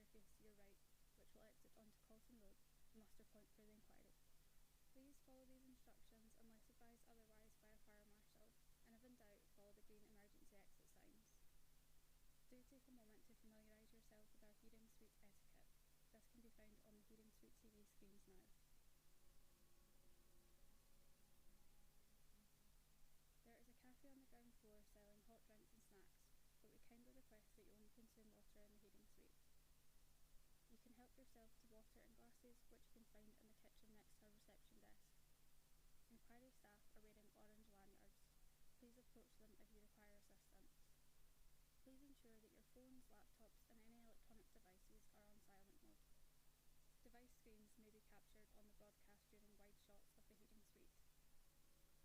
staircase to your right, which will exit onto Colton Road, the muster point for the inquiry. Please follow these instructions unless advised otherwise by a fire marshal, and if in doubt, follow the green emergency exit signs. Do take a moment to familiarise yourself with our hearing suite etiquette. This can be found on the hearing suite TV screens now. There is a cafe on the ground floor selling hot drinks and snacks, but we kindly request that you only consume water in the hearing suite. You can help yourself to water in glasses, which you can find in the kitchen next to our reception desk. Inquiry staff are wearing orange lanyards. Please approach them if you require assistance. Please ensure that your phones, laptops and any electronic devices are on silent mode. Device screens may be captured on the broadcast during wide shots of the hearing suite.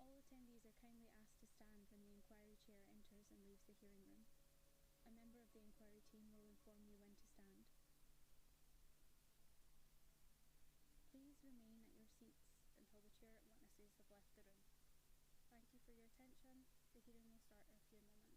All attendees are kindly asked to stand when the inquiry chair enters and leaves the hearing room. A member of the inquiry team will inform you when to stand. Please remain at your seats until the chair and witnesses have left the room. Thank you for your attention. The hearing will start in a few moments.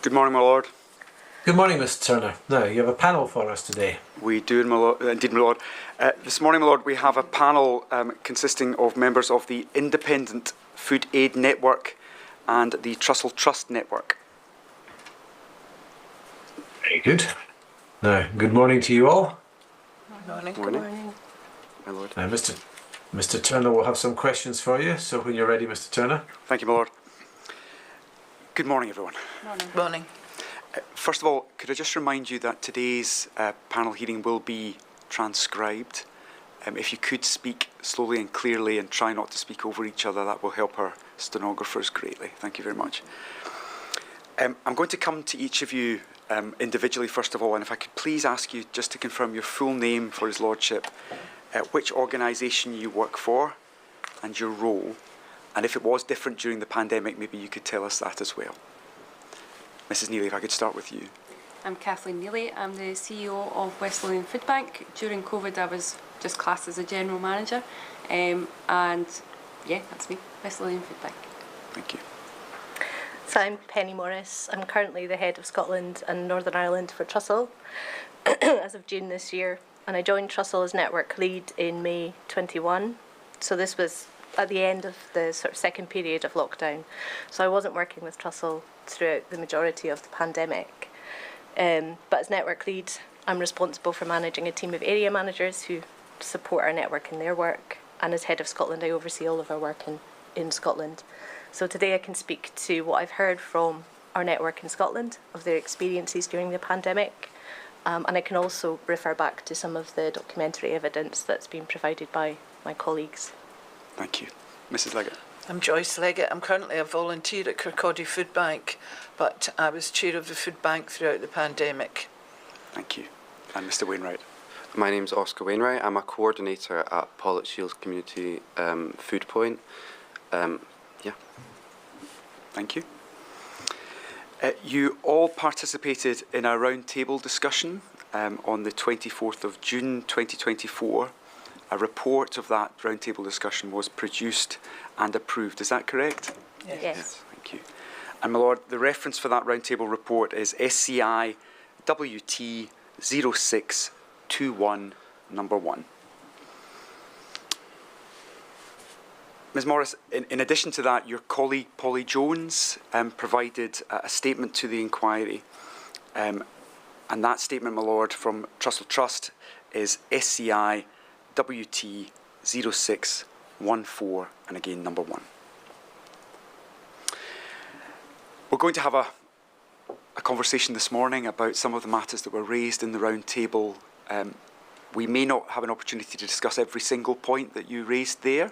Good morning, my lord. Good morning, Mr. Turner. Now, you have a panel for us today. We do, indeed, my lord. This morning, my lord, we have a panel consisting of members of the Independent Food Aid Network and the Trussell Trust Network. Very good. Now, good morning to you all. Good morning. Good morning, my lord. Now, Mr. Turner will have some questions for you, so when you're ready, Mr. Turner. Thank you, my lord. Good morning, everyone. Morning. Morning. First of all, could I just remind you that today's panel hearing will be transcribed. If you could speak slowly and clearly and try not to speak over each other, that will help our stenographers greatly. Thank you very much. I'm going to come to each of you individually, first of all, and if I could please ask you just to confirm your full name for His Lordship, which organisation you work for, and your role. And if it was different during the pandemic, maybe you could tell us that as well. Mrs. Neely, if I could start with you. I'm Kathleen Neely. I'm the CEO of West Lothian Food Bank. During COVID, I was just classed as a general manager. And yeah, that's me, West Lothian Food Bank. Thank you. So I'm Penny Morris. I'm currently the head of Scotland and Northern Ireland for Trussell as of June this year. And I joined Trussell as network lead in May 21. So this was at the end of the sort of second period of lockdown. So I wasn't working with Trussell throughout the majority of the pandemic. But as network lead, I'm responsible for managing a team of area managers who support our network in their work. And as head of Scotland, I oversee all of our work in Scotland. So today I can speak to what I've heard from our network in Scotland, of their experiences during the pandemic. And I can also refer back to some of the documentary evidence that's been provided by my colleagues. Thank you. Mrs. Leggett. I'm Joyce Leggett. I'm currently a volunteer at Kirkcaldy Food Bank, but I was chair of the food bank throughout the pandemic. Thank you. And Mr. Wainwright. My name's Oscar Wainwright. I'm a coordinator at Pollock Shields Community Food Point. Yeah. Thank you. You all participated in our roundtable discussion on the 24th of June 2024. A report of that roundtable discussion was produced and approved. Is that correct? Yes. Thank you. And my lord, the reference for that roundtable report is SCI WT 0621 number 1. Ms. Morris, in addition to that, your colleague Polly Jones provided a statement to the inquiry. And that statement, my lord, from Trussell Trust is SCI WT 0614 and again number 1. We're going to have a conversation this morning about some of the matters that were raised in the round table. We may not have an opportunity to discuss every single point that you raised there.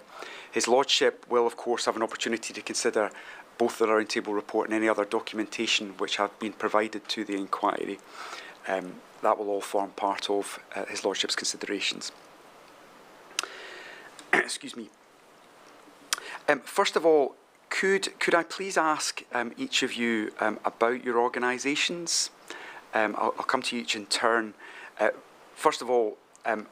His Lordship will, of course, have an opportunity to consider both the round table report and any other documentation which have been provided to the inquiry. That will all form part of His Lordship's considerations. Excuse me. First of all, could I please ask each of you about your organisations? I'll come to you each in turn. First of all, again,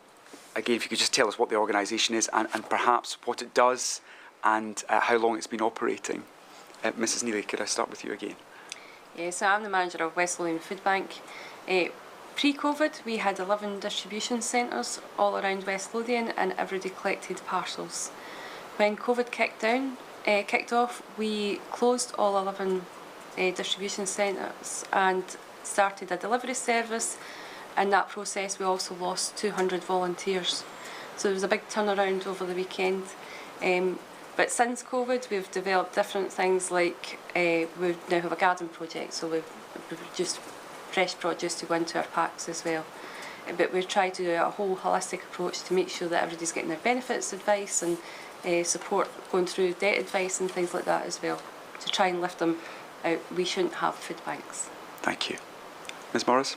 if you could just tell us what the organisation is and perhaps what it does and how long it's been operating. Mrs. Neely, could I start with you again? Yeah, so I'm the manager of West Lothian Food Bank. Pre-COVID, we had 11 distribution centres all around West Lothian and everybody collected parcels. When COVID kicked off, we closed all 11 distribution centres and started a delivery service. In that process, we also lost 200 volunteers. So there was a big turnaround over the weekend. But since COVID, we've developed different things like we now have a garden project, so we've produced fresh produce to go into our packs as well. But we've tried to do a whole holistic approach to make sure that everybody's getting their benefits advice and support going through debt advice and things like that as well, to try and lift them out. We shouldn't have food banks. Thank you. Ms. Morris?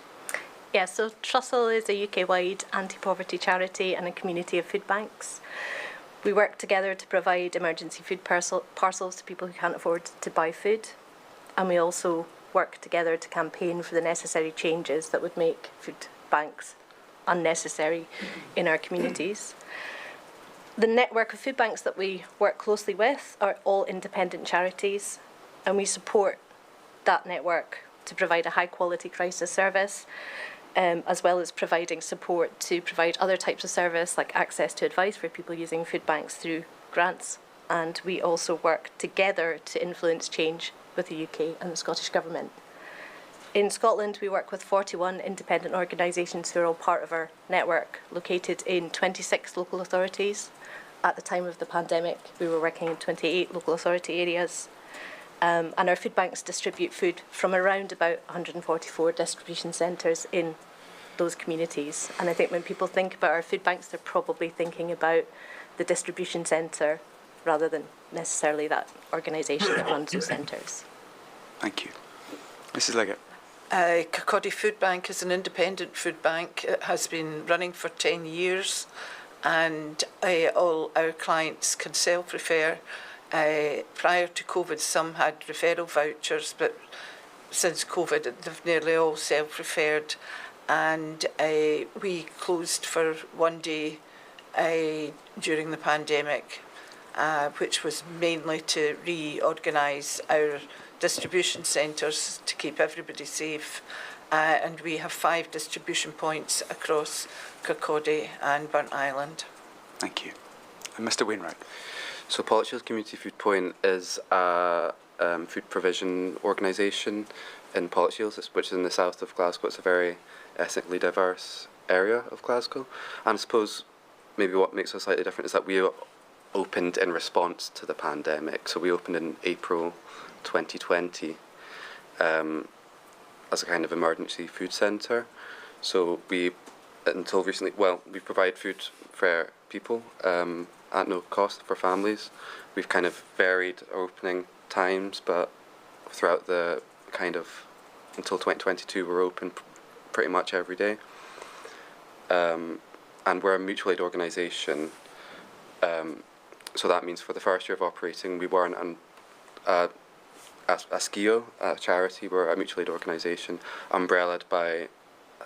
Yeah, so Trussell is a UK-wide anti-poverty charity and a community of food banks. We work together to provide emergency food parcels to people who can't afford to buy food. And we also work together to campaign for the necessary changes that would make food banks unnecessary in our communities. The network of food banks that we work closely with are all independent charities, and we support that network to provide a high-quality crisis service, as well as providing support to provide other types of service like access to advice for people using food banks through grants. And we also work together to influence change with the UK and the Scottish Government. In Scotland, we work with 41 independent organisations who are all part of our network, located in 26 local authorities. At the time of the pandemic, we were working in 28 local authority areas. And our food banks distribute food from around about 144 distribution centres in those communities. And I think when people think about our food banks, they're probably thinking about the distribution centre rather than necessarily that organisation that runs those centres. Thank you. Mrs. Leggett. Kirkcaldy Food Bank is an independent food bank. It has been running for 10 years, and all our clients can self-refer. Prior to COVID, some had referral vouchers, but since COVID, they've nearly all self-referred. And we closed for 1 day during the pandemic, which was mainly to reorganise our distribution centres to keep everybody safe. And we have 5 distribution points across Kirkcaldy and Burnt Island. Thank you. And Mr. Wainwright. So Pollokshields Community Food Point is a food provision organisation in Pollokshields, which is in the south of Glasgow. It's a very ethnically diverse area of Glasgow. And I suppose maybe what makes us slightly different is that we opened in response to the pandemic. So we opened in April 2020 as a kind of emergency food centre. So we, until recently, we provide food for people at no cost for families. We've kind of varied our opening times, but throughout the kind of until 2022 we're open pretty much every day. And we're a mutual aid organisation, so that means for the first year of operating we weren't a SKIO, a charity. We're a mutual aid organisation umbrellaed by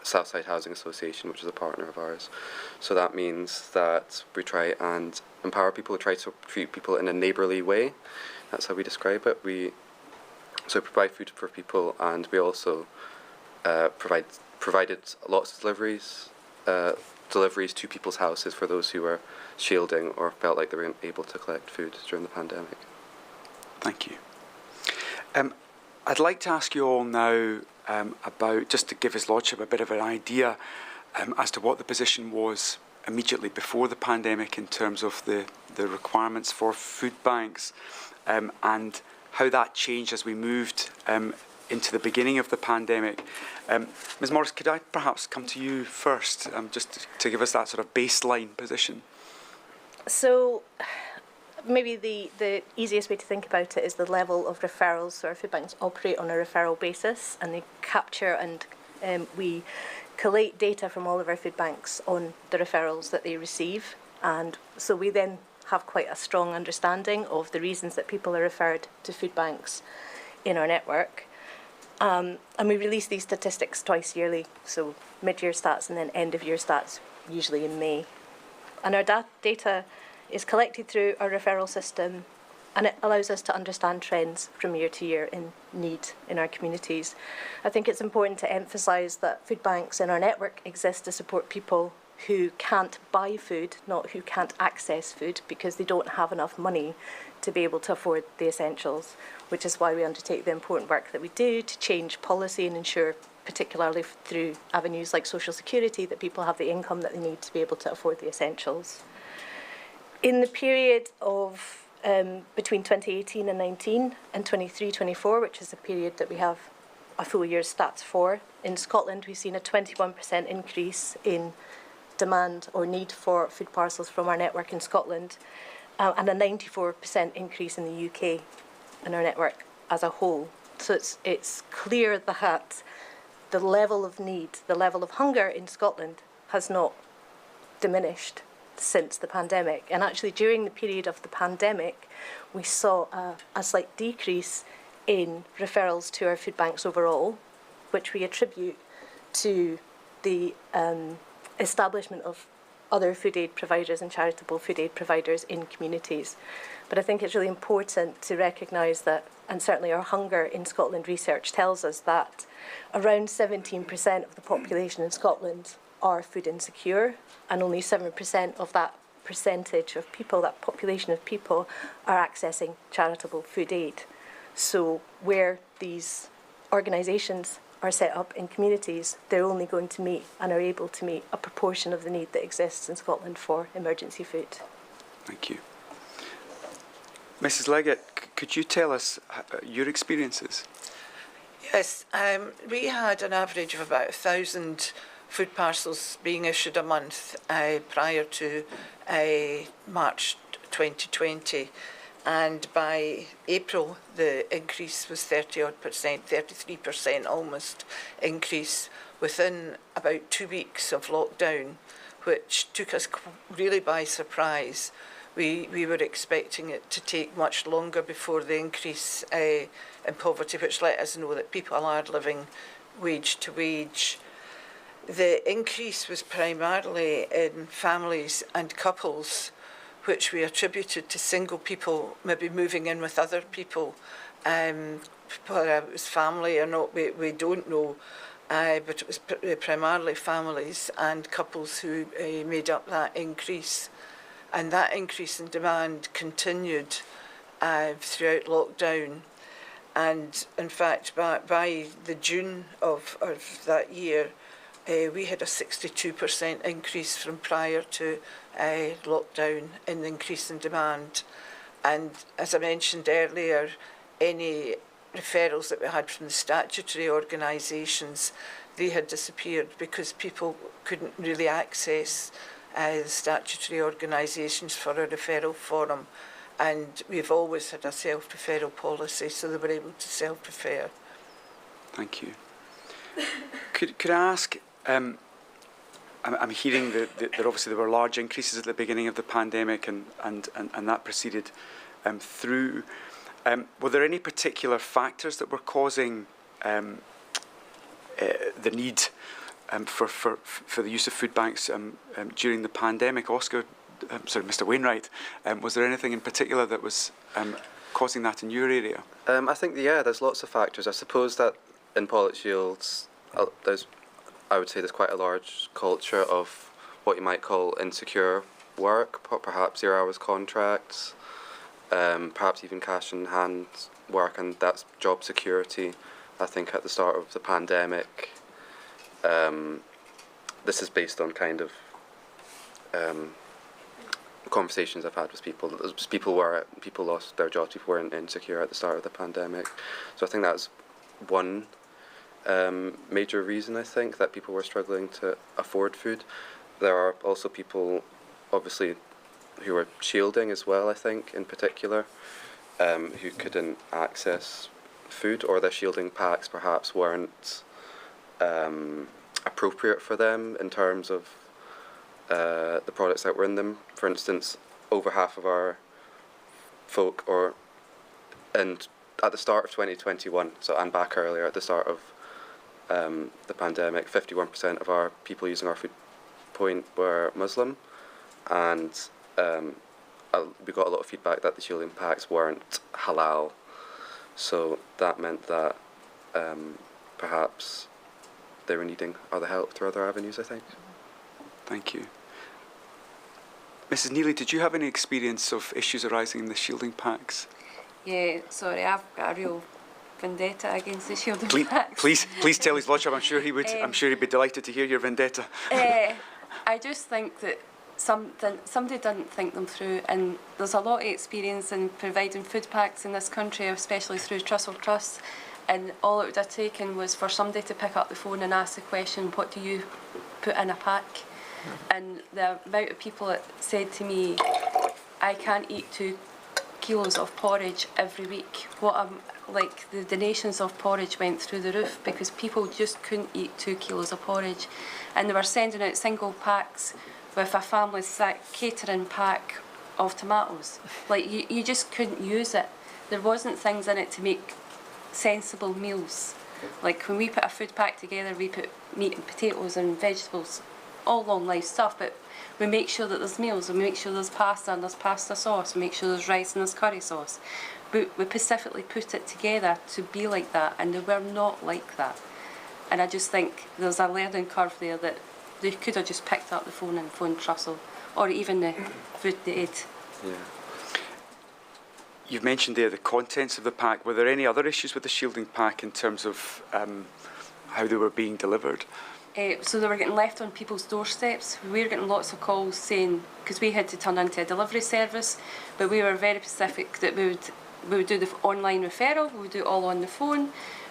Southside Housing Association, which is a partner of ours. So that means that we try and empower people, try to treat people in a neighbourly way. That's how we describe it. We provide food for people, and we also provided lots of deliveries to people's houses for those who were shielding or felt like they were able to collect food during the pandemic. Thank you. I'd like to ask you all now about, just to give His Lordship a bit of an idea as to what the position was immediately before the pandemic in terms of the requirements for food banks, and how that changed as we moved into the beginning of the pandemic. Ms. Morris, could I perhaps come to you first, just to give us that sort of baseline position? So maybe the easiest way to think about it is the level of referrals. So our food banks operate on a referral basis, and they capture and we collate data from all of our food banks on the referrals that they receive. And so we then have quite a strong understanding of the reasons that people are referred to food banks in our network. And we release these statistics twice yearly, so mid-year stats and then end-of-year stats, usually in May. And our data is collected through our referral system, and it allows us to understand trends from year to year in need in our communities. I think it's important to emphasise that food banks in our network exist to support people who can't buy food, not who can't access food, because they don't have enough money to be able to afford the essentials, which is why we undertake the important work that we do to change policy and ensure, particularly through avenues like social security, that people have the income that they need to be able to afford the essentials. In the period of between 2018 and 19 and 23-24, which is a period that we have a full year's stats for, in Scotland we've seen a 21% increase in demand or need for food parcels from our network in Scotland, and a 94% increase in the UK in our network as a whole. So it's clear that the level of need, the level of hunger in Scotland has not diminished since the pandemic. And actually during the period of the pandemic we saw a slight decrease in referrals to our food banks overall, which we attribute to the establishment of other food aid providers and charitable food aid providers in communities. But I think it's really important to recognise that, and certainly our Hunger in Scotland research tells us that around 17% of the population in Scotland are food insecure, and only 7% of that percentage of people, that population of people, are accessing charitable food aid. So where these organisations are set up in communities, they're only going to meet and are able to meet a proportion of the need that exists in Scotland for emergency food. Thank you. Mrs. Leggett, could you tell us your experiences? Yes, we had an average of about 1,000 food parcels being issued a month prior to March 2020. And by April, the increase was 30-odd%, 33% almost increase within about 2 weeks of lockdown, which took us really by surprise. We were expecting it to take much longer before the increase in poverty, which let us know that people are living wage to wage. The increase was primarily in families and couples, which we attributed to single people maybe moving in with other people. Whether it was family or not, we don't know. But it was primarily families and couples who made up that increase. And that increase in demand continued throughout lockdown. And in fact, by the June of that year, we had a 62% increase from prior to lockdown in the increase in demand. And as I mentioned earlier, any referrals that we had from the statutory organisations, they had disappeared because people couldn't really access the statutory organisations for a referral forum. And we've always had a self-referral policy, so they were able to self-refer. Thank you. Could I ask, I'm hearing that obviously there were large increases at the beginning of the pandemic and that proceeded through. Were there any particular factors that were causing the need for the use of food banks during the pandemic? Mr. Wainwright, was there anything in particular that was causing that in your area? I think, there's lots of factors. I suppose that in Pollock Shields, I would say there's quite a large culture of what you might call insecure work, perhaps 0 hours contracts, perhaps even cash in hand work, and that's job security. I think at the start of the pandemic, this is based on kind of conversations I've had with people. People lost their jobs, people were insecure at the start of the pandemic. So I think that's one major reason, I think, that people were struggling to afford food. There are also people, obviously, who are shielding as well, I think, in particular, who couldn't access food, or their shielding packs perhaps weren't appropriate for them in terms of the products that were in them. For instance, over half of our folk, and at the start of 2021, and back earlier at the start of the pandemic, 51% of our people using our food point were Muslim, and we got a lot of feedback that the shielding packs weren't halal. So that meant that perhaps they were needing other help through other avenues, I think. Thank you. Mrs. Neely, did you have any experience of issues arising in the shielding packs? Yeah, sorry, I've got a real vendetta against the shielding packs. Please tell his lordship. I'm sure he would. I'm sure he'd be delighted to hear your vendetta. I just think that somebody didn't think them through, and there's a lot of experience in providing food packs in this country, especially through Trussell Trust, and all it would have taken was for somebody to pick up the phone and ask the question, what do you put in a pack? And the amount of people that said to me, I can't eat 2 kilos of porridge every week. The donations of porridge went through the roof because people just couldn't eat 2 kilos of porridge, and they were sending out single packs with a family catering pack of tomatoes. You just couldn't use it. There wasn't things in it to make sensible meals. Like when we put a food pack together, we put meat and potatoes and vegetables, all long life stuff, but we make sure that there's meals, and we make sure there's pasta and there's pasta sauce, we make sure there's rice and there's curry sauce. But we specifically put it together to be like that, and they were not like that. And I just think there's a learning curve there that they could have just picked up the phone and phoned Trussell, or even the food aid. Yeah. You've mentioned there the contents of the pack. Were there any other issues with the shielding pack in terms of how they were being delivered? So they were getting left on people's doorsteps. We were getting lots of calls saying, because we had to turn into a delivery service, but we were very specific that we would we would do the online referral, we would do it all on the phone.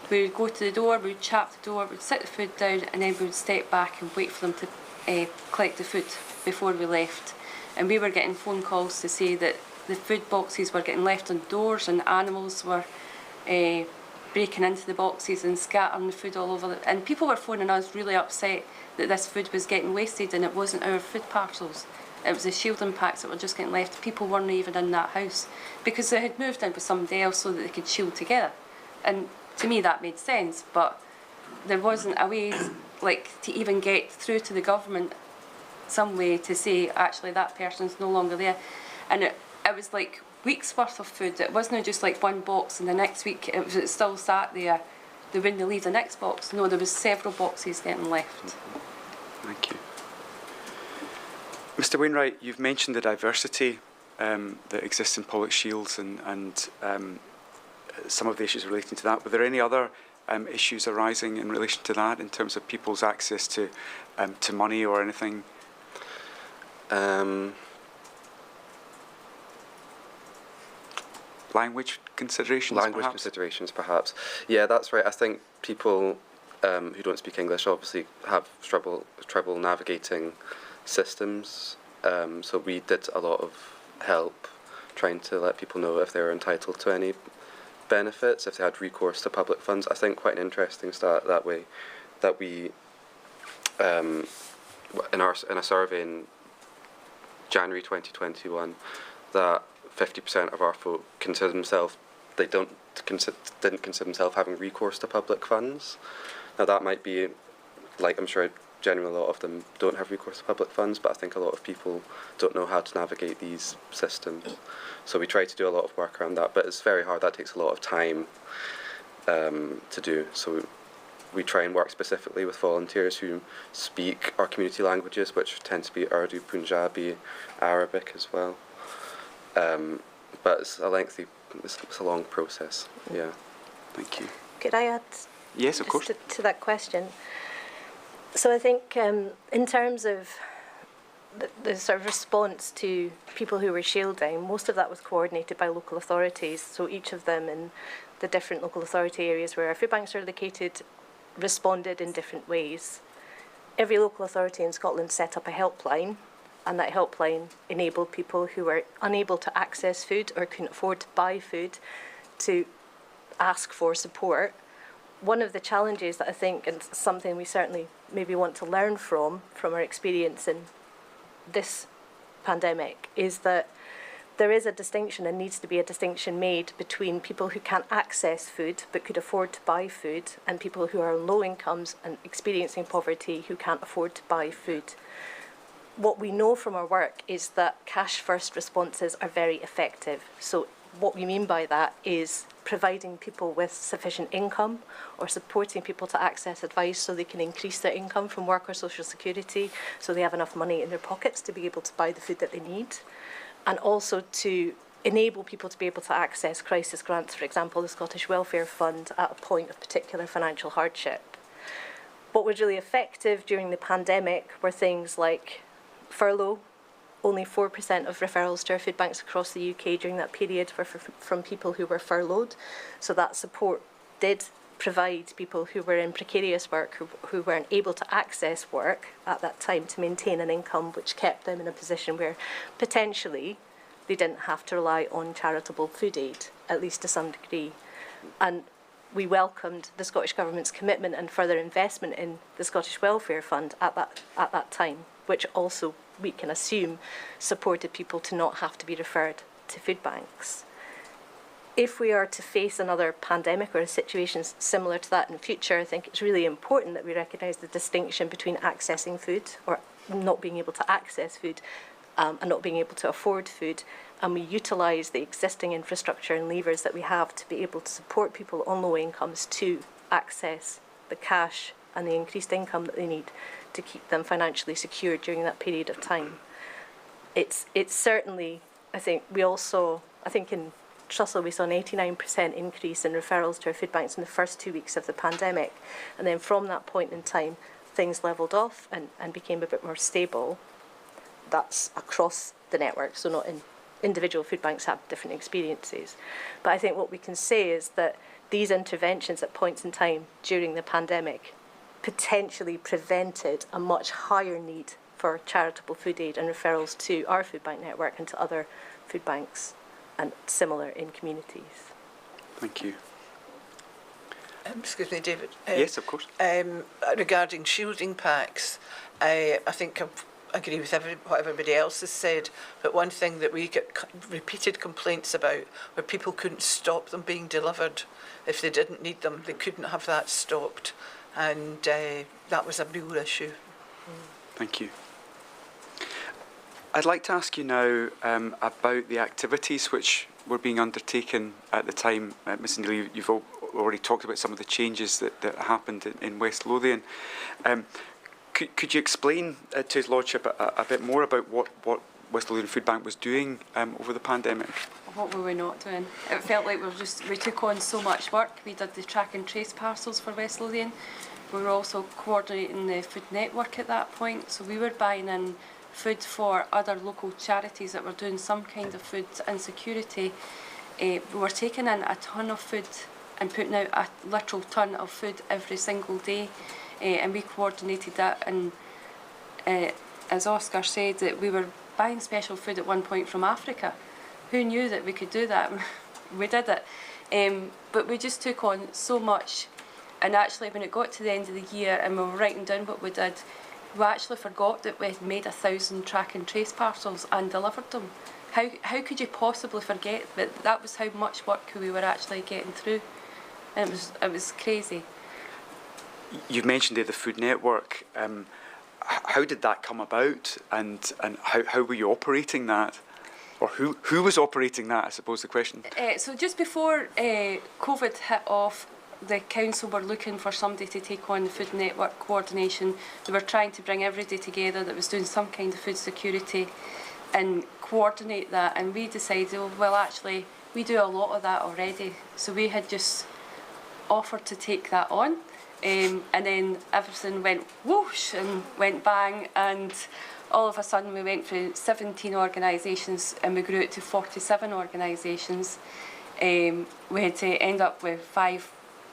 We would go to the door, we would chap the door, we would sit the food down, and then we would step back and wait for them to collect the food before we left. And we were getting phone calls to say that the food boxes were getting left on doors and animals were breaking into the boxes and scattering the food all over. And people were phoning us really upset that this food was getting wasted and it wasn't our food parcels. It was the shielding packs that were just getting left. People weren't even in that house because they had moved in with somebody else so that they could shield together. And to me that made sense, but there wasn't a way to even get through to the government some way to say actually that person's no longer there. And it was like weeks worth of food. It wasn't just like one box and the next week it still sat there. They wouldn't leave the next box. No, there was several boxes getting left. Thank you. Mr. Wainwright, you've mentioned the diversity that exists in public shields and some of the issues relating to that. Were there any other issues arising in relation to that in terms of people's access to money or anything? Language considerations, perhaps. Yeah, that's right. I think people who don't speak English obviously have trouble navigating systems. So we did a lot of help trying to let people know if they were entitled to any benefits, if they had recourse to public funds. I think quite an interesting start that way, that we in a survey in January 2021, that 50% of our folk consider themselves, didn't consider themselves having recourse to public funds. Now that might be, like, I'm sure generally a lot of them don't have recourse to public funds, but I think a lot of people don't know how to navigate these systems. So we try to do a lot of work around that, but it's very hard. That takes a lot of time to do. So we try and work specifically with volunteers who speak our community languages, which tend to be Urdu, Punjabi, Arabic as well. But it's a long process. Yeah. Thank you. Could I add? Yes, of course. To that question. So I think in terms of the sort of response to people who were shielding, most of that was coordinated by local authorities. So each of them in the different local authority areas where our food banks are located responded in different ways. Every local authority in Scotland set up a helpline, and that helpline enabled people who were unable to access food or couldn't afford to buy food to ask for support. One of the challenges that I think, and something we certainly maybe want to learn from our experience in this pandemic, is that there is a distinction and needs to be a distinction made between people who can't access food but could afford to buy food and people who are on low incomes and experiencing poverty who can't afford to buy food. What we know from our work is that cash first responses are very effective. So what we mean by that is providing people with sufficient income or supporting people to access advice so they can increase their income from work or social security so they have enough money in their pockets to be able to buy the food that they need, and also to enable people to be able to access crisis grants, for example, the Scottish Welfare Fund, at a point of particular financial hardship. What was really effective during the pandemic were things like furlough. Only 4% of referrals to our food banks across the UK during that period were from people who were furloughed. So that support did provide people who were in precarious work, who weren't able to access work at that time, to maintain an income which kept them in a position where potentially they didn't have to rely on charitable food aid, at least to some degree. And we welcomed the Scottish Government's commitment and further investment in the Scottish Welfare Fund at that time, which also, we can assume, supported people to not have to be referred to food banks. If we are to face another pandemic or a situation similar to that in the future, I think it's really important that we recognise the distinction between accessing food or not being able to access food and not being able to afford food, and we utilise the existing infrastructure and levers that we have to be able to support people on low incomes to access the cash and the increased income that they need to keep them financially secure during that period of time. It's certainly, I think we all saw, I think in Trussell we saw an 89% increase in referrals to our food banks in the first 2 weeks of the pandemic, and then from that point in time things levelled off and became a bit more stable. That's across the network, so not in individual food banks have different experiences. But I think what we can say is that these interventions at points in time during the pandemic potentially prevented a much higher need for charitable food aid and referrals to our food bank network and to other food banks and similar in communities. Thank you. Excuse me, David. Yes, of course. Regarding shielding packs, I think I agree with what everybody else has said, but one thing that we get repeated complaints about where people couldn't stop them being delivered. If they didn't need them, they couldn't have that stopped, and that was a real issue. Thank you. I'd like to ask you now about the activities which were being undertaken at the time. Ms Neely, you've already talked about some of the changes that happened in West Lothian. Could you explain to His Lordship a bit more about what West Lothian Food Bank was doing over the pandemic? What were we not doing? It felt like we took on so much work. We did the track and trace parcels for West Lothian. We were also coordinating the food network at that point, so we were buying in food for other local charities that were doing some kind of food insecurity. We were taking in a ton of food and putting out a literal ton of food every single day, and we coordinated that. And as Oscar said, that we were buying special food at one point from Africa. Who knew that we could do that? We did it, but we just took on so much. And actually, when it got to the end of the year and we were writing down what we did, we actually forgot that we had made 1,000 track and trace parcels and delivered them. How could you possibly forget that that was how much work we were actually getting through? And it was crazy. You've mentioned the food network. How did that come about, and how were you operating that? Or who was operating that, I suppose the question. So just before COVID hit off, the council were looking for somebody to take on the food network coordination. They were trying to bring everybody together that was doing some kind of food security and coordinate that. And we decided, well, actually, we do a lot of that already. So we had just offered to take that on. And then everything went whoosh and went bang, and all of a sudden we went through 17 organisations and we grew it to 47 organisations. We had to end up with 5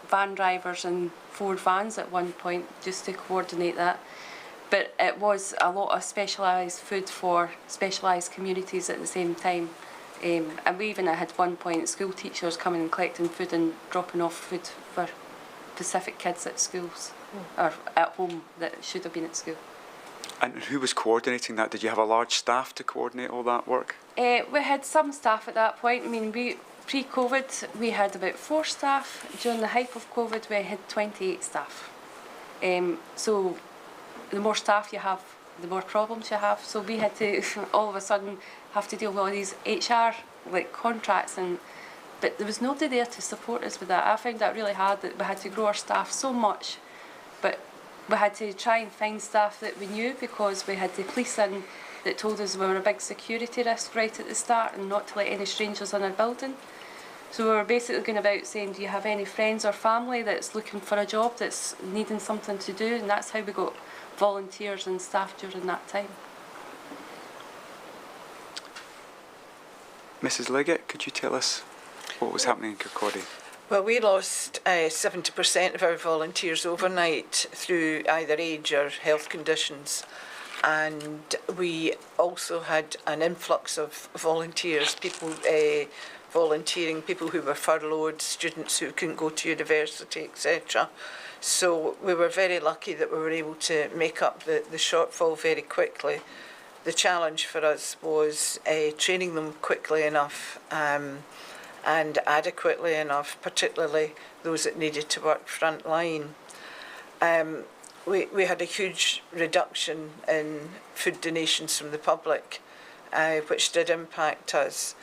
van drivers and 4 vans at one point just to coordinate that. But it was a lot of specialised food for specialised communities at the same time. And we even had one point school teachers coming and collecting food and dropping off food for Pacific kids at schools or at home that should have been at school. And who was coordinating that? Did you have a large staff to coordinate all that work? We had some staff at that point. I mean, pre-COVID, we had about 4 staff. During the height of COVID, we had 28 staff. So the more staff you have, the more problems you have. So we had to all of a sudden have to deal with all these HR contracts, but there was nobody there to support us with that. I found that really hard, that we had to grow our staff so much, but we had to try and find staff that we knew, because we had the police in that told us we were a big security risk right at the start and not to let any strangers in our building. So we were basically going about saying, do you have any friends or family that's looking for a job, that's needing something to do? And that's how we got volunteers and staff during that time. Mrs Liggett, could you tell us what was happening in Kirkcaldy? Well, we lost 70% of our volunteers overnight through either age or health conditions. And we also had an influx of volunteers, people volunteering, people who were furloughed, students who couldn't go to university, etc. So we were very lucky that we were able to make up the shortfall very quickly. The challenge for us was training them quickly enough and adequately enough, particularly those that needed to work front line. We had a huge reduction in food donations from the public, which did impact us,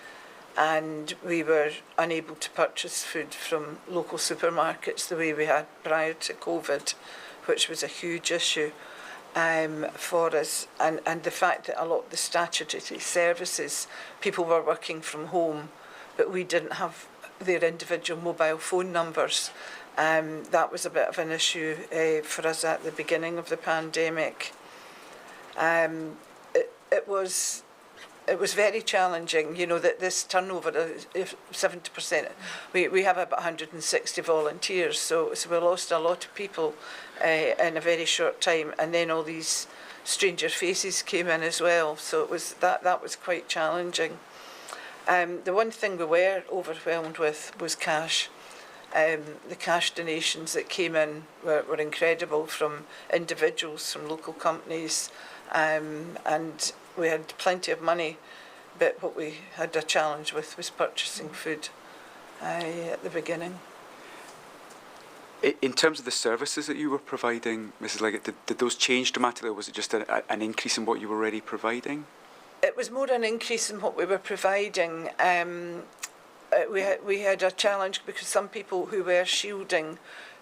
and we were unable to purchase food from local supermarkets the way we had prior to COVID, which was a huge issue for us. And the fact that a lot of the statutory services, people were working from home, but we didn't have their individual mobile phone numbers. That was a bit of an issue for us at the beginning of the pandemic. It was it was very challenging, you know, that this turnover of 70%, we have about 160 volunteers, so we lost a lot of people in a very short time, and then all these stranger faces came in as well, so it was that was quite challenging. The one thing we were overwhelmed with was cash. The cash donations that came in were incredible from individuals, from local companies, and we had plenty of money, but what we had a challenge with was purchasing food at the beginning. In terms of the services that you were providing, Mrs. Leggett, did those change dramatically, or was it just an increase in what you were already providing? It was more an increase in what we were providing. We had a challenge because some people who were shielding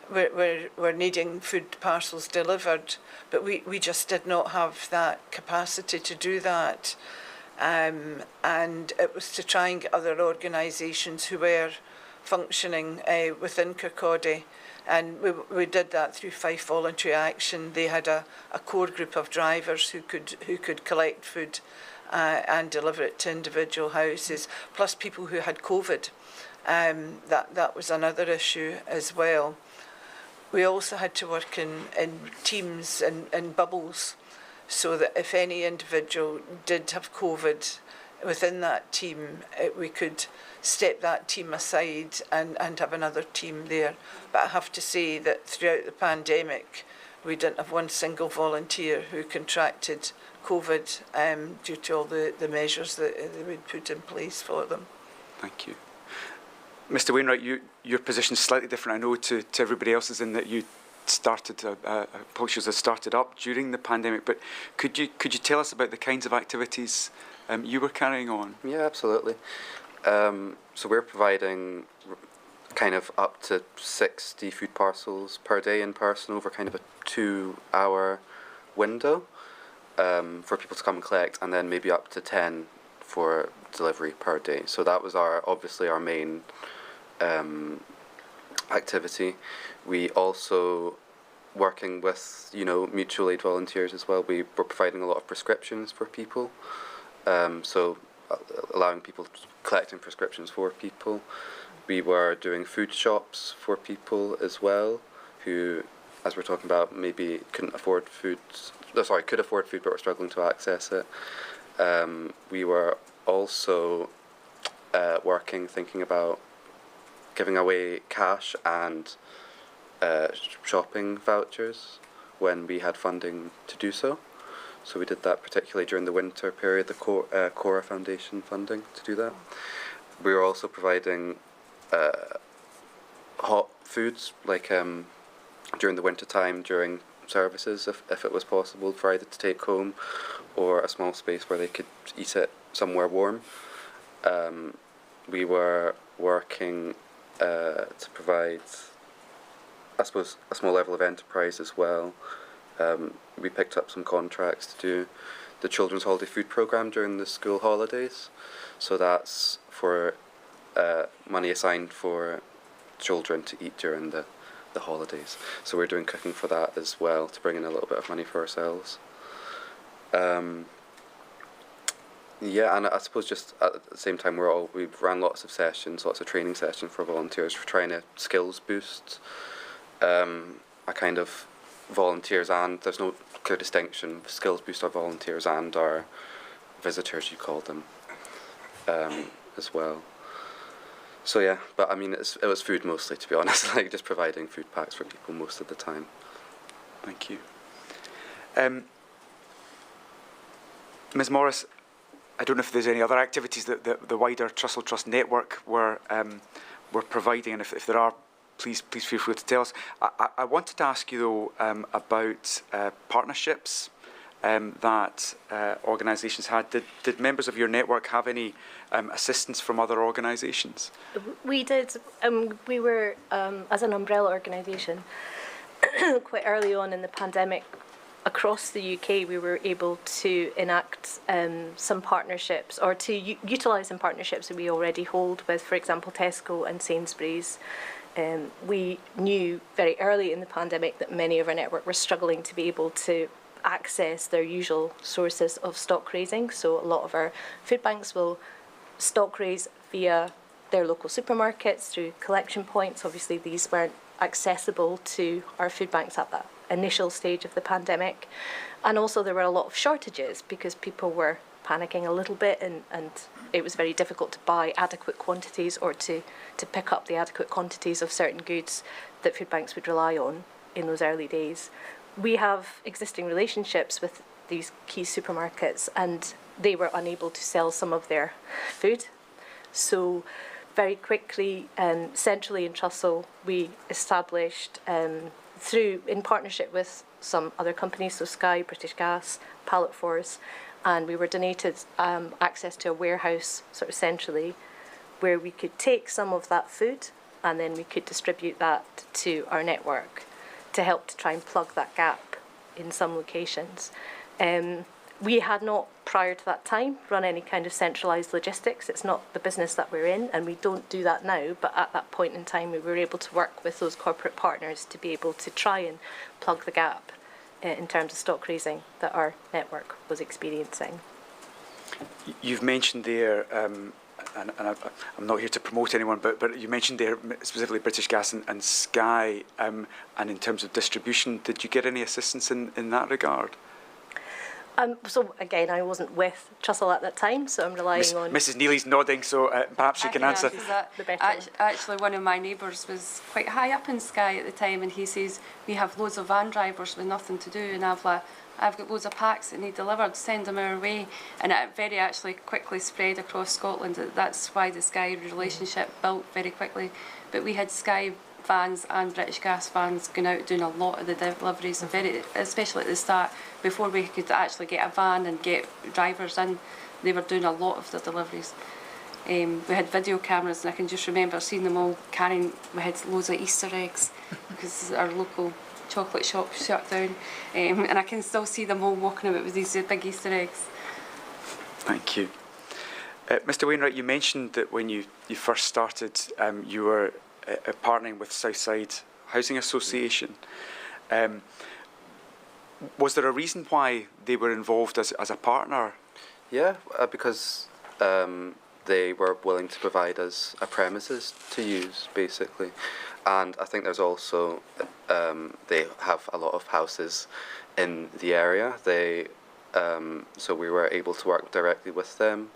were needing food parcels delivered, but we just did not have that capacity to do that. And it was to try and get other organisations who were functioning within Kirkcaldy. And we did that through Fife Voluntary Action. They had a core group of drivers who could collect food and deliver it to individual houses, plus people who had COVID. That was another issue as well. We also had to work in teams and in bubbles, so that if any individual did have COVID within that team, we could step that team aside and have another team there. But I have to say that throughout the pandemic, we didn't have one single volunteer who contracted COVID due to all the measures that we'd put in place for them. Thank you. Mr. Wainwright, your position is slightly different, I know, to everybody else's, in that you started, publishers had started up during the pandemic, but could you tell us about the kinds of activities you were carrying on? Yeah, absolutely. So we're providing kind of up to 60 food parcels per day in person over kind of a 2-hour window for people to come and collect, and then maybe up to 10 for delivery per day. So that was obviously our main activity. We also, working with mutual aid volunteers as well, we were providing a lot of prescriptions for people. So allowing people, collecting prescriptions for people. We were doing food shops for people as well, who, as we're talking about, maybe could afford food but were struggling to access it. We were also thinking about giving away cash and shopping vouchers when we had funding to do so. So we did that particularly during the winter period, the Cora Foundation funding to do that. We were also providing hot foods, like during the winter time, during services, if it was possible, for either to take home or a small space where they could eat it somewhere warm. We were working to provide, I suppose, a small level of enterprise as well. We picked up some contracts to do the Children's Holiday Food Programme during the school holidays. So that's for money assigned for children to eat during the holidays. So we're doing cooking for that as well, to bring in a little bit of money for ourselves. Yeah, and I suppose just at the same time we ran lots of sessions, lots of training sessions for volunteers, for trying to skills boost a kind of volunteers, and there's no clear distinction, skills boost our volunteers and our visitors, you call them, as well. So yeah, but I mean, it was food mostly, to be honest, like just providing food packs for people most of the time. Thank you. Ms. Morris, I don't know if there's any other activities that the wider Trussell Trust network were providing, and if there are, please feel free to tell us. I wanted to ask you though about partnerships that organisations had. Did members of your network have any assistance from other organisations? We did. We were, as an umbrella organisation, quite early on in the pandemic, across the UK, we were able to enact some partnerships, or to utilise some partnerships that we already hold with, for example, Tesco and Sainsbury's. We knew very early in the pandemic that many of our network were struggling to be able to access their usual sources of stock raising. So a lot of our food banks will stock raise via their local supermarkets through collection points. Obviously, these weren't accessible to our food banks at that initial stage of the pandemic. And also there were a lot of shortages because people were panicking a little bit, and it was very difficult to buy adequate quantities or to pick up the adequate quantities of certain goods that food banks would rely on in those early days. We have existing relationships with these key supermarkets, and they were unable to sell some of their food. So very quickly, centrally in Trussell, we established, in partnership with some other companies, so Sky, British Gas, Pallet Force, and we were donated access to a warehouse sort of centrally where we could take some of that food and then we could distribute that to our network to help to try and plug that gap in some locations. We had not, prior to that time, run any kind of centralised logistics. It's not the business that we're in, and we don't do that now, but at that point in time we were able to work with those corporate partners to be able to try and plug the gap in terms of stock raising that our network was experiencing. You've mentioned there, and I'm not here to promote anyone, but you mentioned there specifically British Gas and Sky, and in terms of distribution, did you get any assistance in that regard? So again, I wasn't with Trussell at that time, so I'm relying on... Mrs. Neely's nodding, so perhaps she can answer. Actually, one of my neighbours was quite high up in Sky at the time, and he says, we have loads of van drivers with nothing to do, and I've got loads of packs that need delivered, send them our way. And it very actually quickly spread across Scotland. That's why the Sky relationship built very quickly. But we had Sky vans and British Gas vans going out doing a lot of the deliveries, especially at the start, before we could actually get a van and get drivers in. They were doing a lot of the deliveries. We had video cameras, and I can just remember seeing them all carrying. We had loads of Easter eggs because our local chocolate shop shut down, and I can still see them all walking about with these big Easter eggs. Thank you. Mr. Wainwright, you mentioned that when you first started, you were partnering with Southside Housing Association. Was there a reason why they were involved as a partner? Yeah, because they were willing to provide us a premises to use, basically. And I think there's also, they have a lot of houses in the area. So we were able to work directly with them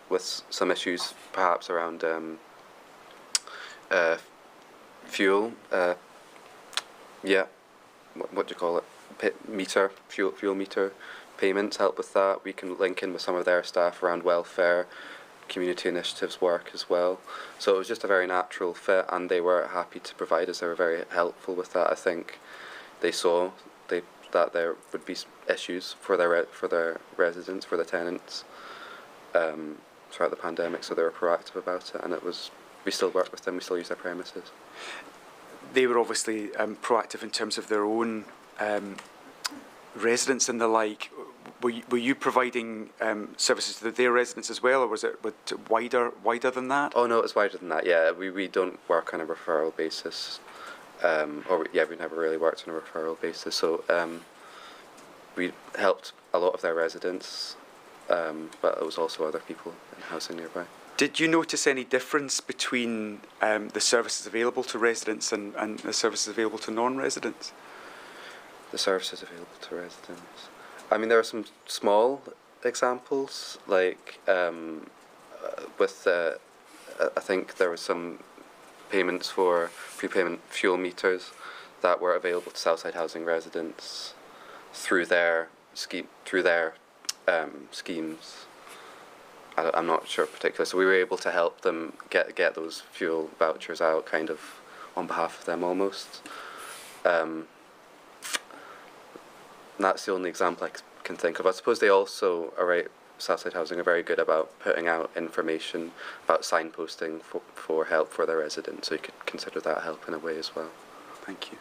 with some issues perhaps around fuel, what do you call it? Fuel meter payments, help with that. We can link in with some of their staff around welfare, community initiatives work as well. So it was just a very natural fit, and they were happy to provide us. They were very helpful with that. I think they saw that there would be issues for their residents, for the tenants, throughout the pandemic. So they were proactive about it, and we still work with them. We still use their premises. They were obviously proactive in terms of their own residents and the like. Were you providing services to their residents as well, or was it wider than that? Oh no, it's wider than that. Yeah, we don't work on a referral basis, we never really worked on a referral basis. So we helped a lot of their residents, but it was also other people in housing nearby. Did you notice any difference between the services available to residents and the services available to non-residents? The services available to residents. I mean, there are some small examples, like with I think there were some payments for prepayment fuel meters that were available to Southside Housing residents through their schemes. I'm not sure particularly. So we were able to help them get those fuel vouchers out, kind of on behalf of them almost. That's the only example I can think of. I suppose they also Southside Housing are very good about putting out information about signposting for help for their residents, so you could consider that help in a way as well. Thank you.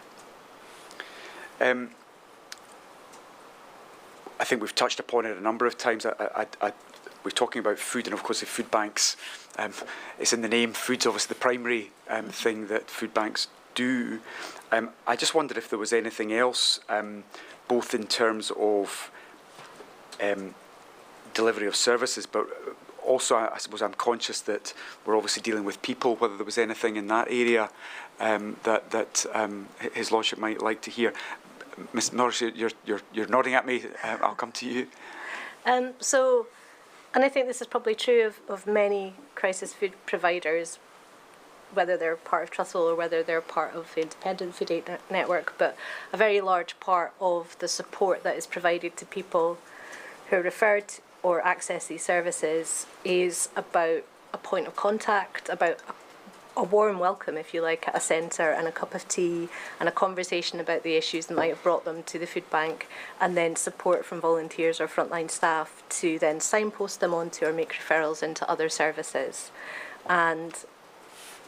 I think we've touched upon it a number of times. We're talking about food, and of course the food banks, it's in the name. Food's obviously the primary thing that food banks do. I just wondered if there was anything else, both in terms of delivery of services, but also I suppose I'm conscious that we're obviously dealing with people, whether there was anything in that area that His Lordship might like to hear. Ms Norris, you're nodding at me. I'll come to you. And I think this is probably true of many crisis food providers, whether they're part of Trussell or whether they're part of the independent food aid network, but a very large part of the support that is provided to people who are referred or access these services is about a point of contact, about a warm welcome, if you like, at a centre, and a cup of tea and a conversation about the issues that might have brought them to the food bank, and then support from volunteers or frontline staff to then signpost them onto or make referrals into other services. And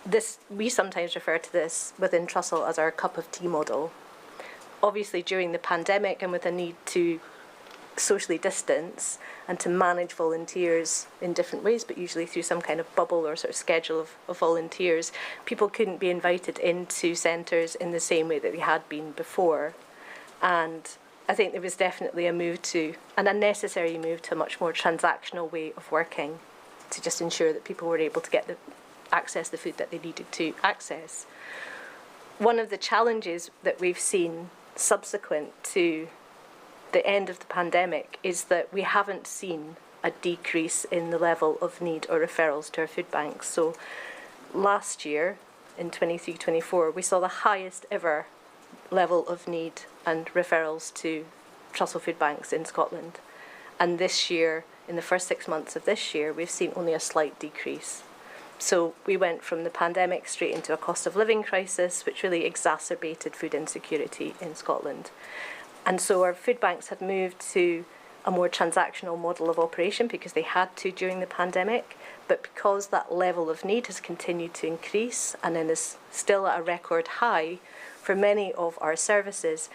this, we sometimes refer to this within Trussell as our cup of tea model. Obviously, during the pandemic and with a need to socially distance and to manage volunteers in different ways, but usually through some kind of bubble or sort of schedule of volunteers, people couldn't be invited into centres in the same way that they had been before. And I think there was definitely an unnecessary move to a much more transactional way of working to just ensure that people were able to access the food that they needed to access. One of the challenges that we've seen subsequent to the end of the pandemic is that we haven't seen a decrease in the level of need or referrals to our food banks. So last year, in 23-24, we saw the highest ever level of need and referrals to Trussell food banks in Scotland. And this year, in the first 6 months of this year, we've seen only a slight decrease. So we went from the pandemic straight into a cost of living crisis, which really exacerbated food insecurity in Scotland. And so our food banks have moved to a more transactional model of operation because they had to during the pandemic, but because that level of need has continued to increase and then is still at a record high for many of our services,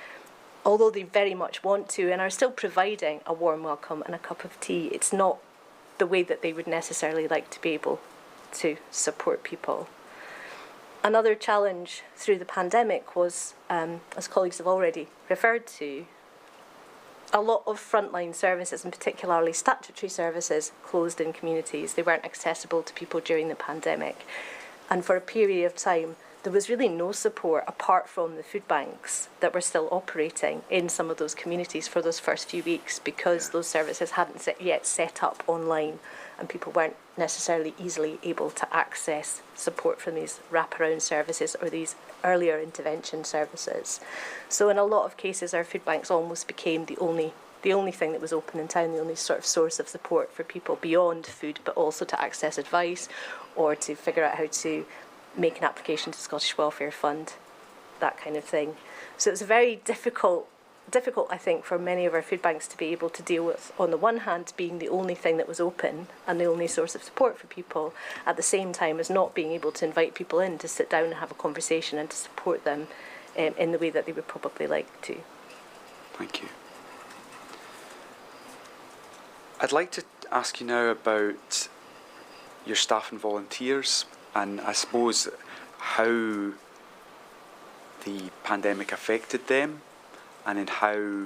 although they very much want to and are still providing a warm welcome and a cup of tea, it's not the way that they would necessarily like to be able to support people. Another challenge through the pandemic was, as colleagues have already referred to, a lot of frontline services, and particularly statutory services, closed in communities. They weren't accessible to people during the pandemic. And for a period of time, there was really no support apart from the food banks that were still operating in some of those communities for those first few weeks because those services hadn't yet set up online and people weren't necessarily easily able to access support from these wraparound services or these earlier intervention services. So in a lot of cases, our food banks almost became the only thing that was open in town, the only sort of source of support for people beyond food, but also to access advice or to figure out how to make an application to Scottish Welfare Fund, that kind of thing. So it was a very difficult, I think, for many of our food banks to be able to deal with, on the one hand, being the only thing that was open and the only source of support for people, at the same time as not being able to invite people in to sit down and have a conversation and to support them in the way that they would probably like to. Thank you. I'd like to ask you now about your staff and volunteers, and I suppose how the pandemic affected them and in how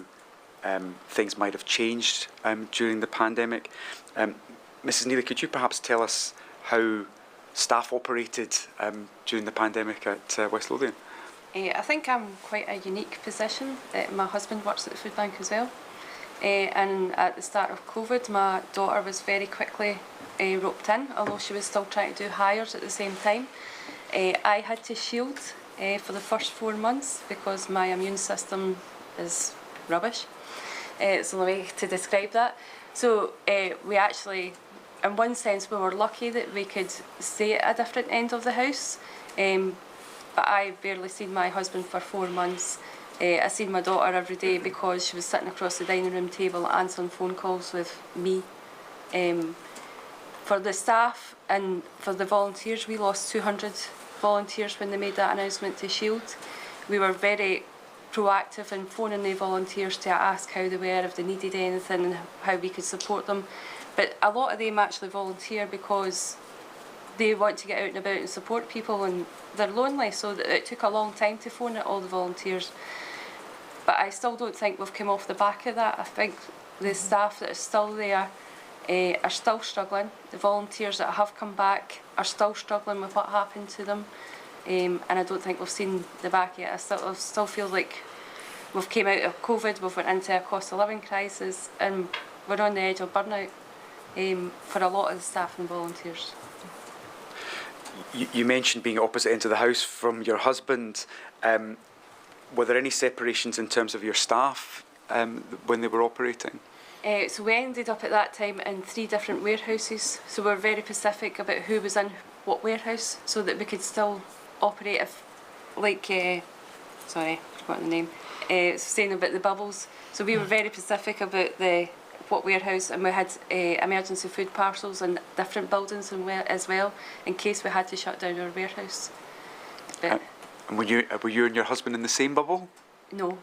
things might have changed during the pandemic. Mrs. Neely, could you perhaps tell us how staff operated during the pandemic at West Lothian? I think I'm quite a unique position. My husband works at the food bank as well. And at the start of COVID, my daughter was very quickly roped in, although she was still trying to do hires at the same time. I had to shield for the first 4 months because my immune system is rubbish. It's the only way to describe that. So we actually, in one sense, we were lucky that we could stay at a different end of the house. But I barely seen my husband for 4 months. I seen my daughter every day because she was sitting across the dining room table answering phone calls with me. For the staff and for the volunteers, we lost 200 volunteers when they made that announcement to Shield. We were very proactive in phoning the volunteers to ask how they were, if they needed anything and how we could support them. But a lot of them actually volunteer because they want to get out and about and support people and they're lonely, so it took a long time to phone all the volunteers. But I still don't think we've come off the back of that. I think the staff that are still there are still struggling. The volunteers that have come back are still struggling with what happened to them. And I don't think we've seen the back yet. I still feel like we've came out of COVID, we've went into a cost of living crisis, and we're on the edge of burnout for a lot of the staff and volunteers. You mentioned being opposite ends of the house from your husband. Were there any separations in terms of your staff when they were operating? So we ended up at that time in 3 different warehouses. So we were very specific about who was in what warehouse, so that we could still operate if, like, sorry, I've forgotten the name, saying about the bubbles. So we were very specific about what warehouse, and we had emergency food parcels in different buildings as well, in case we had to shut down our warehouse. But and were you and your husband in the same bubble? no,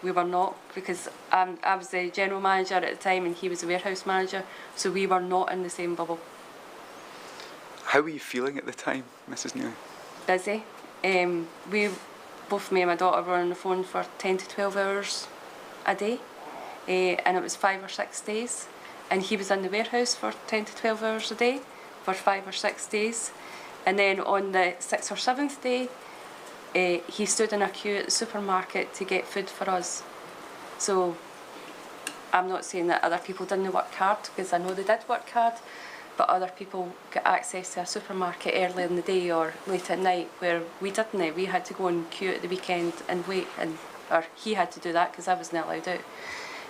we were not, because I was the general manager at the time and he was the warehouse manager, so we were not in the same bubble. How were you feeling at the time, Mrs. Neely? Busy. Both me and my daughter were on the phone for 10 to 12 hours a day, and it was 5 or 6 days, and he was in the warehouse for 10 to 12 hours a day for 5 or 6 days, and then on the 6th or 7th day he stood in a queue at the supermarket to get food for us. So I'm not saying that other people didn't work hard, because I know they did work hard, but other people got access to a supermarket early in the day or late at night, where we didn't. We had to go and queue at the weekend and wait, or he had to do that because I wasn't allowed out.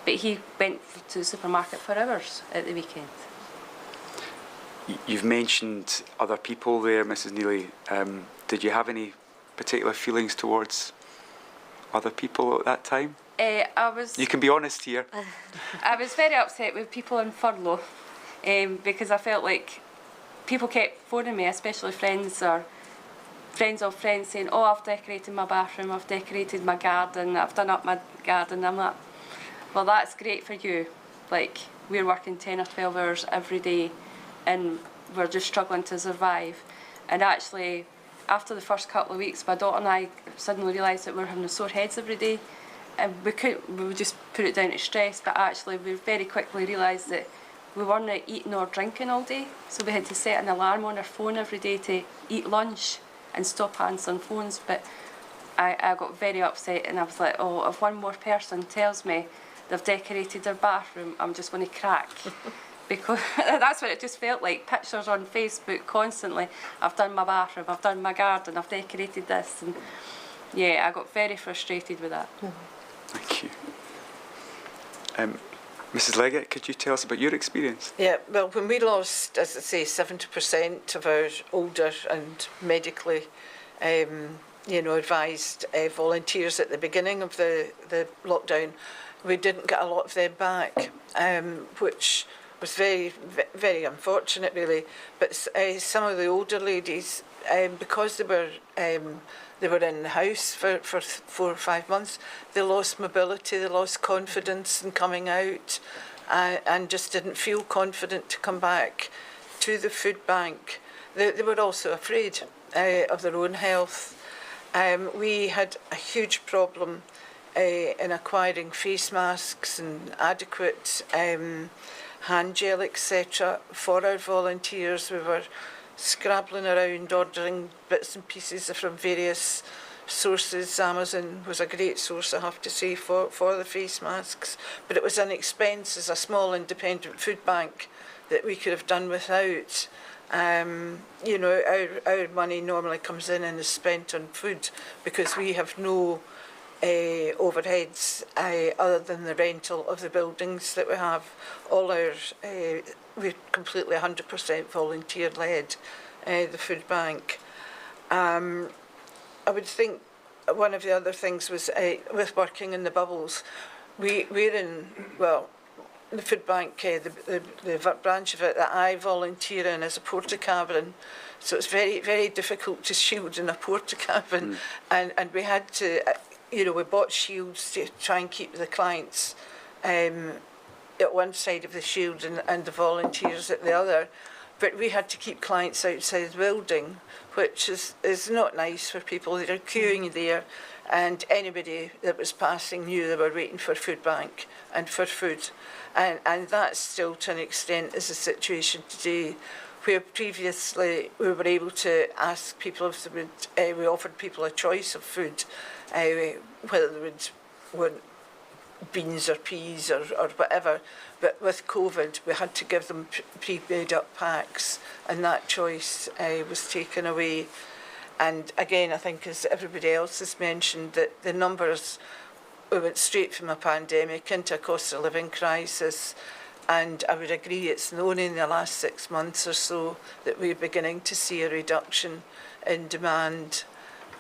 But he went to the supermarket for hours at the weekend. You've mentioned other people there, Mrs. Neely. Did you have any particular feelings towards other people at that time? You can be honest here. I was very upset with people on furlough, because I felt like people kept phoning me, especially friends of friends, saying, "Oh, I've decorated my bathroom, I've decorated my garden, I've done up my garden." I'm like, well, that's great for you. Like, we're working 10 or 12 hours every day and we're just struggling to survive. And actually, after the first couple of weeks, my daughter and I suddenly realised that we were having sore heads every day, and we would just put it down to stress, but actually we very quickly realised that we weren't eating or drinking all day, so we had to set an alarm on our phone every day to eat lunch and stop answering phones. But I got very upset, and I was like, oh, if one more person tells me they've decorated their bathroom, I'm just going to crack. Because that's what it just felt like. Pictures on Facebook constantly. I've done my bathroom, I've done my garden, I've decorated this. And yeah, I got very frustrated with that. Thank you. Mrs. Leggett, could you tell us about your experience? Yeah, well, when we lost, as I say, 70% of our older and medically advised volunteers at the beginning of the lockdown, we didn't get a lot of them back, which was very, very unfortunate, really. But some of the older ladies, because they were in the house for 4 or 5 months, they lost mobility, they lost confidence in coming out, and just didn't feel confident to come back to the food bank. They were also afraid of their own health. We had a huge problem in acquiring face masks and adequate hand gel, etc. for our volunteers. We were scrabbling around, ordering bits and pieces from various sources. Amazon was a great source, I have to say, for the face masks, but it was an expense as a small independent food bank that we could have done without. Our money normally comes in and is spent on food, because we have no overheads other than the rental of the buildings that we have. All our we're completely 100% volunteer led, the food bank. I would think one of the other things was with working in the bubbles, we're in, well, the food bank, the branch of it that I volunteer in is a porta cabin, so it's very, very difficult to shield in a porta cabin, and we had to, we bought shields to try and keep the clients at one side of the shield and the volunteers at the other, but we had to keep clients outside the building, which is not nice for people that are queuing there and anybody that was passing knew they were waiting for food bank and for food. And that still, to an extent, is the situation today, where previously we were able to ask people if they would, we offered people a choice of food, whether they would want beans or peas or whatever. But with COVID, we had to give them pre-made up packs, and that choice was taken away. And again, I think, as everybody else has mentioned, that the numbers, we went straight from a pandemic into a cost of living crisis. And I would agree, it's only in the last 6 months or so that we're beginning to see a reduction in demand.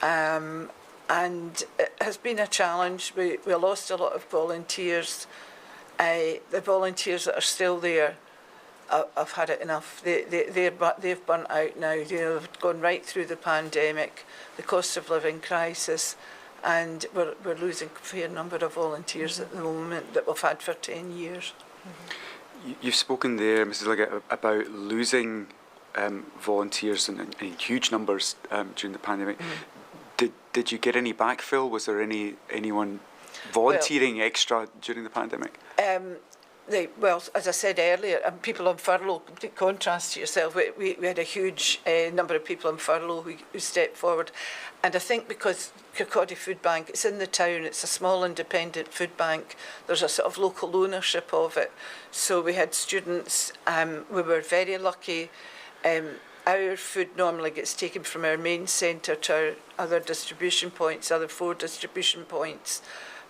And it has been a challenge. We lost a lot of volunteers. The volunteers that are still there have had it enough. They've burnt out now. You know, they've gone right through the pandemic, the cost of living crisis, and we're losing a fair number of volunteers at the moment that we've had for 10 years. You've spoken there, Mrs. Liggett, about losing volunteers in huge numbers during the pandemic. Did you get any backfill? Was there anyone volunteering extra during the pandemic? Well, as I said earlier, people on furlough, complete contrast to yourself, we had a huge number of people on furlough who stepped forward. And I think because Kirkcaldy Food Bank, it's in the town, it's a small independent food bank, there's a sort of local ownership of it. So we had students, we were very lucky. Our food normally gets taken from our main centre to our other distribution points, other 4 distribution points,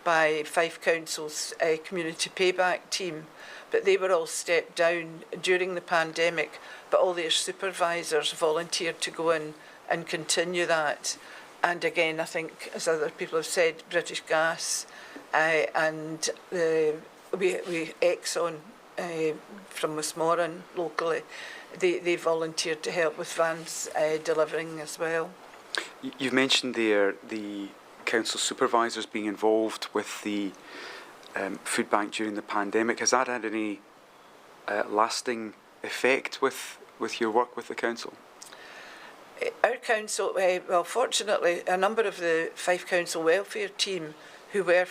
by Fife Council's community payback team. But they were all stepped down during the pandemic, but all their supervisors volunteered to go in and continue that. And again, I think, as other people have said, British Gas and Exxon from Westmoreland locally, they volunteered to help with vans delivering as well. You've mentioned there the council supervisors being involved with the food bank during the pandemic. Has that had any lasting effect with your work with the council? Our council, well, fortunately, a number of the Fife Council welfare team who were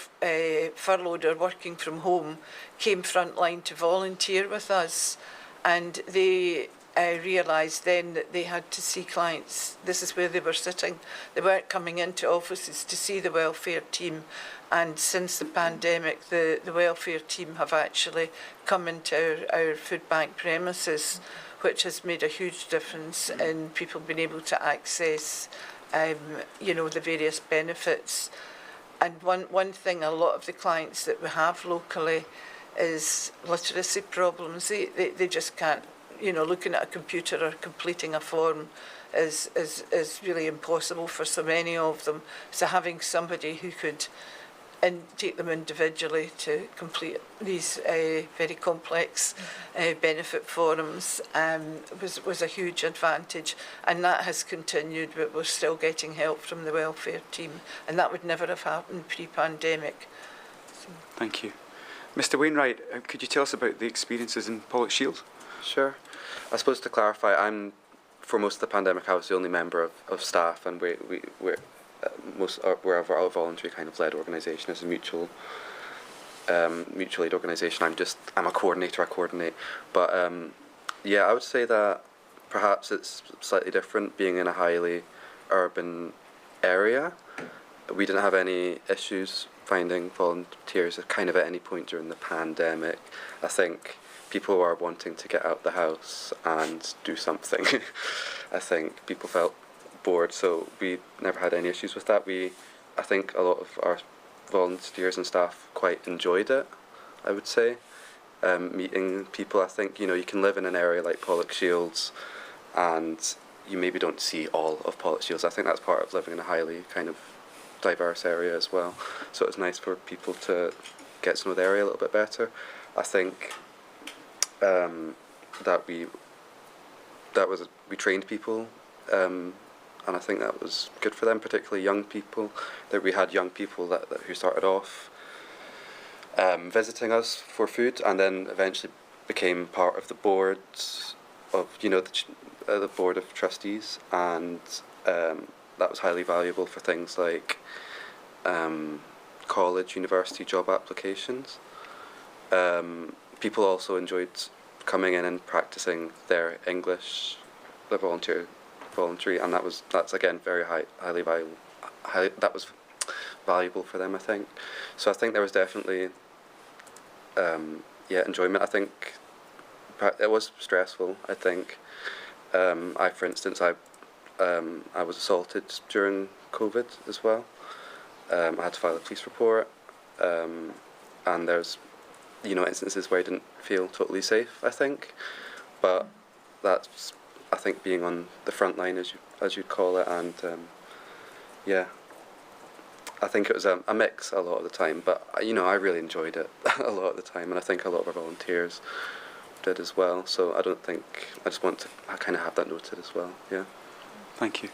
furloughed or working from home came frontline to volunteer with us, and they realised then that they had to see clients. This is where they were sitting. They weren't coming into offices to see the welfare team, and since the pandemic, the welfare team have actually come into our food bank premises, which has made a huge difference in people being able to access, the various benefits. And one thing, a lot of the clients that we have locally is literacy problems. They just can't, looking at a computer or completing a form is really impossible for so many of them. So having somebody who could take them individually to complete these very complex benefit forms was a huge advantage, and that has continued, but we're still getting help from the welfare team, and that would never have happened pre-pandemic. Thank you. Mr. Wainwright, could you tell us about the experiences in Pollokshields? Sure. I suppose to clarify, for most of the pandemic, I was the only member of staff, and we're a voluntary kind of led organisation. As a mutual aid organisation, I'm a coordinator. I coordinate, but I would say that perhaps it's slightly different being in a highly urban area. We didn't have any issues finding volunteers kind of at any point during the pandemic. I think people are wanting to get out the house and do something. I think people felt board, so we never had any issues with that. I think a lot of our volunteers and staff quite enjoyed it, I would say, meeting people. I think, you can live in an area like Pollokshields and you maybe don't see all of Pollokshields. I think that's part of living in a highly kind of diverse area as well. So it's nice for people to get to know the area a little bit better. I think that we trained people, and I think that was good for them, particularly young people. That we had young people who started off visiting us for food, and then eventually became part of the boards of the board of trustees, and that was highly valuable for things like college, university job applications. People also enjoyed coming in and practicing their English, their voluntary, and that's again very highly valuable. That was valuable for them, I think. So I think there was definitely enjoyment. I think it was stressful. I think for instance, I was assaulted during COVID as well. I had to file a police report, and there's instances where I didn't feel totally safe, I think, but that's, I think, being on the front line, as you'd call it, and I think it was a mix a lot of the time, but I really enjoyed it a lot of the time, and I think a lot of our volunteers did as well, so I just want to kind of have that noted as well. Yeah. Thank you.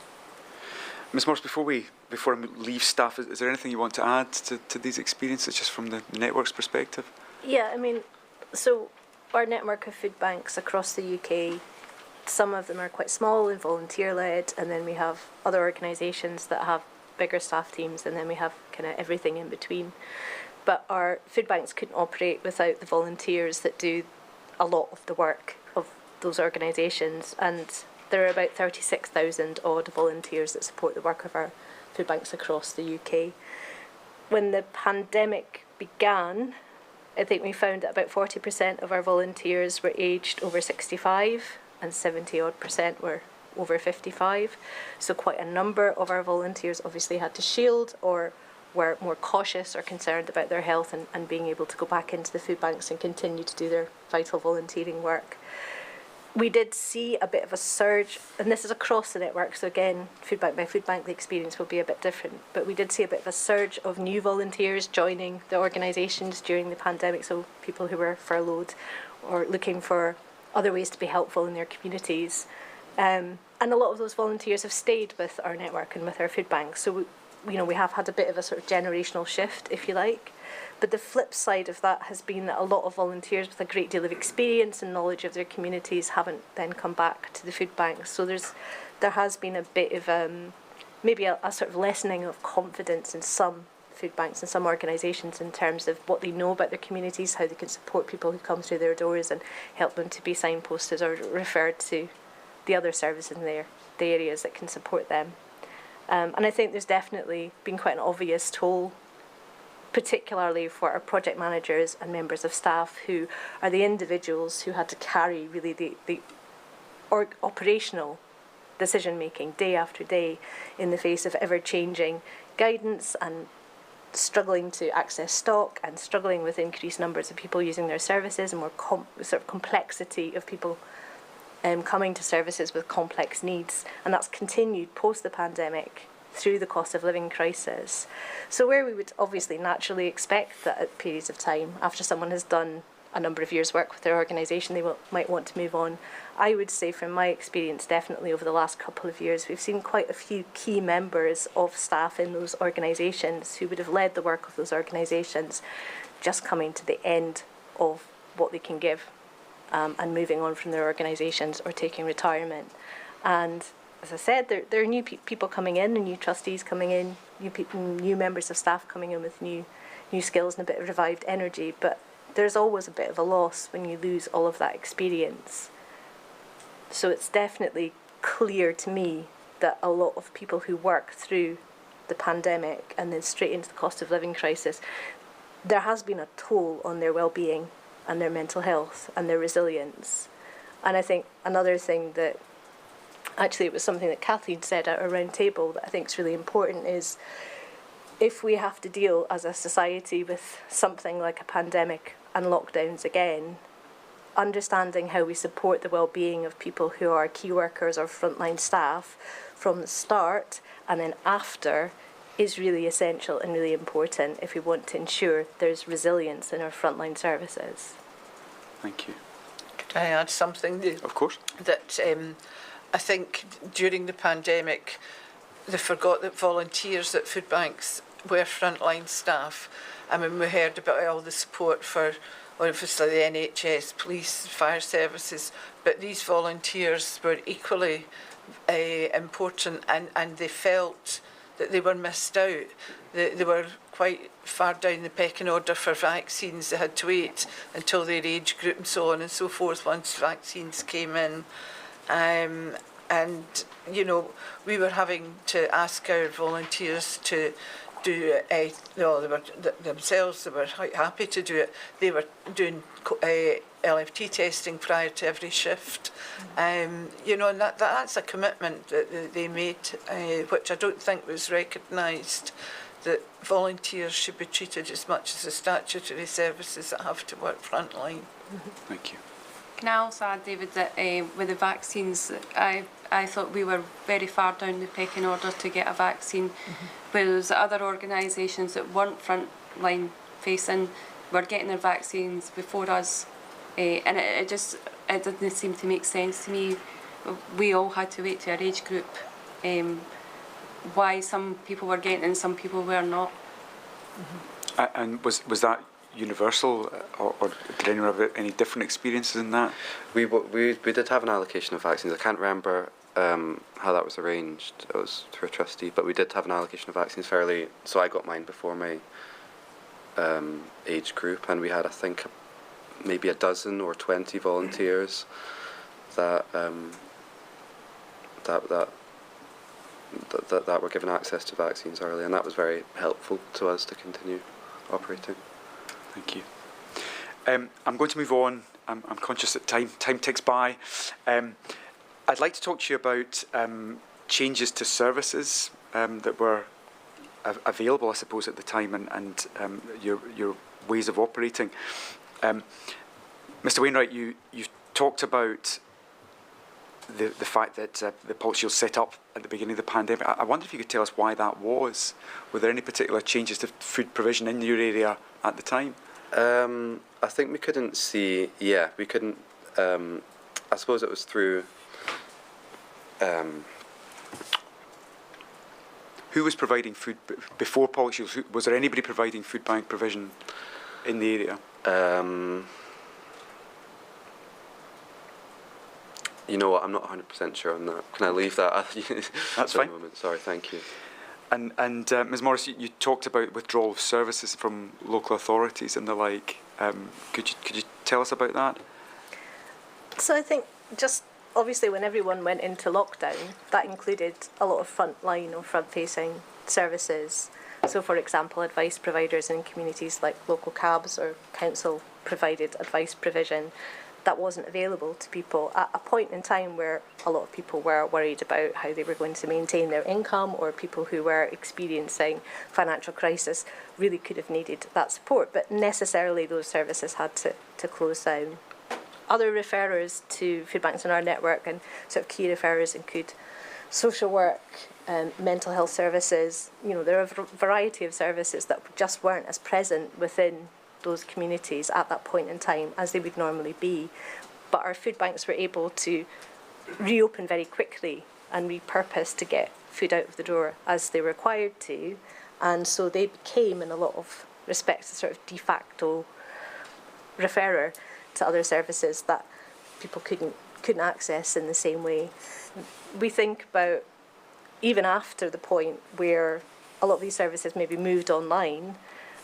Ms. Morris, before I leave staff, is there anything you want to add to these experiences, just from the network's perspective? Yeah, I mean, so our network of food banks across the UK, some of them are quite small and volunteer-led, and then we have other organisations that have bigger staff teams, and then we have kind of everything in between. But our food banks couldn't operate without the volunteers that do a lot of the work of those organisations, and there are about 36,000 odd volunteers that support the work of our food banks across the UK. When the pandemic began, I think we found that about 40% of our volunteers were aged over 65 and 70% were over 55. So quite a number of our volunteers obviously had to shield or were more cautious or concerned about their health and being able to go back into the food banks and continue to do their vital volunteering work. We did see a bit of a surge, and this is across the network, so again, food bank by food bank, the experience will be a bit different, but we did see a bit of a surge of new volunteers joining the organisations during the pandemic, so people who were furloughed or looking for other ways to be helpful in their communities. And a lot of those volunteers have stayed with our network and with our food banks, so we have had a bit of a sort of generational shift, if you like. But the flip side of that has been that a lot of volunteers with a great deal of experience and knowledge of their communities haven't then come back to the food banks. So there has been a bit of maybe a sort of lessening of confidence in some food banks and some organisations in terms of what they know about their communities, how they can support people who come through their doors and help them to be signposted or referred to the other services in the areas that can support them. And I think there's definitely been quite an obvious toll, particularly for our project managers and members of staff who are the individuals who had to carry really the operational decision making day after day in the face of ever-changing guidance and struggling to access stock and struggling with increased numbers of people using their services and more sort of complexity of people coming to services with complex needs, and that's continued post the pandemic through the cost of living crisis. So where we would obviously naturally expect that at periods of time, after someone has done a number of years' work with their organisation, they might want to move on, I would say from my experience, definitely over the last couple of years, we've seen quite a few key members of staff in those organisations who would have led the work of those organisations just coming to the end of what they can give and moving on from their organisations or taking retirement. And as I said, there are new people coming in and new trustees coming in, new members of staff coming in with new skills and a bit of revived energy, but there's always a bit of a loss when you lose all of that experience. So it's definitely clear to me that a lot of people who work through the pandemic and then straight into the cost of living crisis, there has been a toll on their well-being and their mental health and their resilience. And I think another thing that, actually it was something that Kathleen said at a round table that I think is really important, is if we have to deal as a society with something like a pandemic and lockdowns again, understanding how we support the well-being of people who are key workers or frontline staff from the start and then after is really essential and really important if we want to ensure there's resilience in our frontline services. Thank you. Could I add something? Of course. That I think during the pandemic, they forgot that volunteers at food banks were frontline staff. I mean, we heard about all the support for obviously the NHS, police, fire services, but these volunteers were equally important, and they felt that they were missed out. They were quite far down the pecking order for vaccines. They had to wait until their age group and so on and so forth once vaccines came in. And, you know, we were having to ask our volunteers to do, well, they were themselves, they were quite happy to do it. They were doing LFT testing prior to every shift. You know, and that's a commitment that they made, which I don't think was recognised, that volunteers should be treated as much as the statutory services that have to work frontline. Thank you. Can I also add, David, that with the vaccines, I thought we were very far down the pecking order to get a vaccine, whereas other organisations that weren't frontline facing were getting their vaccines before us, and it didn't seem to make sense to me. We all had to wait to our age group. Why some people were getting and some people were not. And was that universal, or did anyone have any different experiences in that? We did have an allocation of vaccines. I can't remember how that was arranged. It was through a trustee, but we did have an allocation of vaccines fairly. So I got mine before my age group, and we had, I think, maybe 12 or 20 volunteers that were given access to vaccines early, and that was very helpful to us to continue operating. Thank you. I'm going to move on. I'm conscious that time ticks by. I'd like to talk to you about changes to services that were available, I suppose, at the time, and your ways of operating. Mr. Wainwright, you've talked about the fact that the Pulse Shield set up at the beginning of the pandemic. I wonder if you could tell us why that was. Were there any particular changes to food provision in your area at the time? I think we couldn't see. Yeah, we couldn't. I suppose it was through. Who was providing food before Pulse Shield? Was there anybody providing food bank provision in the area? You know what? I'm not 100% sure on that. Can I leave that? That's fine. Moment? Sorry, thank you. And Ms. Morris, you talked about withdrawal of services from local authorities and the like. Could you tell us about that? So I think just obviously when everyone went into lockdown, that included a lot of frontline or front-facing services. So, for example, advice providers in communities like local cabs or council provided advice provision that wasn't available to people at a point in time where a lot of people were worried about how they were going to maintain their income, or people who were experiencing financial crisis really could have needed that support, but necessarily those services had to close down. Other referrers to food banks in our network and sort of key referrers include social work, mental health services. You know, there are a variety of services that just weren't as present within those communities at that point in time as they would normally be. But our food banks were able to reopen very quickly and repurpose to get food out of the door as they were required to. And so they became, in a lot of respects, a sort of de facto referrer to other services that people couldn't access in the same way. We think about, even after the point where a lot of these services maybe moved online,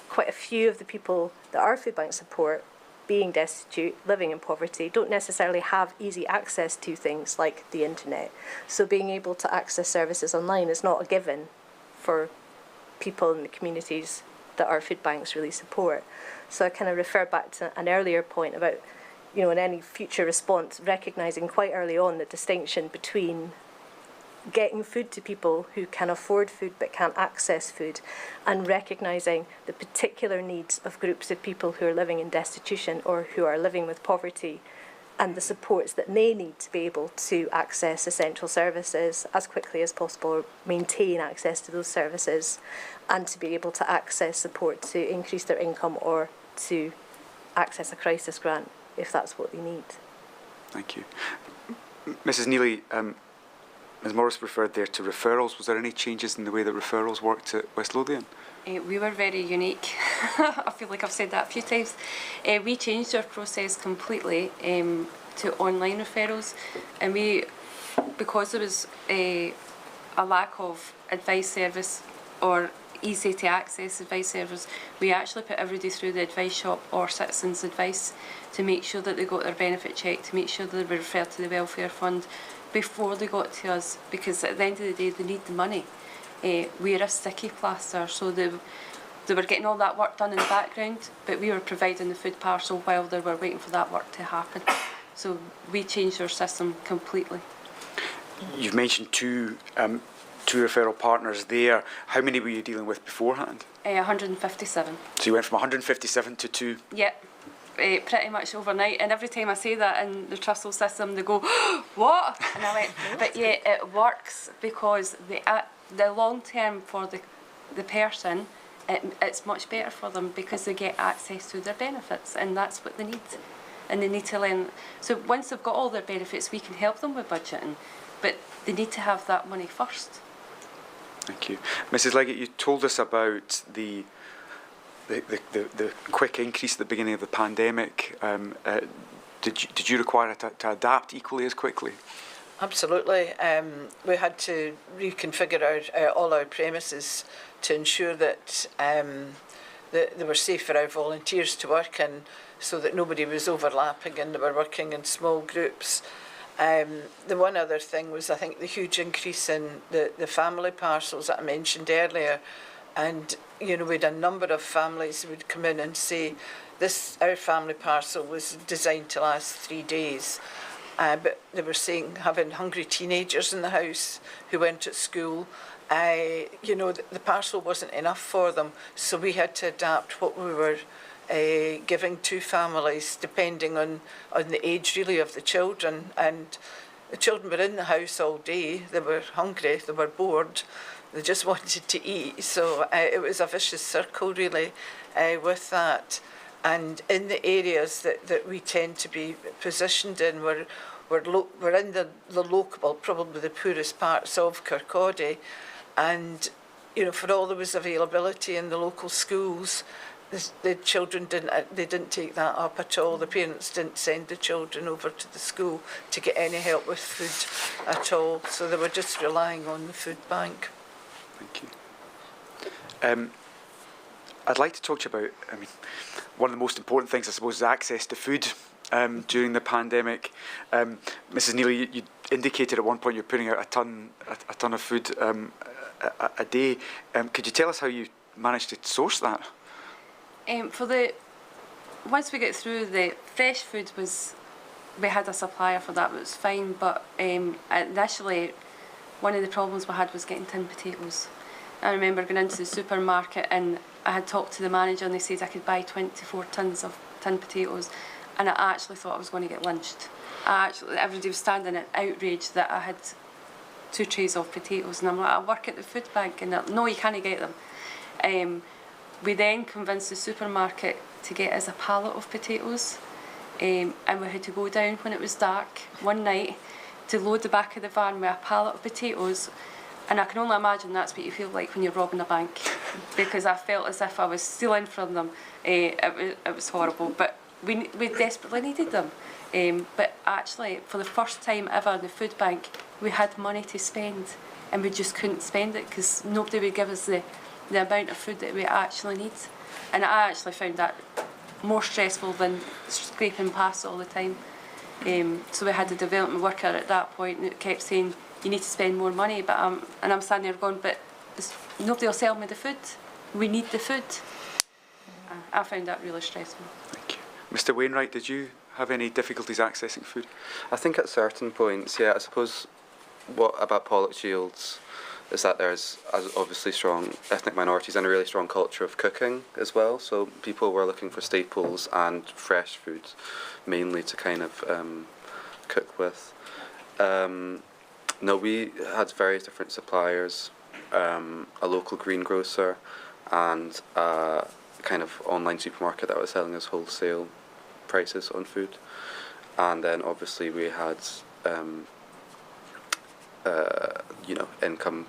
quite a few of the people that our food bank support, being destitute, living in poverty, don't necessarily have easy access to things like the internet. So being able to access services online is not a given for people in the communities that our food banks really support. So I kind of refer back to an earlier point about, you know, in any future response, recognising quite early on the distinction between getting food to people who can afford food but can't access food, and recognising the particular needs of groups of people who are living in destitution or who are living with poverty, and the supports that they need to be able to access essential services as quickly as possible, or maintain access to those services, and to be able to access support to increase their income or to access a crisis grant if that's what they need. Thank you. Mrs. Neely, Ms. Morris referred there to referrals. Was there any changes in the way that referrals worked at West Lothian? We were very unique. I feel like I've said that a few times. We changed our process completely to online referrals, and because there was a a lack of advice service or easy to access advice service, we actually put everybody through the advice shop or citizens advice to make sure that they got their benefit check, to make sure that they were referred to the welfare fund before they got to us, because at the end of the day they need the money. We're a sticky plaster, so they were getting all that work done in the background, but we were providing the food parcel while they were waiting for that work to happen. So we changed our system completely. You've mentioned two referral partners there. How many were you dealing with beforehand? 157. So you went from 157 to 2? Yep. Pretty much overnight, and every time I say that in the Trussell system they go, what? And I went, but yeah, it works, because the long term for the person, it's much better for them, because they get access to their benefits, and that's what they need, and they need to learn. So once they've got all their benefits, we can help them with budgeting, but they need to have that money first. Thank you. Mrs. Leggett, you told us about the quick increase at the beginning of the pandemic. Did you require it to adapt equally as quickly? Absolutely. We had to reconfigure all our premises to ensure that they were safe for our volunteers to work in, so that nobody was overlapping and they were working in small groups. The one other thing was, I think, the huge increase in the family parcels that I mentioned earlier. And, you know, we had a number of families who would come in and say, our family parcel was designed to last 3 days. But they were saying, having hungry teenagers in the house who went to school, you know, the parcel wasn't enough for them. So we had to adapt what we were giving to families, depending on the age, really, of the children. And the children were in the house all day. They were hungry, they were bored. They just wanted to eat, so it was a vicious circle, really, with that. And in the areas that we tend to be positioned in, we're in the local, well, probably the poorest parts of Kirkcaldy, and, you know, for all there was availability in the local schools, the children didn't take that up at all. The parents didn't send the children over to the school to get any help with food at all, so they were just relying on the food bank. Thank you. I'd like to talk to you about, one of the most important things, I suppose, is access to food during the pandemic. Mrs. Neely, you indicated at one point you're putting out a ton of food a day. Could you tell us how you managed to source that? Once we get through, the fresh food we had a supplier for that, it was fine, but initially one of the problems we had was getting tin potatoes. I remember going into the supermarket and I had talked to the manager and they said I could buy 24 tins of tin potatoes, and I actually thought I was going to get lynched. Everybody was standing in outrage that I had 2 trays of potatoes, and I'm like, I work at the food bank, and they're like, no, you can't get them. We then convinced the supermarket to get us a pallet of potatoes, and we had to go down when it was dark one night to load the back of the van with a pallet of potatoes, and I can only imagine that's what you feel like when you're robbing a bank, because I felt as if I was stealing from them. It was horrible, but we desperately needed them. But actually, for the first time ever in the food bank, we had money to spend, and we just couldn't spend it because nobody would give us the amount of food that we actually need. And I actually found that more stressful than scraping past all the time. So we had a development worker at that point that kept saying, you need to spend more money, but I'm standing there going, but nobody will sell me the food. We need the food. I found that really stressful. Thank you. Mr. Wainwright, did you have any difficulties accessing food? I think at certain points, yeah. I suppose what about Pollock Shields is that there's obviously strong ethnic minorities and a really strong culture of cooking as well. So people were looking for staples and fresh food, mainly to kind of cook with. No, we had various different suppliers, a local greengrocer and a kind of online supermarket that was selling us wholesale prices on food. And then obviously we had income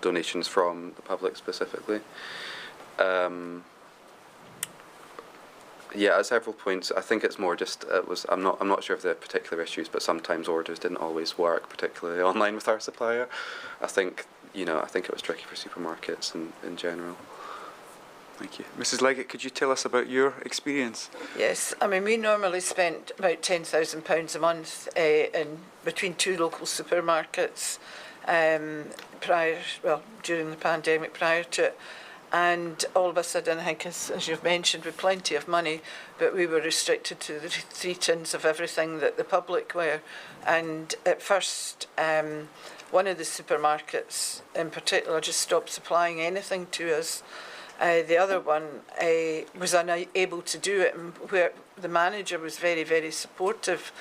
donations from the public specifically. Yeah, at several points. I think it's more just it was. I'm not sure of the particular issues, but sometimes orders didn't always work, particularly online with our supplier. I think it was tricky for supermarkets in general. Thank you. Mrs. Leggett, could you tell us about your experience? Yes, I mean, we normally spent about £10,000 a month in between two local supermarkets during the pandemic, prior to it. And all of a sudden, I think, as you've mentioned, with plenty of money, but we were restricted to the 3 tins of everything that the public were. And at first, one of the supermarkets in particular just stopped supplying anything to us. The other one was unable to do it, and where the manager was very, very supportive.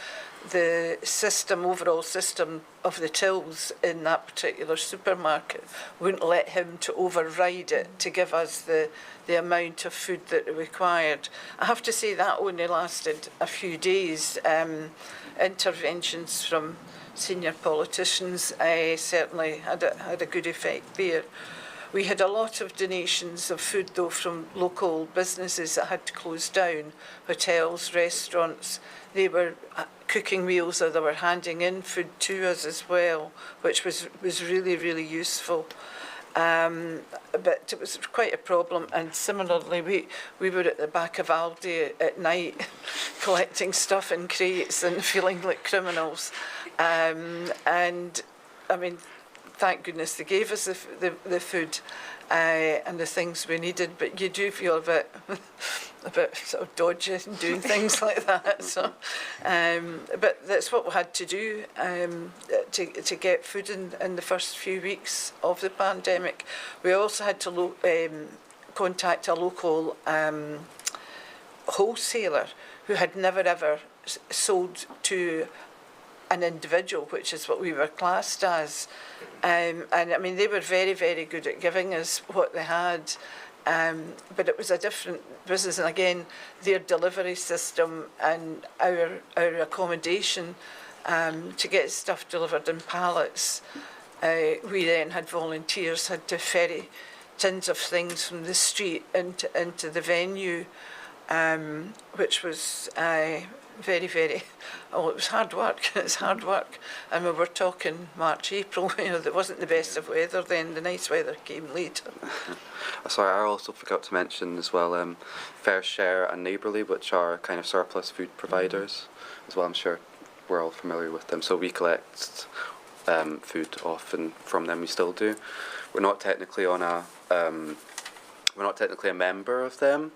The overall system of the tills in that particular supermarket wouldn't let him to override it to give us the amount of food that it required. I have to say that only lasted a few days. Interventions from senior politicians certainly had a good effect there. We had a lot of donations of food, though, from local businesses that had to close down, hotels, restaurants. They were cooking meals, or they were handing in food to us as well, which was really, really useful. But it was quite a problem. And similarly, we were at the back of Aldi at night collecting stuff in crates and feeling like criminals. And I mean, thank goodness they gave us the food and the things we needed, but you do feel a bit sort of dodgy doing things like that. So, but that's what we had to do to get food in the first few weeks of the pandemic. We also had to contact a local wholesaler who had never ever sold to an individual, which is what we were classed as. And I mean, they were very, very good at giving us what they had, but it was a different business. And again, their delivery system and our accommodation to get stuff delivered in pallets, we then had volunteers had to ferry tins of things from the street into the venue, which was very, very, it was hard work. It's hard work. And we were talking March, April, there wasn't the best of weather then. The nice weather came later. Sorry, I also forgot to mention as well Fair Share and Neighbourly, which are kind of surplus food providers as well. I'm sure we're all familiar with them. So we collect food often from them. We still do. We're not technically a member of them,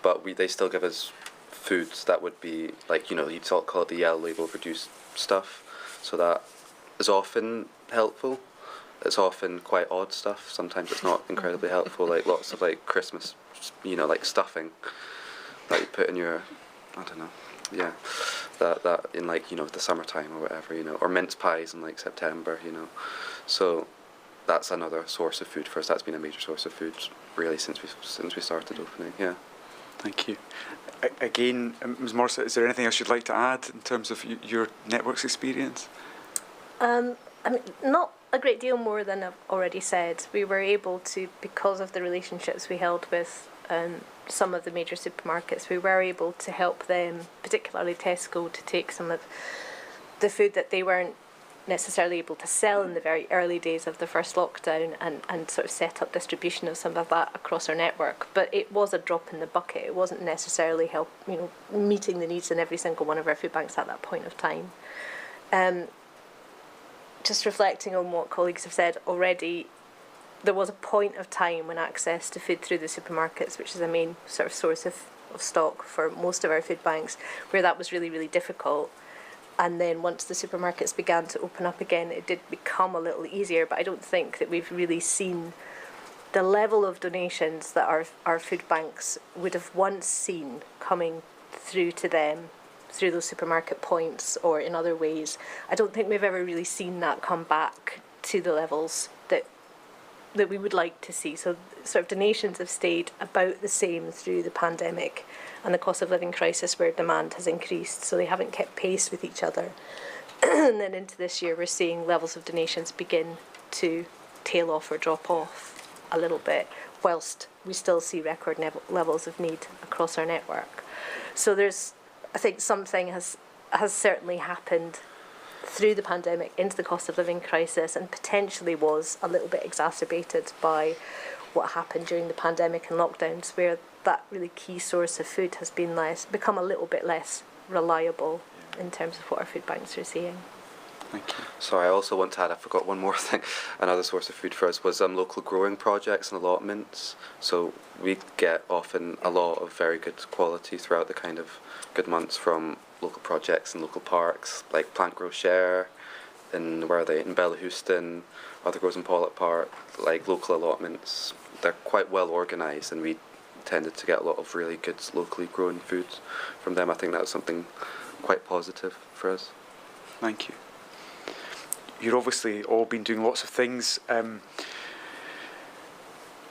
but they still give us foods that would be like, you'd call it the yellow label reduced stuff. So that is often helpful. It's often quite odd stuff. Sometimes it's not incredibly helpful, like lots of like Christmas, like stuffing that you put in your, I don't know, yeah, that in like, the summertime or whatever, or mince pies in like September, So that's another source of food for us. That's been a major source of food really since we started opening. Yeah. Thank you. Again, Ms. Morris, is there anything else you'd like to add in terms of your network's experience? I mean, not a great deal more than I've already said. We were able to, because of the relationships we held with some of the major supermarkets, we were able to help them, particularly Tesco, to take some of the food that they weren't necessarily able to sell in the very early days of the first lockdown and sort of set up distribution of some of that across our network. But it was a drop in the bucket. It wasn't necessarily meeting the needs in every single one of our food banks at that point of time. Just reflecting on what colleagues have said already, there was a point of time when access to food through the supermarkets, which is a main sort of source of stock for most of our food banks, where that was really, really difficult. And then once the supermarkets began to open up again, it did become a little easier, but I don't think that we've really seen the level of donations that our food banks would have once seen coming through to them through those supermarket points or in other ways. I don't think we've ever really seen that come back to the levels that we would like to see. So sort of donations have stayed about the same through the pandemic and the cost of living crisis, where demand has increased, so they haven't kept pace with each other. And then into this year, we're seeing levels of donations begin to tail off or drop off a little bit, whilst we still see record levels of need across our network. So I think something has certainly happened through the pandemic into the cost of living crisis, and potentially was a little bit exacerbated by what happened during the pandemic and lockdowns, where that really key source of food has become a little bit less reliable in terms of what our food banks are seeing. Thank you. Sorry, I also want to add, I forgot one more thing. Another source of food for us was local growing projects and allotments. So we get often a lot of very good quality throughout the kind of good months from local projects and local parks, like Plant Grow Share, in Bellahouston, Other Grows in Pollock Park, like local allotments. They're quite well organised, and we tended to get a lot of really good locally grown foods from them. I think that's something quite positive for us. Thank you. You've obviously all been doing lots of things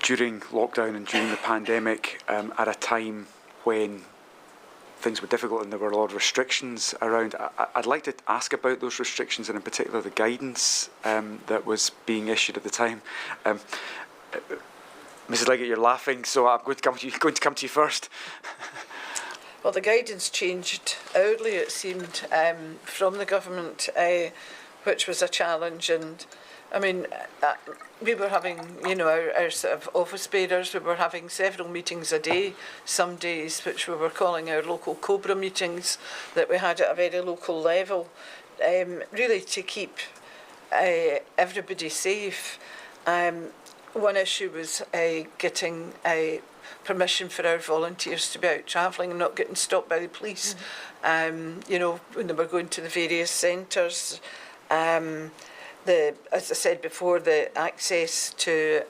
during lockdown and during the pandemic at a time when things were difficult and there were a lot of restrictions around. I'd like to ask about those restrictions, and in particular the guidance that was being issued at the time. Mrs. Leggett, you're laughing, so I'm going to come to you first. Well, the guidance changed hourly, it seemed, from the government, which was a challenge. And I mean, we were having, our sort of office bearers, we were having several meetings a day, some days, which we were calling our local COBRA meetings, that we had at a very local level, really to keep everybody safe. One issue was getting permission for our volunteers to be out travelling and not getting stopped by the police, when they were going to the various centres. As I said before, the access to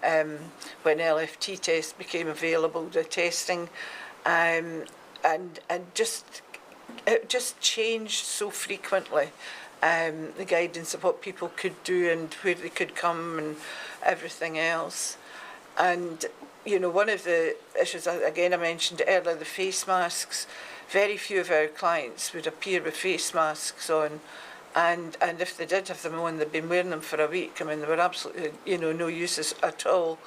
when LFT tests became available, the testing, and it just changed so frequently. The guidance of what people could do and where they could come and everything else. And one of the issues, again, I mentioned earlier, the face masks. Very few of our clients would appear with face masks on. And if they did have them on, they'd been wearing them for a week. I mean, they were absolutely, no uses at all.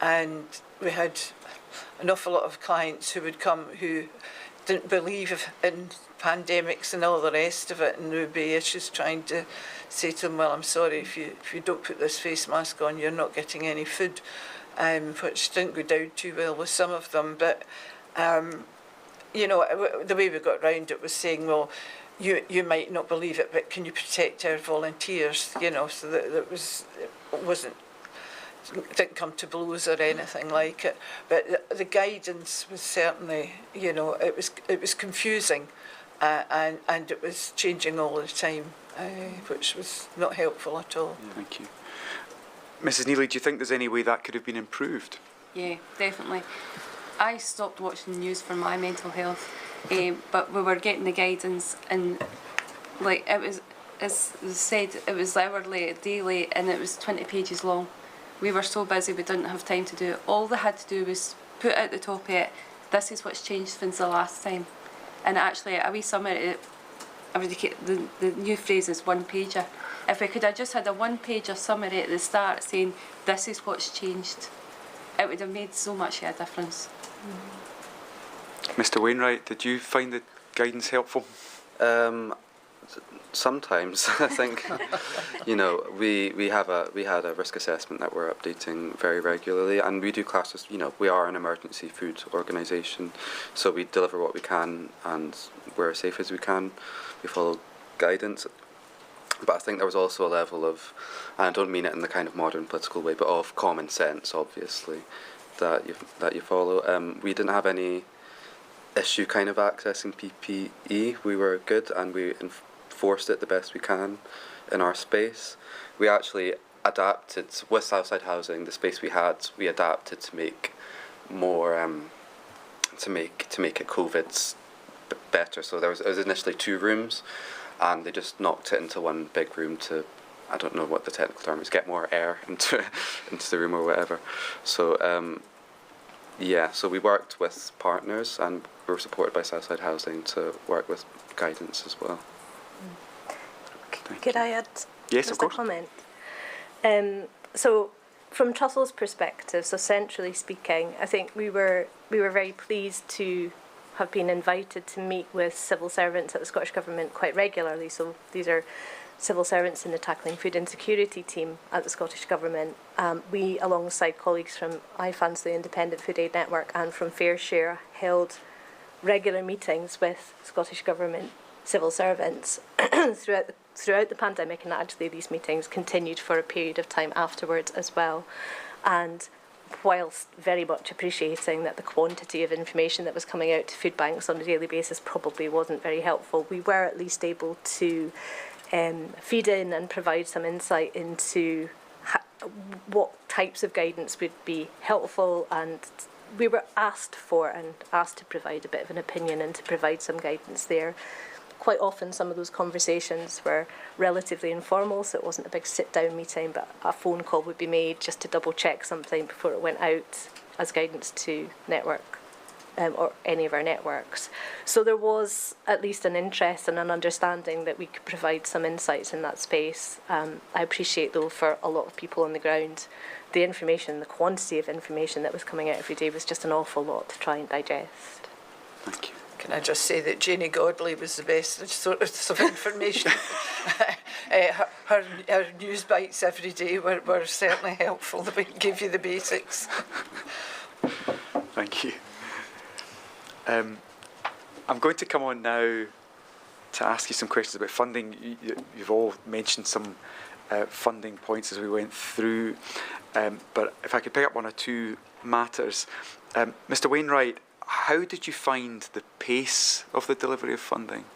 And we had an awful lot of clients who would come who didn't believe in pandemics and all the rest of it, and there would be issues trying to say to them, well, I'm sorry, if you don't put this face mask on, you're not getting any food, which didn't go down too well with some of them. But, the way we got round it was saying, well, you might not believe it, but can you protect our volunteers? So that didn't come to blows or anything like it. But the guidance was certainly, it was confusing, and it was changing all the time, which was not helpful at all. Yeah, thank you. Mrs. Neely, do you think there's any way that could have been improved? Yeah, definitely. I stopped watching the news for my mental health. But we were getting the guidance, and it was, as said, it was hourly, daily, and it was 20 pages long. We were so busy we didn't have time to do it. All they had to do was put at the top of it, this is what's changed since the last time. And actually, a wee summary, the new phrase is one pager. If we could have just had a one pager summary at the start saying, this is what's changed, it would have made so much of a difference. Mr. Wainwright, did you find the guidance helpful? Sometimes, I think. We had a risk assessment that we're updating very regularly, and we do classes. We are an emergency food organisation, so we deliver what we can, and we're as safe as we can. We follow guidance, but I think there was also a level of, and I don't mean it in the kind of modern political way, but of common sense, obviously, that you follow. We didn't have any issue kind of accessing PPE. We were good, and we enforced it the best we can in our space. We actually adapted with Southside Housing, the space we adapted to make more to make it COVID's better. So it was initially 2 rooms, and they just knocked it into one big room to, I don't know what the technical term is, get more air into the room or whatever. So so we worked with partners, and we were supported by Southside Housing to work with guidance as well. Could I add just a comment? So from Trussell's perspective, so centrally speaking, I think we were very pleased to have been invited to meet with civil servants at the Scottish Government quite regularly. So these are civil servants in the Tackling Food Insecurity team at the Scottish Government. We, alongside colleagues from IFAN, the Independent Food Aid Network, and from FareShare, held regular meetings with Scottish Government civil servants throughout the pandemic, and actually these meetings continued for a period of time afterwards as well. And whilst very much appreciating that the quantity of information that was coming out to food banks on a daily basis probably wasn't very helpful, we were at least able to feed in and provide some insight into what types of guidance would be helpful, and we were asked to provide a bit of an opinion and to provide some guidance there. Quite often some of those conversations were relatively informal, so it wasn't a big sit-down meeting, but a phone call would be made just to double-check something before it went out as guidance to network or any of our networks. So there was at least an interest and an understanding that we could provide some insights in that space. I appreciate, though, for a lot of people on the ground, the information, the quantity of information that was coming out every day was just an awful lot to try and digest. Thank you. Can I just say that Janie Godley was the best source of information. Her news bites every day were certainly helpful. They give you the basics. Thank you. I'm going to come on now to ask you some questions about funding. You've all mentioned some funding points as we went through, but if I could pick up one or two matters. Mr. Wainwright, how did you find the pace of the delivery of funding?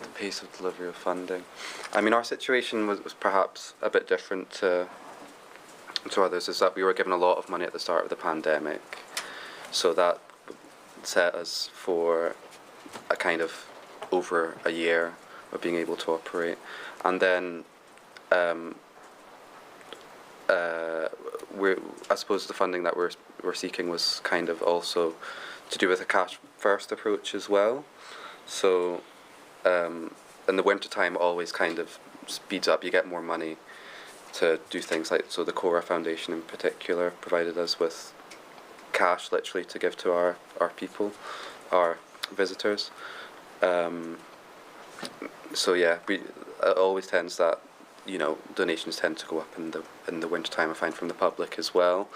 The pace of delivery of funding. I mean, our situation was perhaps a bit different to others, is that we were given a lot of money at the start of the pandemic. So that set us for a kind of over a year of being able to operate. And then I suppose the funding that we're seeking was kind of also to do with a cash first approach as well. So in the winter time always kind of speeds up. You get more money to do things like, so the Cora Foundation in particular provided us with cash literally to give to our people, our visitors. So yeah, it always tends that, you know, donations tend to go up in the winter time, I find, from the public as well.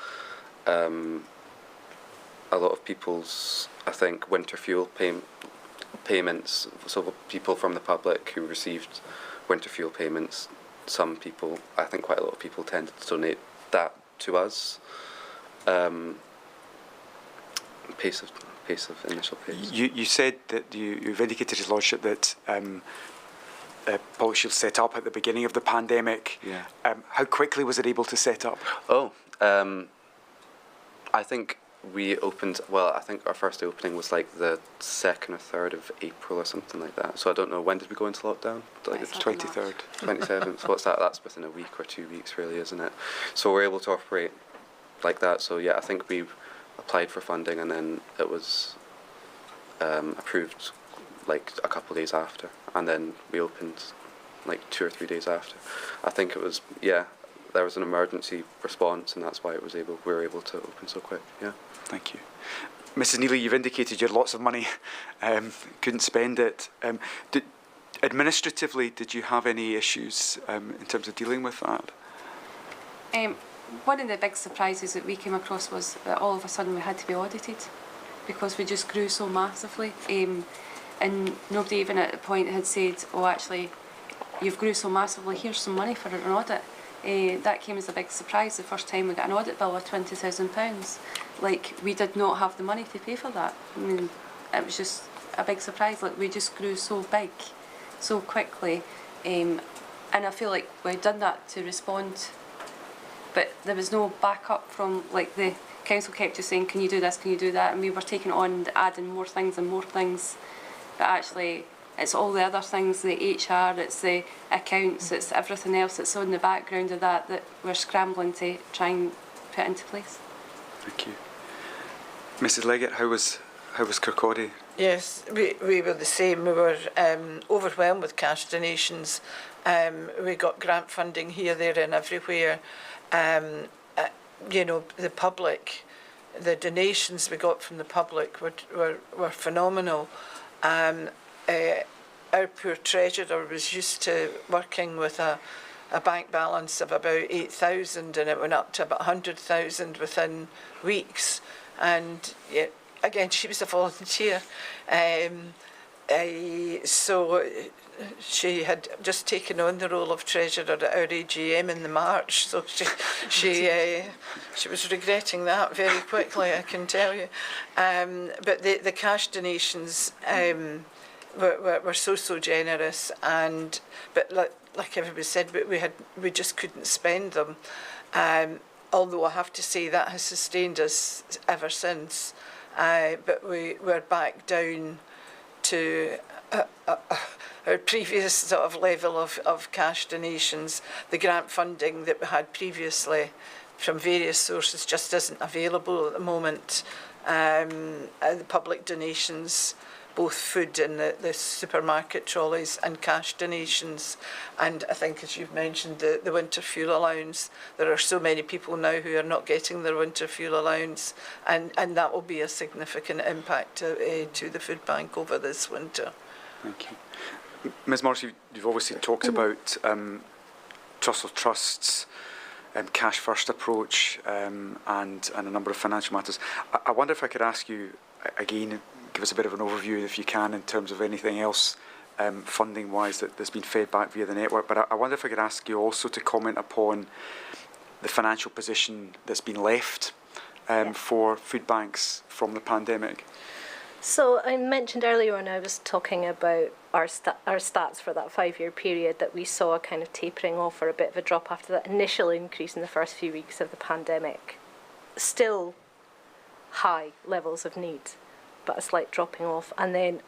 A lot of people's, I think, winter fuel payments, so people from the public who received winter fuel payments, some people, I think quite a lot of people tended to donate that to us. Pace of initial pace. You said that you've indicated to His Lordship that Policy was set up at the beginning of the pandemic. Yeah. How quickly was it able to set up? I think we opened, well, I think our first opening was like the 2nd or 3rd of April or something like that. So I don't know, when did we go into lockdown? Like the 23rd. 27th. What's that? That's within a week or 2 weeks, really, isn't it? So we're able to operate like that. So yeah, I think we applied for funding and then it was approved like a couple of days after, and then we opened like 2 or 3 days after. I think it was, yeah, there was an emergency response, and that's why we were able to open so quick. Yeah. Thank you. Mrs. Neely, you've indicated you had lots of money, couldn't spend it. Administratively, did you have any issues in terms of dealing with that? One of the big surprises that we came across was that all of a sudden we had to be audited because we just grew so massively. And nobody even at the point had said, oh, actually, you've grew so massively, here's some money for an audit. That came as a big surprise the first time we got an audit bill of £20,000. Like, we did not have the money to pay for that. I mean, it was just a big surprise. Like, we just grew so big, so quickly. And I feel like we'd done that to respond, but there was no backup from, like, the council kept just saying, can you do this, can you do that? And we were taking on and adding more things and more things. But actually, it's all the other things, the HR, it's the accounts, it's everything else that's on the background of that we're scrambling to try and put into place. Thank you. Mrs. Leggett, how was Kirkcaldy? Yes, we were the same. We were overwhelmed with cash donations. We got grant funding here, there and everywhere. You know, the public the donations we got from the public were phenomenal. Our poor treasurer was used to working with a bank balance of about 8,000, and it went up to about 100,000 within weeks. And yeah, again, she was a volunteer. So she had just taken on the role of treasurer at our AGM in the March, so she was regretting that very quickly, I can tell you. But the cash donations were so generous, but like everybody said, we just couldn't spend them. Although I have to say that has sustained us ever since. But we're back down to our previous sort of level of cash donations. The grant funding that we had previously from various sources just isn't available at the moment. The public donations, both food and the supermarket trolleys, and cash donations. And I think, as you've mentioned, the winter fuel allowance, there are so many people now who are not getting their winter fuel allowance, and that will be a significant impact to the food bank over this winter. Thank you. Ms Morrissey, you've obviously talked about Trussell Trust's cash first approach and a number of financial matters. I wonder if I could ask you again, give us a bit of an overview, if you can, in terms of anything else funding-wise that's been fed back via the network. But I wonder if I could ask you also to comment upon the financial position that's been left for food banks from the pandemic. So I mentioned earlier when I was talking about our stats for that 5-year period that we saw a kind of tapering off or a bit of a drop after that initial increase in the first few weeks of the pandemic. Still high levels of need, but a slight dropping off. And then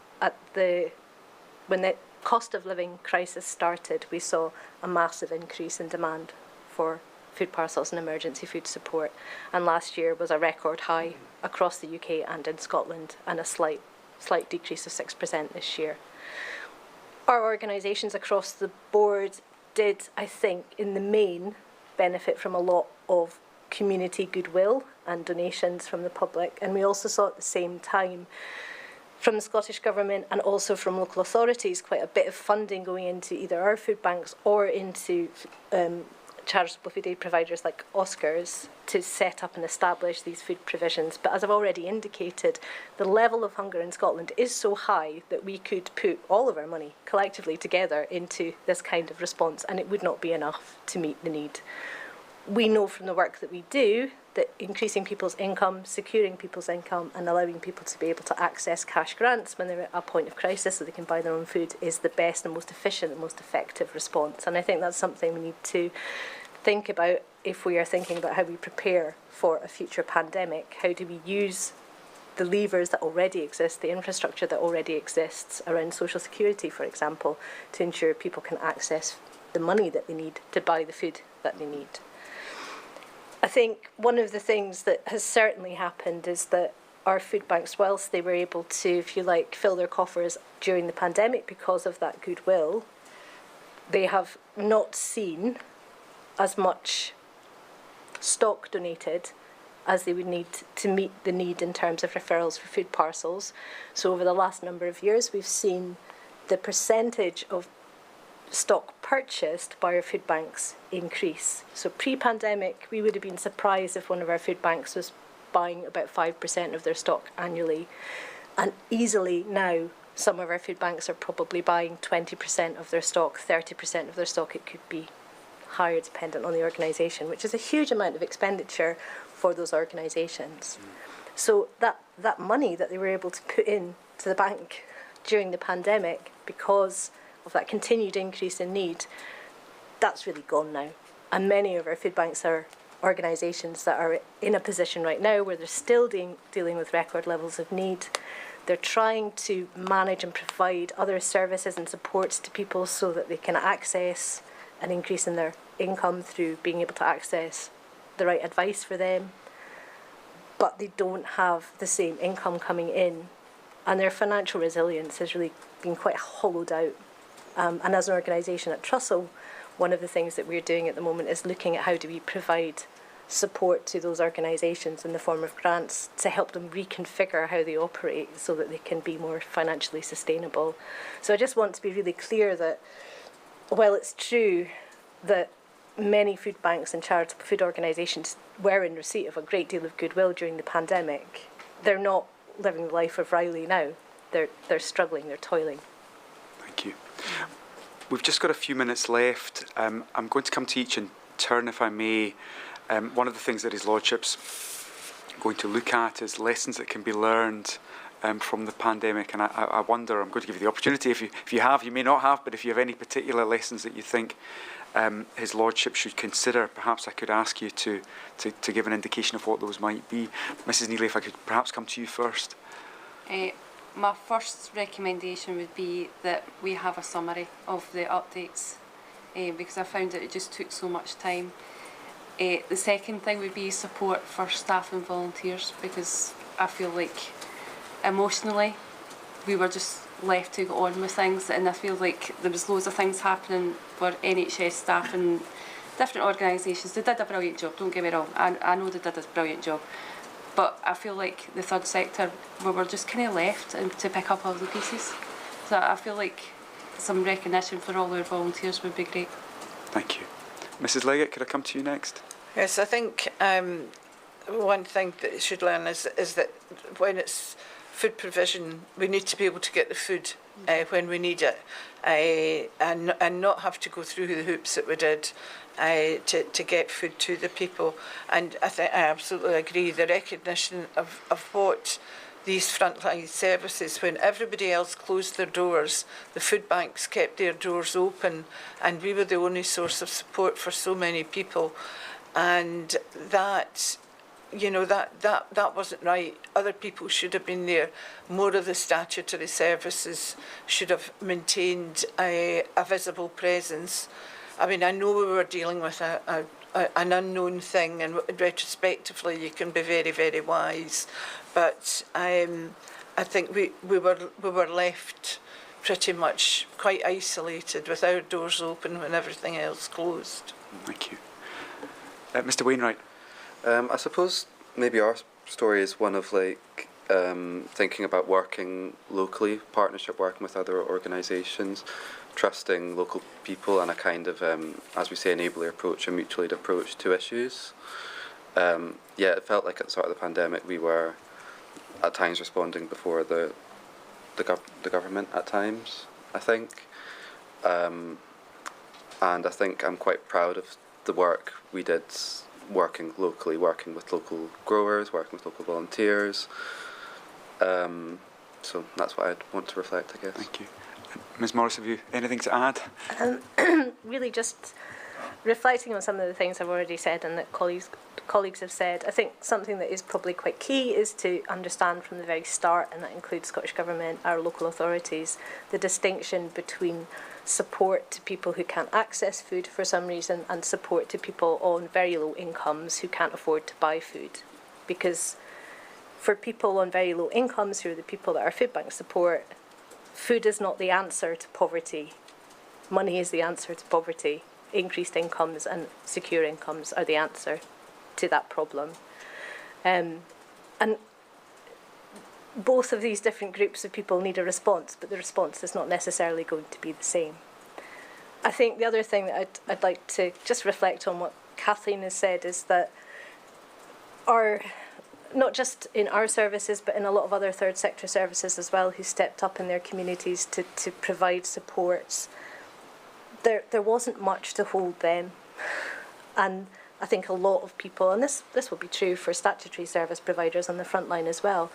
when the cost of living crisis started, we saw a massive increase in demand for food parcels and emergency food support. And last year was a record high across the UK and in Scotland, and a slight decrease of 6% this year. Our organisations across the board did, I think, in the main, benefit from a lot of community goodwill and donations from the public. And we also saw at the same time from the Scottish Government and also from local authorities quite a bit of funding going into either our food banks or into charitable food aid providers like Oscars to set up and establish these food provisions. But as I've already indicated, the level of hunger in Scotland is so high that we could put all of our money collectively together into this kind of response, and it would not be enough to meet the need. We know from the work that we do that increasing people's income, securing people's income, and allowing people to be able to access cash grants when they're at a point of crisis so they can buy their own food is the best and most efficient and most effective response. And I think that's something we need to think about if we are thinking about how we prepare for a future pandemic. How do we use the levers that already exist, the infrastructure that already exists around social security, for example, to ensure people can access the money that they need to buy the food that they need. I think one of the things that has certainly happened is that our food banks, whilst they were able to, if you like, fill their coffers during the pandemic because of that goodwill, they have not seen as much stock donated as they would need to meet the need in terms of referrals for food parcels. So over the last number of years, we've seen the percentage of stock purchased by our food banks increase. So pre-pandemic, we would have been surprised if one of our food banks was buying about 5% of their stock annually. And easily now, some of our food banks are probably buying 20% of their stock, 30% of their stock. It could be higher dependent on the organisation, which is a huge amount of expenditure for those organisations. So that money that they were able to put in to the bank during the pandemic because of that continued increase in need, that's really gone now. And many of our food banks are organisations that are in a position right now where they're still dealing with record levels of need. They're trying to manage and provide other services and supports to people so that they can access an increase in their income through being able to access the right advice for them. But they don't have the same income coming in, and their financial resilience has really been quite hollowed out. And as an organisation at Trussell, one of the things that we're doing at the moment is looking at how do we provide support to those organisations in the form of grants to help them reconfigure how they operate so that they can be more financially sustainable. So I just want to be really clear that while it's true that many food banks and charitable food organisations were in receipt of a great deal of goodwill during the pandemic, they're not living the life of Riley now. They're struggling, they're toiling. Thank you. We've just got a few minutes left. I'm going to come to each in turn, if I may. One of the things that His Lordship's going to look at is lessons that can be learned from the pandemic. And I wonder, I'm going to give you the opportunity, if you have, you may not have, but if you have any particular lessons that you think His Lordship should consider, perhaps I could ask you to give an indication of what those might be. Mrs. Neely, if I could perhaps come to you first. My first recommendation would be that we have a summary of the updates, because I found that it just took so much time. The second thing would be support for staff and volunteers, because I feel like emotionally we were just left to go on with things, and I feel like there was loads of things happening for NHS staff and different organisations. They did a brilliant job, don't get me wrong, I know they did a brilliant job, but I feel like the third sector, we were just kind of left to pick up all the pieces. So I feel like some recognition for all our volunteers would be great. Thank you. Mrs. Leggett, could I come to you next? Yes, I think one thing that you should learn is that when it's food provision, we need to be able to get the food when we need it, and not have to go through the hoops that we did to get food to the people. And I absolutely agree, the recognition of what these frontline services, when everybody else closed their doors, the food banks kept their doors open, and we were the only source of support for so many people. And that, that wasn't right. Other people should have been there. More of the statutory services should have maintained a visible presence. I mean, I know we were dealing with an unknown thing, and retrospectively you can be very, very wise. But I think we were left pretty much quite isolated with our doors open when everything else closed. Thank you. Mr. Wainwright. I suppose maybe our story is one of thinking about working locally, partnership, working with other organisations, trusting local people, and a kind of, as we say, enabler approach, a mutual aid approach to issues. It felt like at the start of the pandemic we were at times responding before the government at times, I think. And I think I'm quite proud of the work we did working locally, working with local growers, working with local volunteers. So that's what I'd want to reflect, I guess. Thank you. Ms. Morris, have you anything to add? Really just reflecting on some of the things I've already said and that colleagues have said, I think something that is probably quite key is to understand from the very start, and that includes Scottish Government, our local authorities, the distinction between support to people who can't access food for some reason and support to people on very low incomes who can't afford to buy food. Because for people on very low incomes, who are the people that our food banks support, food is not the answer to poverty. Money is the answer to poverty. Increased incomes and secure incomes are the answer to that problem. And both of these different groups of people need a response, but the response is not necessarily going to be the same. I think the other thing that I'd like to just reflect on what Kathleen has said is that not just in our services, but in a lot of other third sector services as well, who stepped up in their communities to provide supports, there wasn't much to hold them. And I think a lot of people, and this will be true for statutory service providers on the front line as well,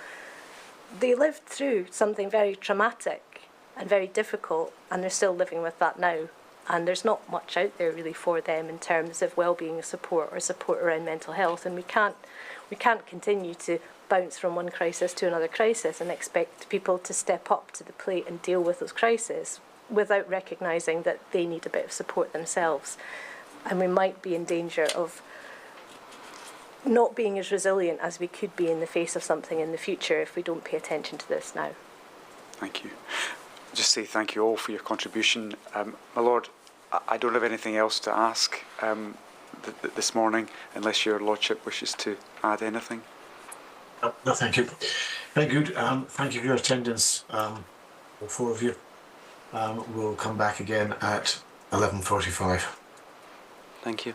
they lived through something very traumatic and very difficult, and they're still living with that now. And there's not much out there really for them in terms of well-being support or support around mental health. And we can't continue to bounce from one crisis to another crisis and expect people to step up to the plate and deal with those crises without recognising that they need a bit of support themselves. And we might be in danger of not being as resilient as we could be in the face of something in the future if we don't pay attention to this now. Thank you. Just say thank you all for your contribution. My Lord, I don't have anything else to ask. this morning, unless your Lordship wishes to add anything. No, thank you. Very good. Thank you for your attendance, all four of you. We'll come back again at 11:45. Thank you.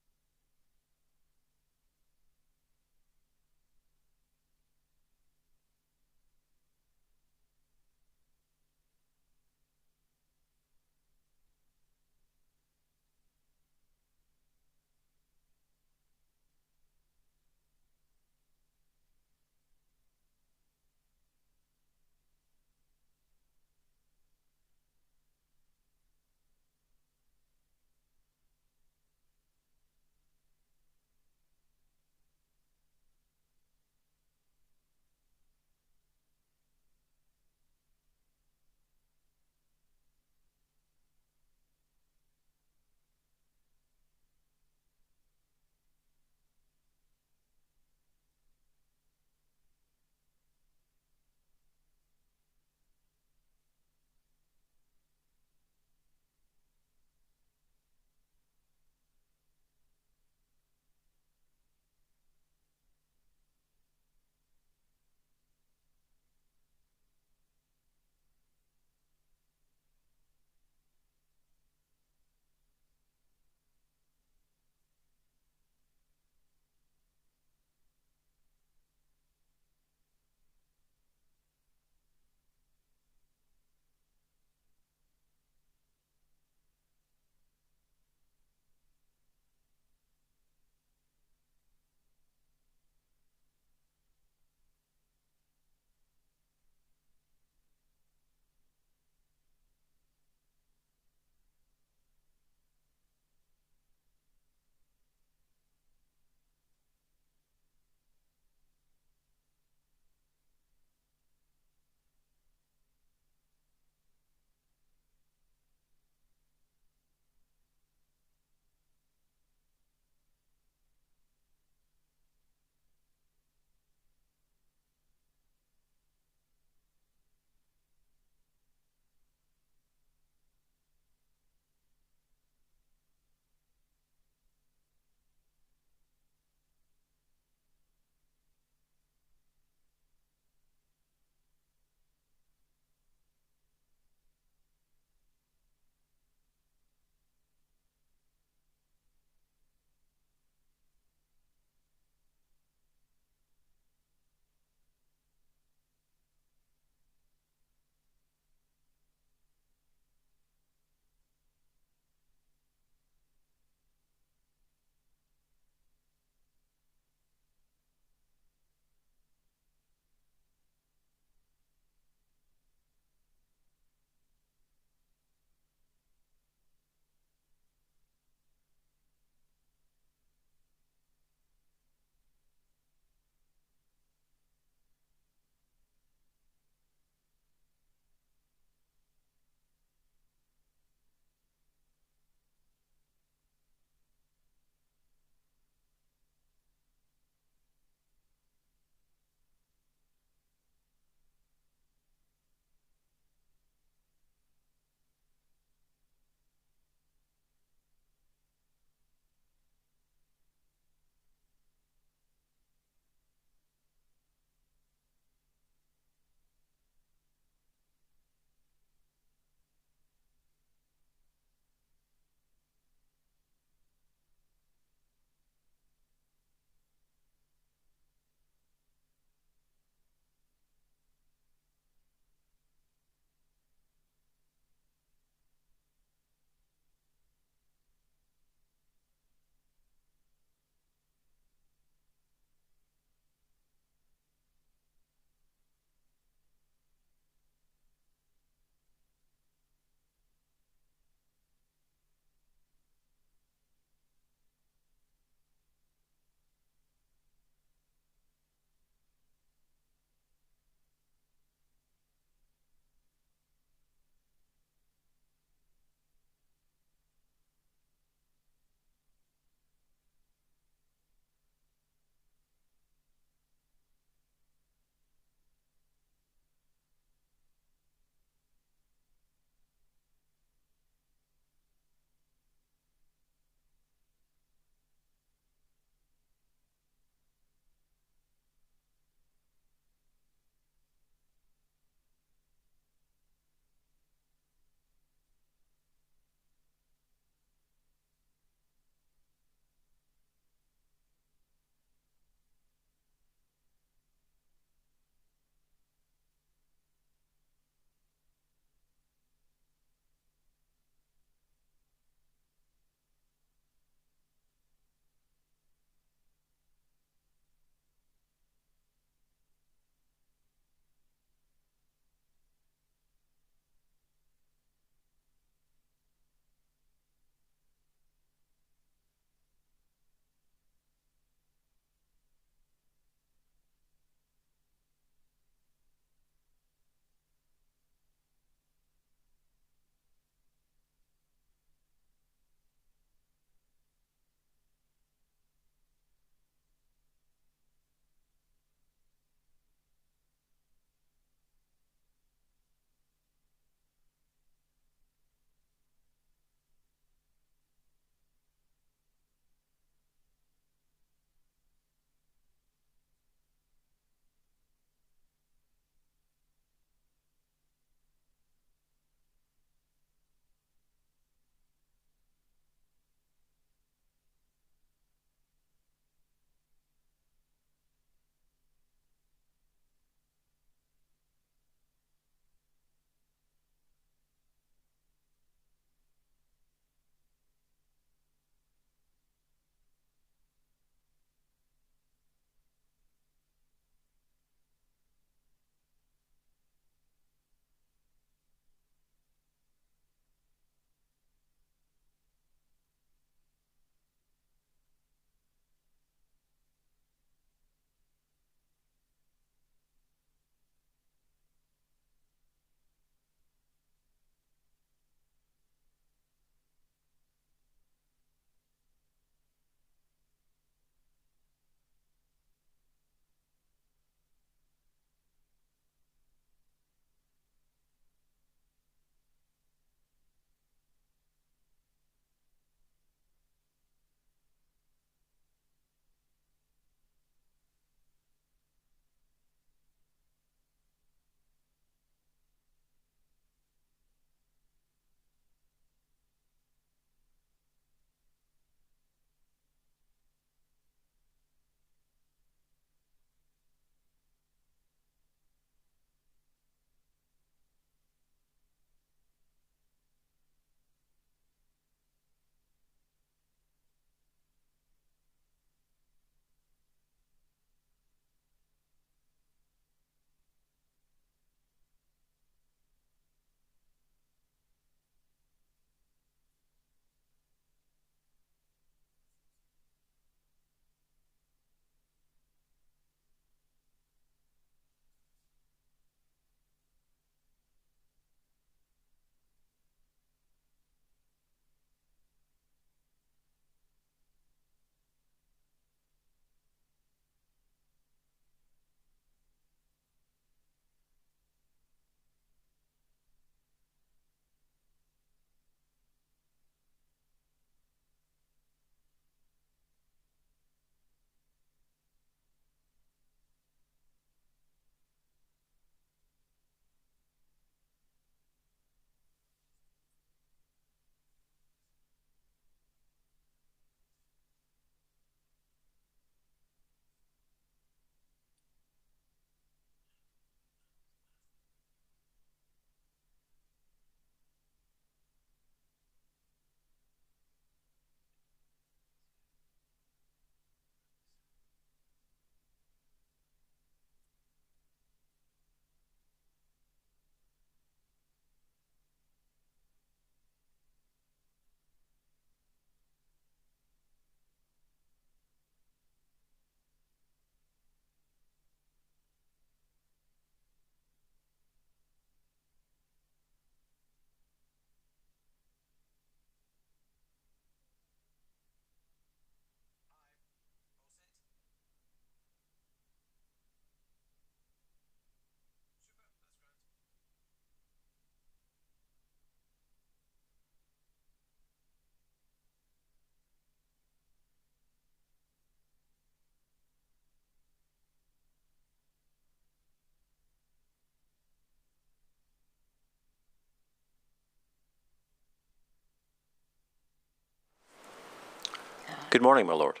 Good morning, my lord.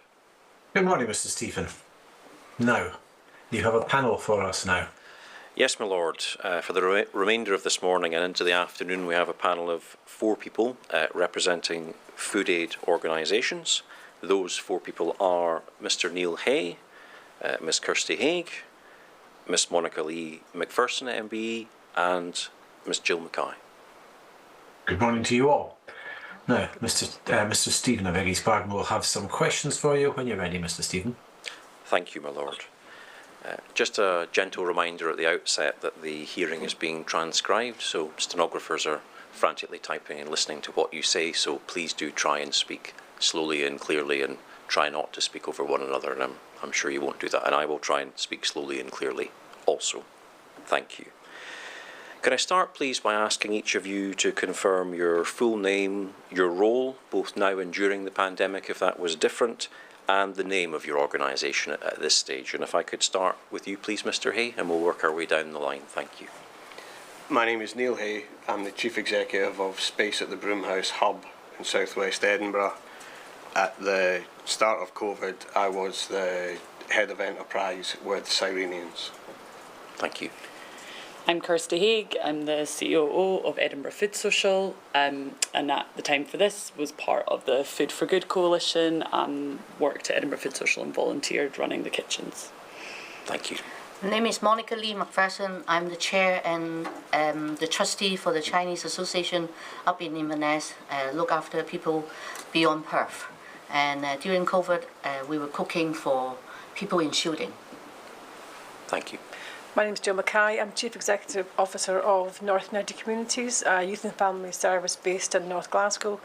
Good morning, Mr. Stephen. Now, you have a panel for us now. Yes, my lord. For the remainder of this morning and into the afternoon, we have a panel of 4 people representing food aid organisations. Those 4 people are Mr. Neil Hay, Miss Kirsty Haig, Miss Monica Lee McPherson at MBE, and Miss Jill Mackay. Good morning to you all. Now, Mr. Stephen, I beg his pardon, will have some questions for you when you're ready, Mr. Stephen. Thank you, my lord. Just a gentle reminder at the outset that the hearing is being transcribed, so stenographers are frantically typing and listening to what you say, so please do try and speak slowly and clearly and try not to speak over one another, and I'm sure you won't do that, and I will try and speak slowly and clearly also. Thank you. Can I start please by asking each of you to confirm your full name, your role, both now and during the pandemic if that was different, and the name of your organisation at this stage. And if I could start with you please, Mr. Hay, and we'll work our way down the line. Thank you. My name is Neil Hay. I'm the Chief Executive of Space at the Broomhouse Hub in southwest Edinburgh. At the start of COVID, I was the Head of Enterprise with Cyrenians. Thank you. I'm Kirsty Haig. I'm the COO of Edinburgh Food Social, and at the time for this was part of the Food for Good coalition and worked at Edinburgh Food Social and volunteered running the kitchens. Thank you. My name is Monica Lee McPherson. I'm the chair and the trustee for the Chinese Association up in Inverness, look after people beyond Perth. And during COVID, we were cooking for people in shielding. Thank you. My name is Jill Mackay. I'm Chief Executive Officer of North United Communities, a youth and family service based in North Glasgow.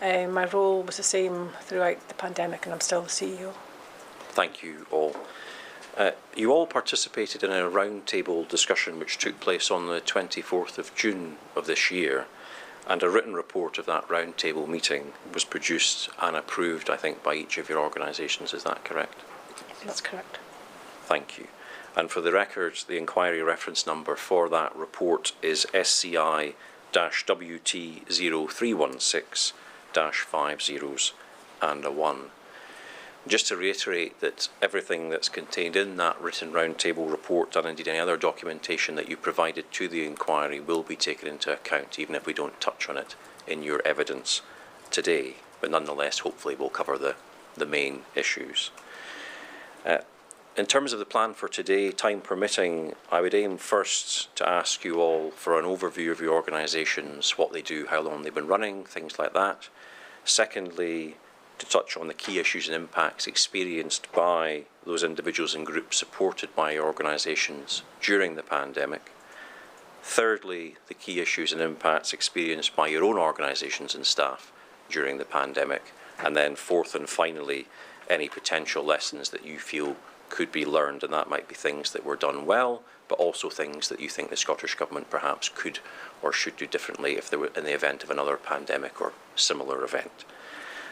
My role was the same throughout the pandemic, and I'm still the CEO. Thank you all. You all participated in a roundtable discussion which took place on the 24th of June of this year, and a written report of that roundtable meeting was produced and approved, I think, by each of your organisations. Is that correct? That's correct. Thank you. And for the record, the inquiry reference number for that report is SCI-WT0316-5 zeros and a 1. Just to reiterate that everything that's contained in that written roundtable report, and indeed any other documentation that you provided to the inquiry, will be taken into account, even if we don't touch on it in your evidence today. But nonetheless, hopefully we'll cover the main issues. In terms of the plan for today, time permitting, I would aim first to ask you all for an overview of your organisations, what they do, how long they've been running, things like that. Secondly, to touch on the key issues and impacts experienced by those individuals and groups supported by your organisations during the pandemic. Thirdly, the key issues and impacts experienced by your own organisations and staff during the pandemic. And then fourth and finally, any potential lessons that you feel could be learned, and that might be things that were done well, but also things that you think the Scottish Government perhaps could or should do differently if they were in the event of another pandemic or similar event.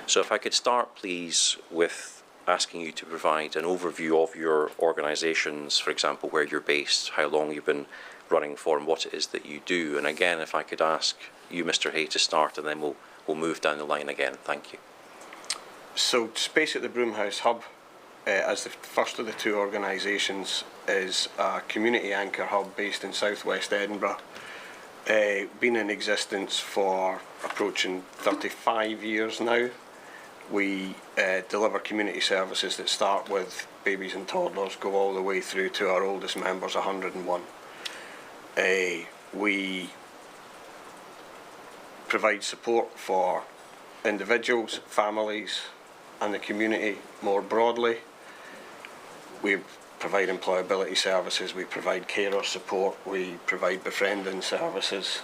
So if I could start please with asking you to provide an overview of your organisations, for example, where you're based, how long you've been running for, and what it is that you do. And again, if I could ask you, Mr. Hay, to start, and then we'll move down the line again. Thank you. So Space at the Broomhouse Hub, as the first of the 2 organisations, is a community anchor hub based in southwest Edinburgh. Been in existence for approaching 35 years now. We deliver community services that start with babies and toddlers, go all the way through to our oldest members, 101. We provide support for individuals, families, and the community more broadly. We provide employability services, we provide carer support, we provide befriending services,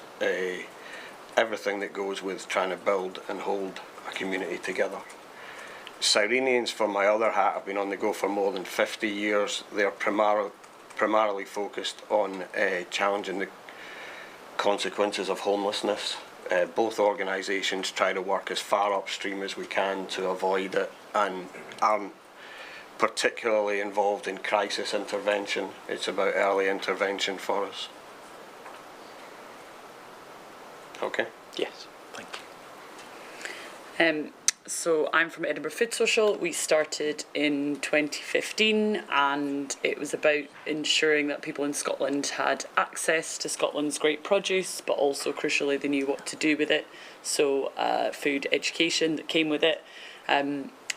everything that goes with trying to build and hold a community together. Cyrenians, for my other hat, have been on the go for more than 50 years. They're primarily focused on challenging the consequences of homelessness. Both organisations try to work as far upstream as we can to avoid it, and aren't particularly involved in crisis intervention. It's about early intervention for us. Okay? Yes, thank you. So I'm from Edinburgh Food Social. We started in 2015 and it was about ensuring that people in Scotland had access to Scotland's great produce, but also crucially they knew what to do with it. So food education that came with it.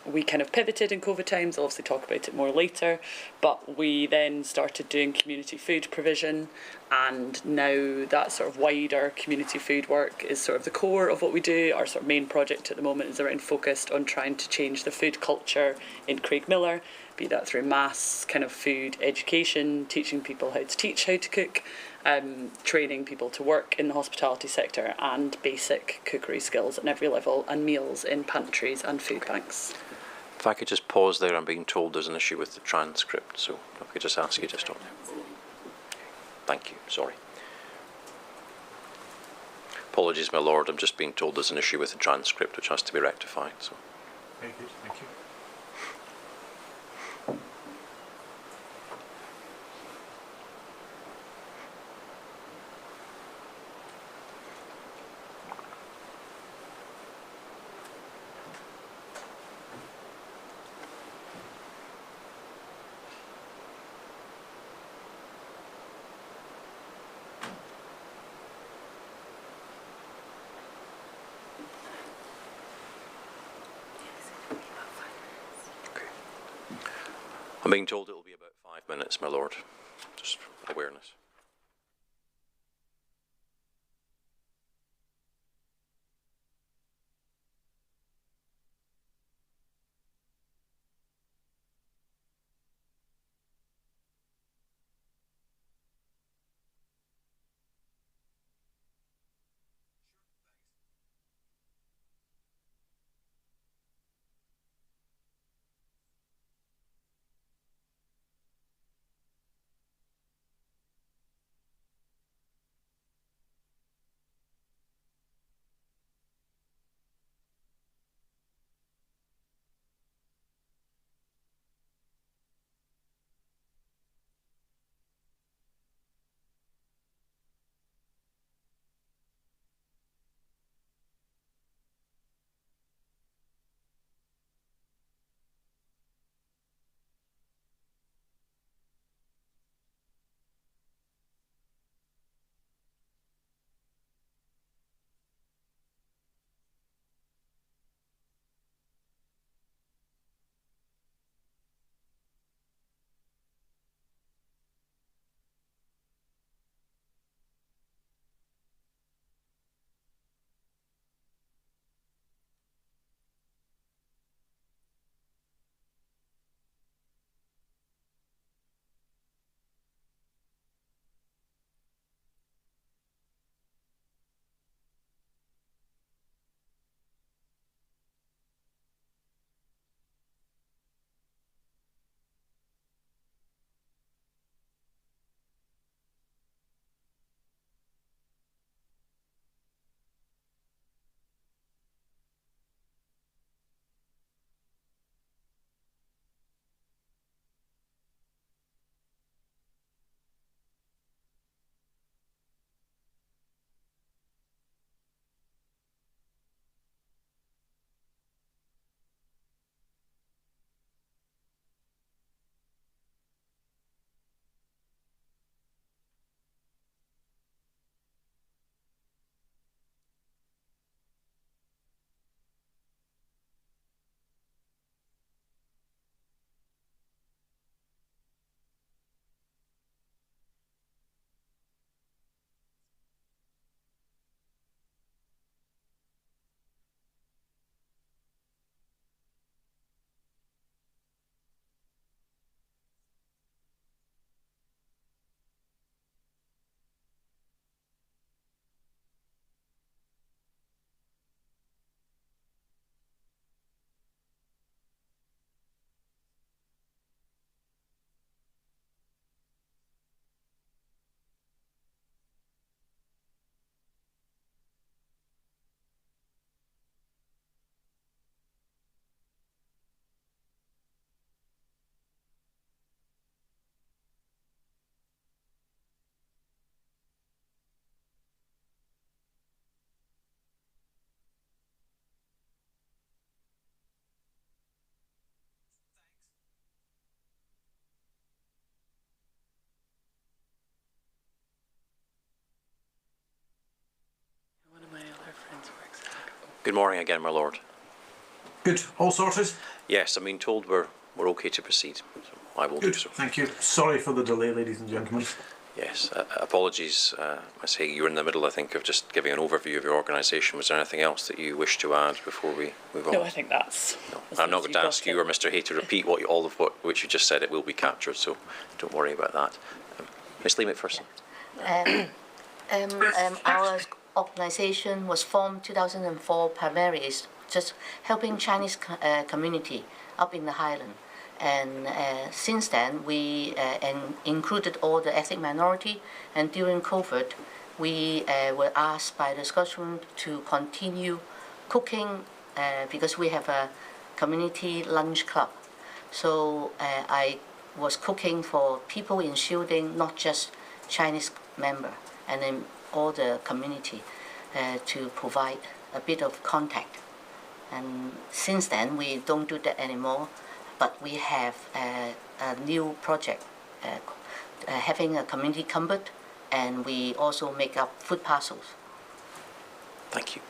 We kind of pivoted in COVID times. I'll obviously talk about it more later, but we then started doing community food provision, and now that sort of wider community food work is sort of the core of what we do. Our sort of main project at the moment is around focused on trying to change the food culture in Craigmillar, be that through mass kind of food education, teaching people how to teach how to cook, training people to work in the hospitality sector, and basic cookery skills at every level, and meals in pantries and food banks. If I could just pause there, I'm being told there's an issue with the transcript, so if I could just ask you to stop there. Thank you, sorry. Apologies, my lord, I'm just being told there's an issue with the transcript which has to be rectified. So. Very good, thank you. I'm being told it will be about 5 minutes, my lord, just for awareness. Good morning again, my lord. Good. All sorted? Yes, I'm being told we're okay to proceed. So I will Good. do so. Thank you. Sorry for the delay, ladies and gentlemen. Yes, apologies, Ms. Haig. You were in the middle, I think, of just giving an overview of your organisation. Was there anything else that you wish to add before we move on? No, I think that's... No. I'm not going to ask you or Mr. Hay to repeat all of which you just said. It will be captured, so don't worry about that. Ms. Lee McPherson. Our organisation was formed 2004 primarily just helping Chinese community up in the Highland. And since then, we included all the ethnic minority. And during COVID, we were asked by the Scottish Government to continue cooking because we have a community lunch club. So I was cooking for people in Shielding, not just Chinese member, and then all the community to provide a bit of contact. And since then, we don't do that anymore. But we have a new project having a community cupboard, and we also make up food parcels. Thank you.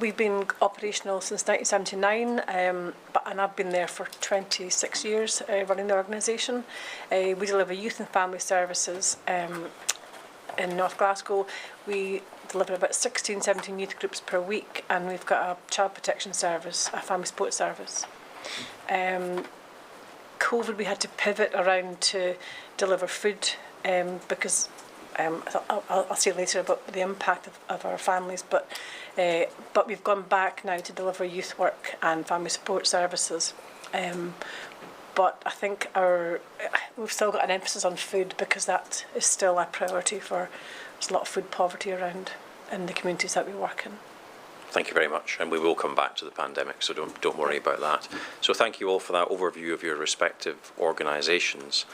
We've been operational since 1979, and I've been there for 26 years running the organisation. We deliver youth and family services in North Glasgow. We deliver about 16, 17 youth groups per week, and we've got a child protection service, a family support service. COVID, we had to pivot around to deliver food because I'll say later about the impact of our families, but we've gone back now to deliver youth work and family support services. But I think we've still got an emphasis on food because that is still a priority for. There's a lot of food poverty around in the communities that we work in. Thank you very much, and we will come back to the pandemic, so don't worry about that. So thank you all for that overview of your respective organisations.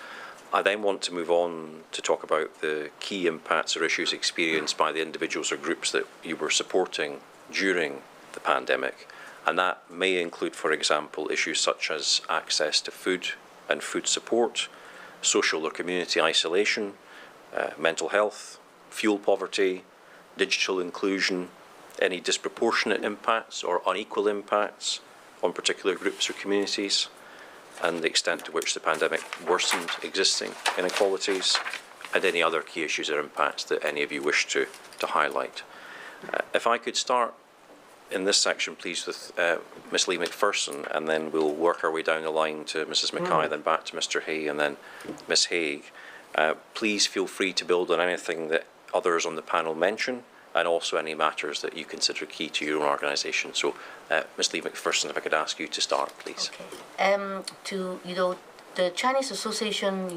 I then want to move on to talk about the key impacts or issues experienced by the individuals or groups that you were supporting during the pandemic. And that may include, for example, issues such as access to food and food support, social or community isolation, mental health, fuel poverty, digital inclusion, any disproportionate impacts or unequal impacts on particular groups or communities, and the extent to which the pandemic worsened existing inequalities, and any other key issues or impacts that any of you wish to highlight. If I could start in this section, please, with Ms. Lee McPherson, and then we'll work our way down the line to Mrs. Mackay, then back to Mr. Hay, and then Ms. Haig. Please feel free to build on anything that others on the panel mention, and also any matters that you consider key to your own organisation. So, Ms. Lee McPherson, if I could ask you to start, please. Okay. The Chinese Association,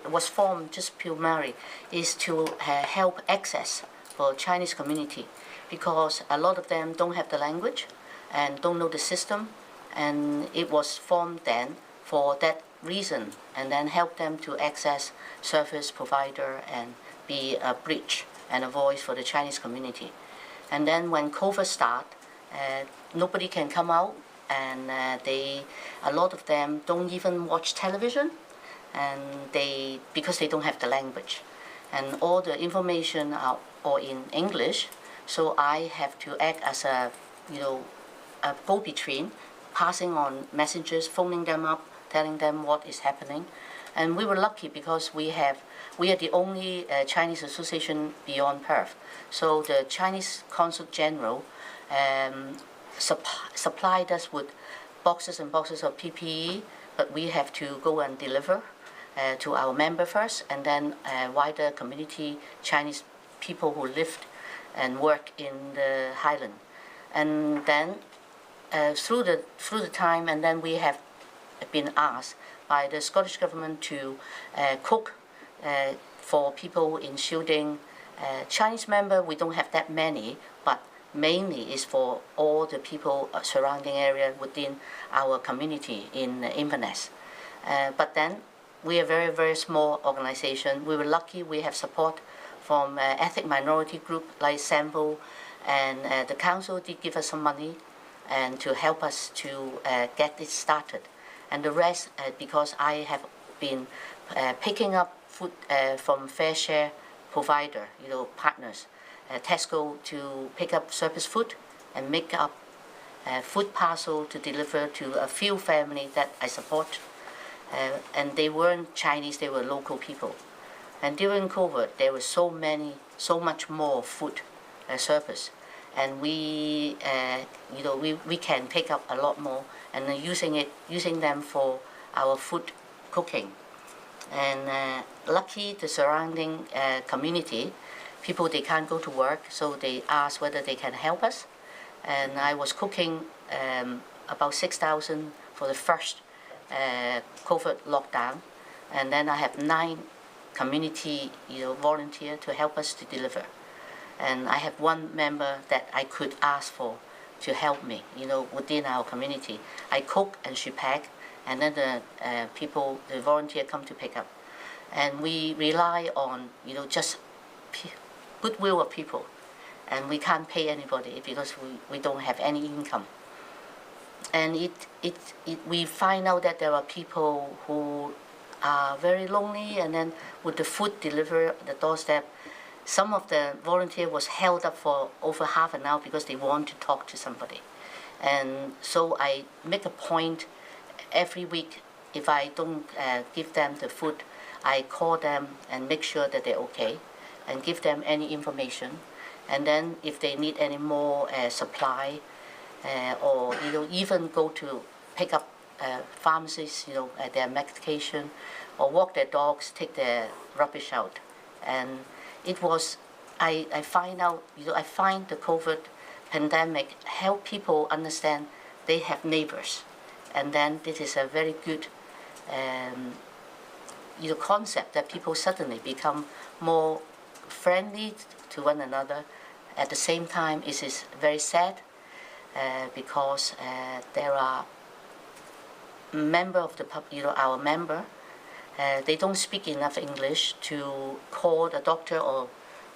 was formed just primarily is to help access for Chinese community, because a lot of them don't have the language and don't know the system, and it was formed then for that reason, and then help them to access service provider and be a bridge and a voice for the Chinese community. And then when COVID started, nobody can come out, and a lot of them don't even watch television, and because they don't have the language, and all the information are all in English. So I have to act as a go-between, passing on messages, phoning them up, telling them what is happening. And we were lucky because we are the only Chinese association beyond Perth. So the Chinese Consul General supplied us with boxes and boxes of PPE, but we have to go and deliver to our member first, and then wider community Chinese people who lived and work in the Highland. And then through the time, and then we have been asked by the Scottish Government to cook for people in Shielding. Chinese member, we don't have that many, but mainly is for all the people surrounding area within our community in Inverness. But then we are a very, very small organization. We were lucky we have support from ethnic minority group like Sample, and the council did give us some money and to help us to get it started. And the rest, because I have been picking up food from fair share provider, partners, Tesco to pick up surplus food and make up food parcel to deliver to a few families that I support. And they weren't Chinese, they were local people. And during COVID, there was so much more food surplus. And we can pick up a lot more and using them for our food cooking. And lucky the surrounding community, people, they can't go to work, so they asked whether they can help us. And I was cooking about 6,000 for the first COVID lockdown. And then I have 9 community volunteers to help us to deliver. And I have one member that I could ask for to help me, within our community. I cook and she pack, and then the volunteer come to pick up. And we rely on, just goodwill of people. And we can't pay anybody because we don't have any income. And we find out that there are people who are very lonely, and then with the food delivered at the doorstep, some of the volunteer was held up for over half an hour because they want to talk to somebody. And so I make a point every week, if I don't give them the food, I call them and make sure that they're okay and give them any information. And then if they need any more supply, or even go to pick up pharmacies, their medication, or walk their dogs, take their rubbish out. And it was, I find the COVID pandemic help people understand they have neighbors. And then this is a very good concept that people suddenly become more friendly to one another. At the same time, it is very sad because there are member of the our member, they don't speak enough English to call the doctor, or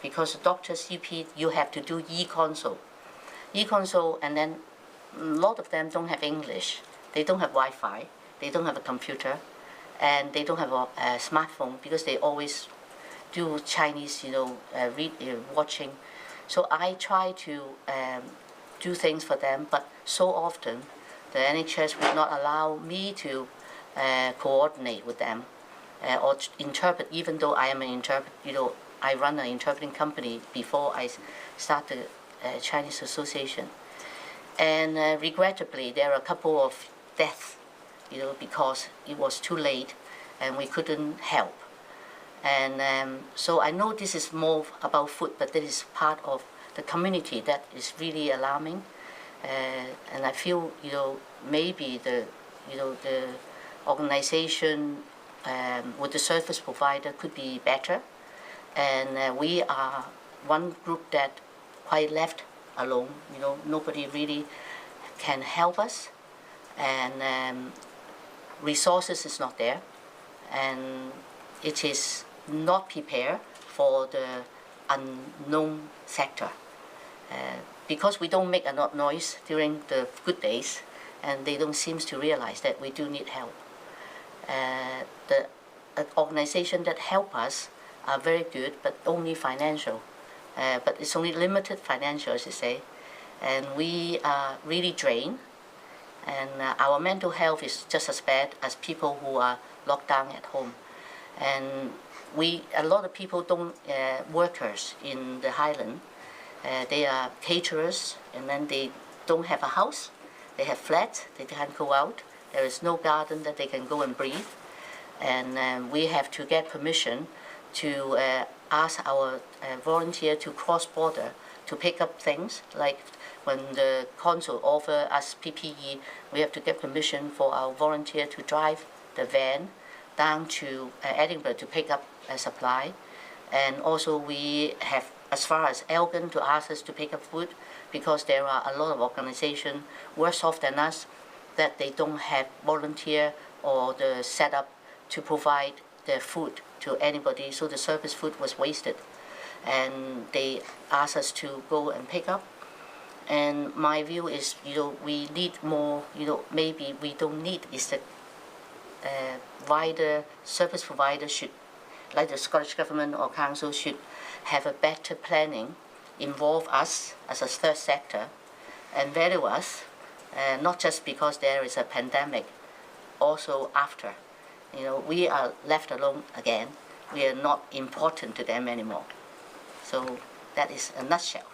because the doctor CP, you have to do e-consult. E-consult, and then a lot of them don't have English. They don't have Wi-Fi, they don't have a computer, and they don't have a smartphone because they always do Chinese, watching. So I try to do things for them, but so often the NHS would not allow me to coordinate with them or interpret, even though I am an interpreter. I run an interpreting company before I start the Chinese Association. And regrettably, there are a couple of deaths, because it was too late and we couldn't help. And so I know this is more about food, but this is part of the community that is really alarming. And I feel, maybe the organization with the service provider could be better. And we are one group that quite left alone. Nobody really can help us, and resources is not there, and it is not prepared for the unknown sector. Because we don't make a lot of noise during the good days, and they don't seem to realize that we do need help. The organization that help us are very good, but only financial. But it's only limited financial, as you say, and we are really drained. And our mental health is just as bad as people who are locked down at home. And a lot of people workers in the Highland, they are caterers, and then they don't have a house. They have flats, they can't go out. There is no garden that they can go and breathe. And we have to get permission to ask our volunteer to cross border to pick up things. Like when the consul offer us PPE, we have to get permission for our volunteer to drive the van down to Edinburgh to pick up a supply. And also we have, as far as Elgin, to ask us to pick up food, because there are a lot of organizations worse off than us that they don't have volunteer or the setup to provide the food to anybody, so the service food was wasted. And they asked us to go and pick up. And my view is, we need more, maybe we don't need, is that wider service provider should, like the Scottish Government or Council, should have a better planning involve us as a third sector and value us, not just because there is a pandemic, also after. You know, we are left alone again. We are not important to them anymore. So that is a nutshell.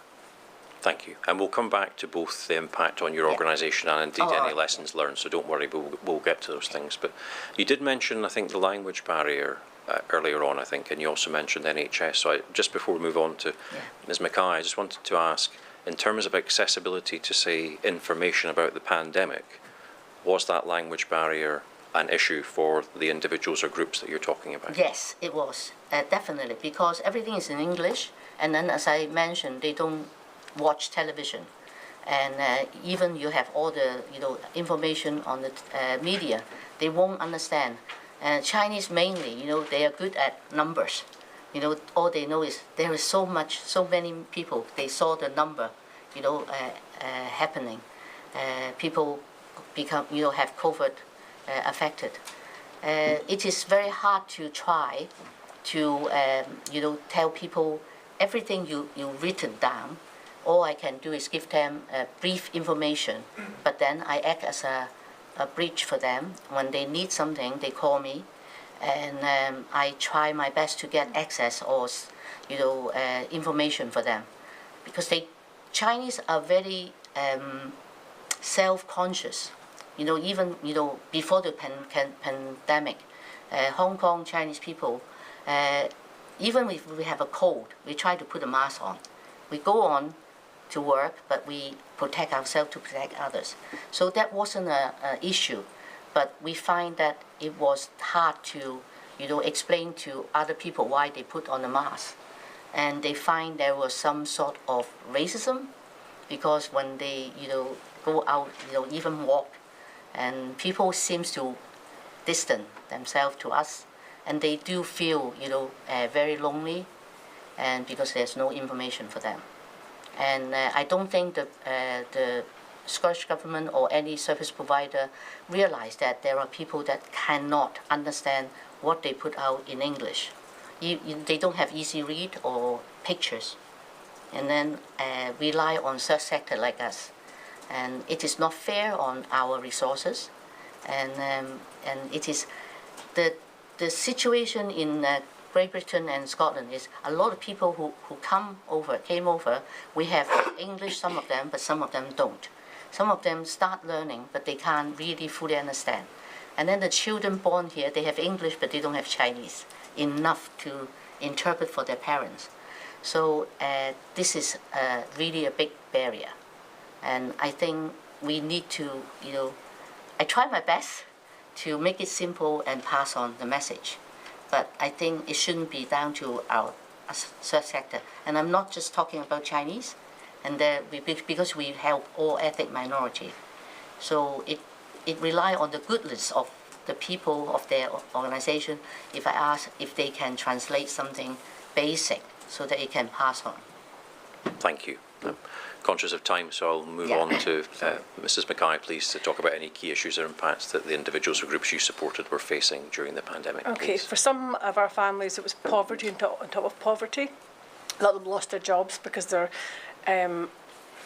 Thank you. And we'll come back to both the impact on your organisation and indeed any lessons learned, so don't worry, we'll get to those things. But you did mention, I think, the language barrier earlier on, I think, and you also mentioned NHS. So just before we move on to Ms Mackay, I just wanted to ask, in terms of accessibility to, say, information about the pandemic, was that language barrier an issue for the individuals or groups that you're talking about? Yes, it was, definitely, because everything is in English, and then, as I mentioned, they don't watch television, and even you have all the information on the media, they won't understand. Chinese mainly, they are good at numbers. All they know is there is so many people. They saw the number, happening. People become, have COVID affected. It is very hard to try to, tell people everything you've written down. All I can do is give them brief information, but then I act as a bridge for them. When they need something, they call me, and I try my best to get access or information for them, because Chinese are very self-conscious. Even before the pandemic, Hong Kong Chinese people, even if we have a cold, we try to put a mask on. We go on to work, but we protect ourselves to protect others. So that wasn't an issue, but we find that it was hard to, explain to other people why they put on a mask. And they find there was some sort of racism, because when they, go out, even walk, and people seems to distance themselves to us, and they do feel, very lonely, and because there's no information for them. And I don't think the Scottish Government or any service provider realize that there are people that cannot understand what they put out in English. They don't have easy read or pictures, and then rely on third sector like us. And it is not fair on our resources, and it is the situation in Great Britain and Scotland is a lot of people who came over. We have English, some of them, but some of them don't. Some of them start learning, but they can't really fully understand. And then the children born here, they have English, but they don't have Chinese enough to interpret for their parents. So this is really a big barrier. And I think we need to, I try my best to make it simple and pass on the message. But I think it shouldn't be down to our third sector. And I'm not just talking about Chinese, and because we help all ethnic minorities. So it relies on the goodness of the people of their organization. If I ask if they can translate something basic so that it can pass on. Thank you. I'm conscious of time, so I'll move on to Mrs Mackay, please, to talk about any key issues or impacts that the individuals or groups you supported were facing during the pandemic. Okay, please. For some of our families, it was poverty on top of poverty. A lot of them lost their jobs because they're in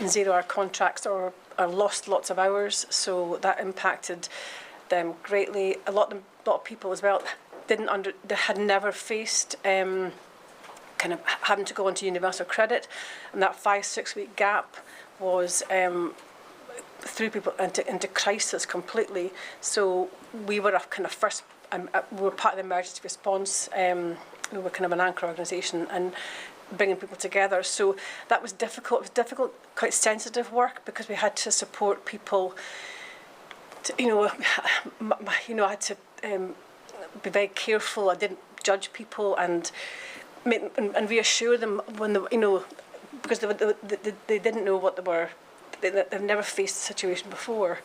0-hour contracts or lost lots of hours, so that impacted them greatly. A lot of people as well they had never faced kind of having to go into universal credit, and that 5-6 week gap was threw people into crisis completely. So we were a kind of first, we were part of the emergency response. We were kind of an anchor organisation and bringing people together. So that was difficult. It was difficult, quite sensitive work, because we had to support people. I had to be very careful. I didn't judge people and reassure them when because they didn't know what they were. They've never faced the situation before.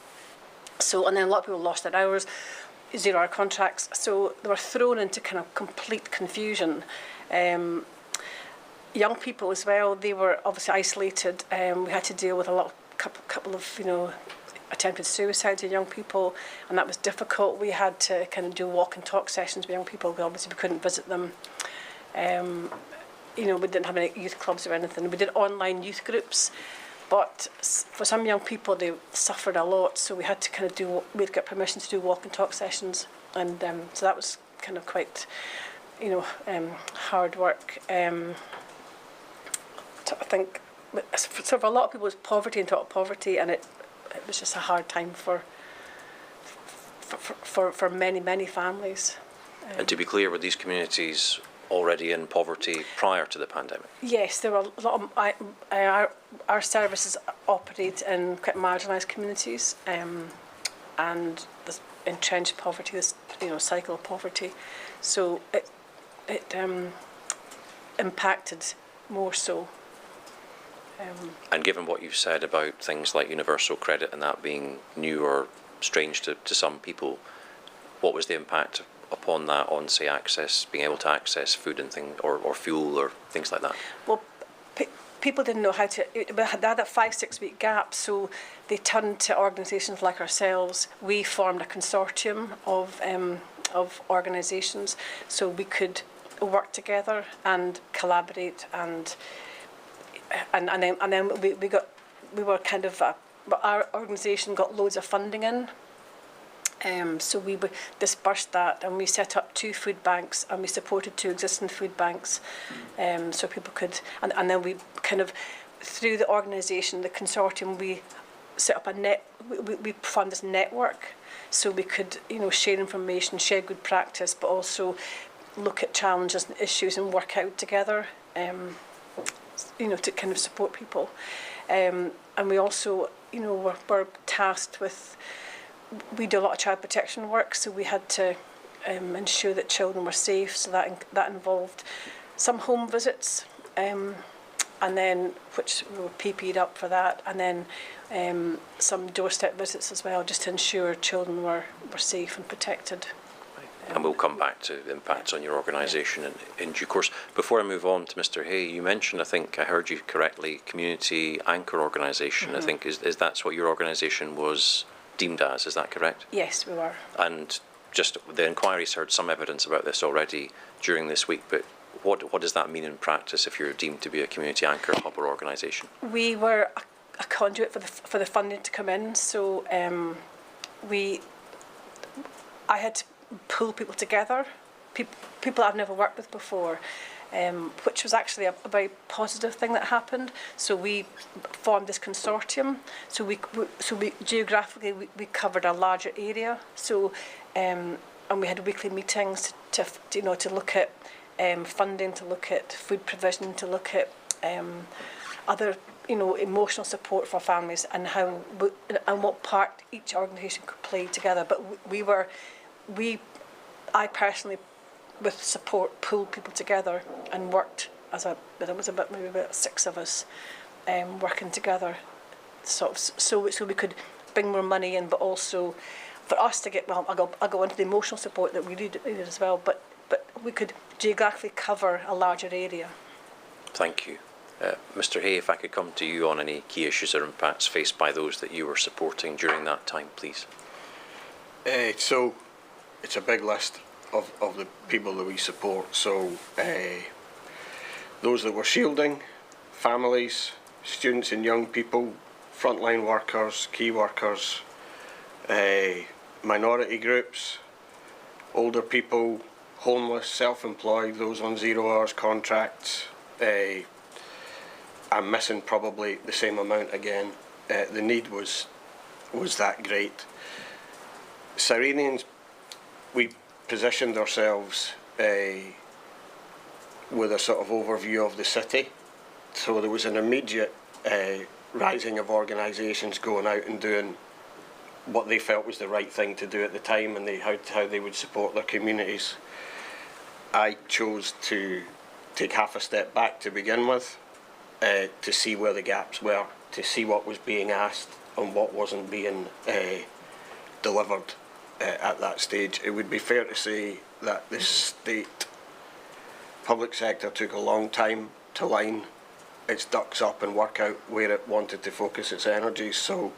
So, and then a lot of people lost their hours, 0-hour contracts. So they were thrown into kind of complete confusion. Young people as well, they were obviously isolated. We had to deal with a couple of attempted suicides in young people, and that was difficult. We had to kind of do walk and talk sessions with young people. Obviously we couldn't visit them. we didn't have any youth clubs or anything. We did online youth groups, but for some young people, they suffered a lot. So we had to kind of we'd get permission to do walk and talk sessions, and so that was kind of quite, hard work. I think so for a lot of people, it was poverty and total poverty, and it was just a hard time for many families. And to be clear, were these communities already in poverty prior to the pandemic? Yes, there were a lot of our services operate in quite marginalised communities, and this entrenched poverty, this cycle of poverty. So it impacted more so. And given what you've said about things like universal credit and that being new or strange to some people, what was the impact upon that, on say being able to access food and things, or fuel or things like that? Well, people didn't know how to. They had that 5-6 week gap, so they turned to organisations like ourselves. We formed a consortium of organisations, so we could work together and collaborate, and then we were kind of our organisation got loads of funding in. So we dispersed that, and we set up 2 food banks, and we supported 2 existing food banks, so people could, and then we kind of, through the organisation, the consortium, we set up we formed this network, so we could, share information, share good practice, but also look at challenges and issues and work out together, to kind of support people. And we also, were tasked with, we do a lot of child protection work, so we had to ensure that children were safe, so that involved some home visits, and then, which we were PP'd up for that, and then some doorstep visits as well, just to ensure children were safe and protected. And we'll come back to the impacts on your organisation in due course. Before I move on to Mr. Hay, you mentioned, I think I heard you correctly, community anchor organisation. Mm-hmm. I think is that's what your organisation was deemed as, is that correct? Yes, we were. And just the inquiry's heard some evidence about this already during this week, but what does that mean in practice if you're deemed to be a community anchor hub or organisation? We were a conduit for the funding to come in, so I had to pull people together, people I've never worked with before, which was actually a very positive thing that happened. So we formed this consortium. So we geographically we covered a larger area. So and we had weekly meetings to look at funding, to look at food provision, to look at other emotional support for families, and how and what part each organisation could play together. But I personally, with support, pulled people together and worked there was maybe about 6 of us working together, so we could bring more money in, but also for us to get, well, I'll go into the emotional support that we needed as well, but we could geographically cover a larger area. Thank you. Mr. Hay, if I could come to you on any key issues or impacts faced by those that you were supporting during that time, please. So it's a big list of the people that we support. So those that were shielding, families, students and young people, frontline workers, key workers, minority groups, older people, homeless, self-employed, those on 0 hours contracts. I'm missing probably the same amount again. The need was that great. Cyrenians, we positioned ourselves with a sort of overview of the city. So there was an immediate rising of organisations going out and doing what they felt was the right thing to do at the time, and how they would support their communities. I chose to take half a step back to begin with, to see where the gaps were, to see what was being asked and what wasn't being delivered at that stage. It would be fair to say that the state public sector took a long time to line its ducks up and work out where it wanted to focus its energies. So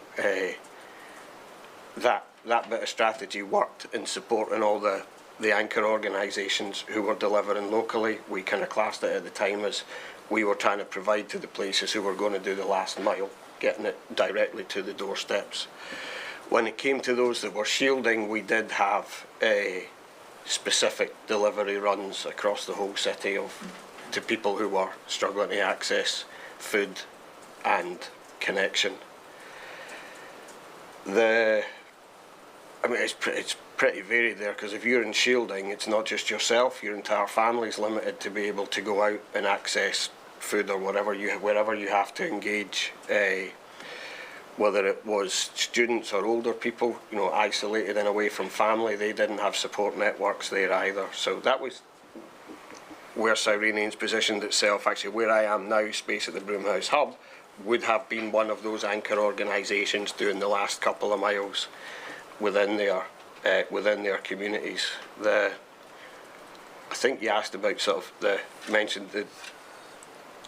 that bit of strategy worked in supporting all the the anchor organisations who were delivering locally. We kind of classed it at the time as we were trying to provide to the places who were going to do the last mile, getting it directly to the doorsteps. When it came to those that were shielding, we did have specific delivery runs across the whole city to people who were struggling to access food and connection. It's pretty varied there, because if you're in shielding, it's not just yourself, your entire family's limited to be able to go out and access food or wherever you have to engage, whether it was students or older people, isolated and away from family. They didn't have support networks there either. So that was where Cyrenian's positioned itself. Actually, where I am now, Space at the Broomhouse Hub, would have been one of those anchor organisations doing the last couple of miles within their communities. I think you asked about mentioned the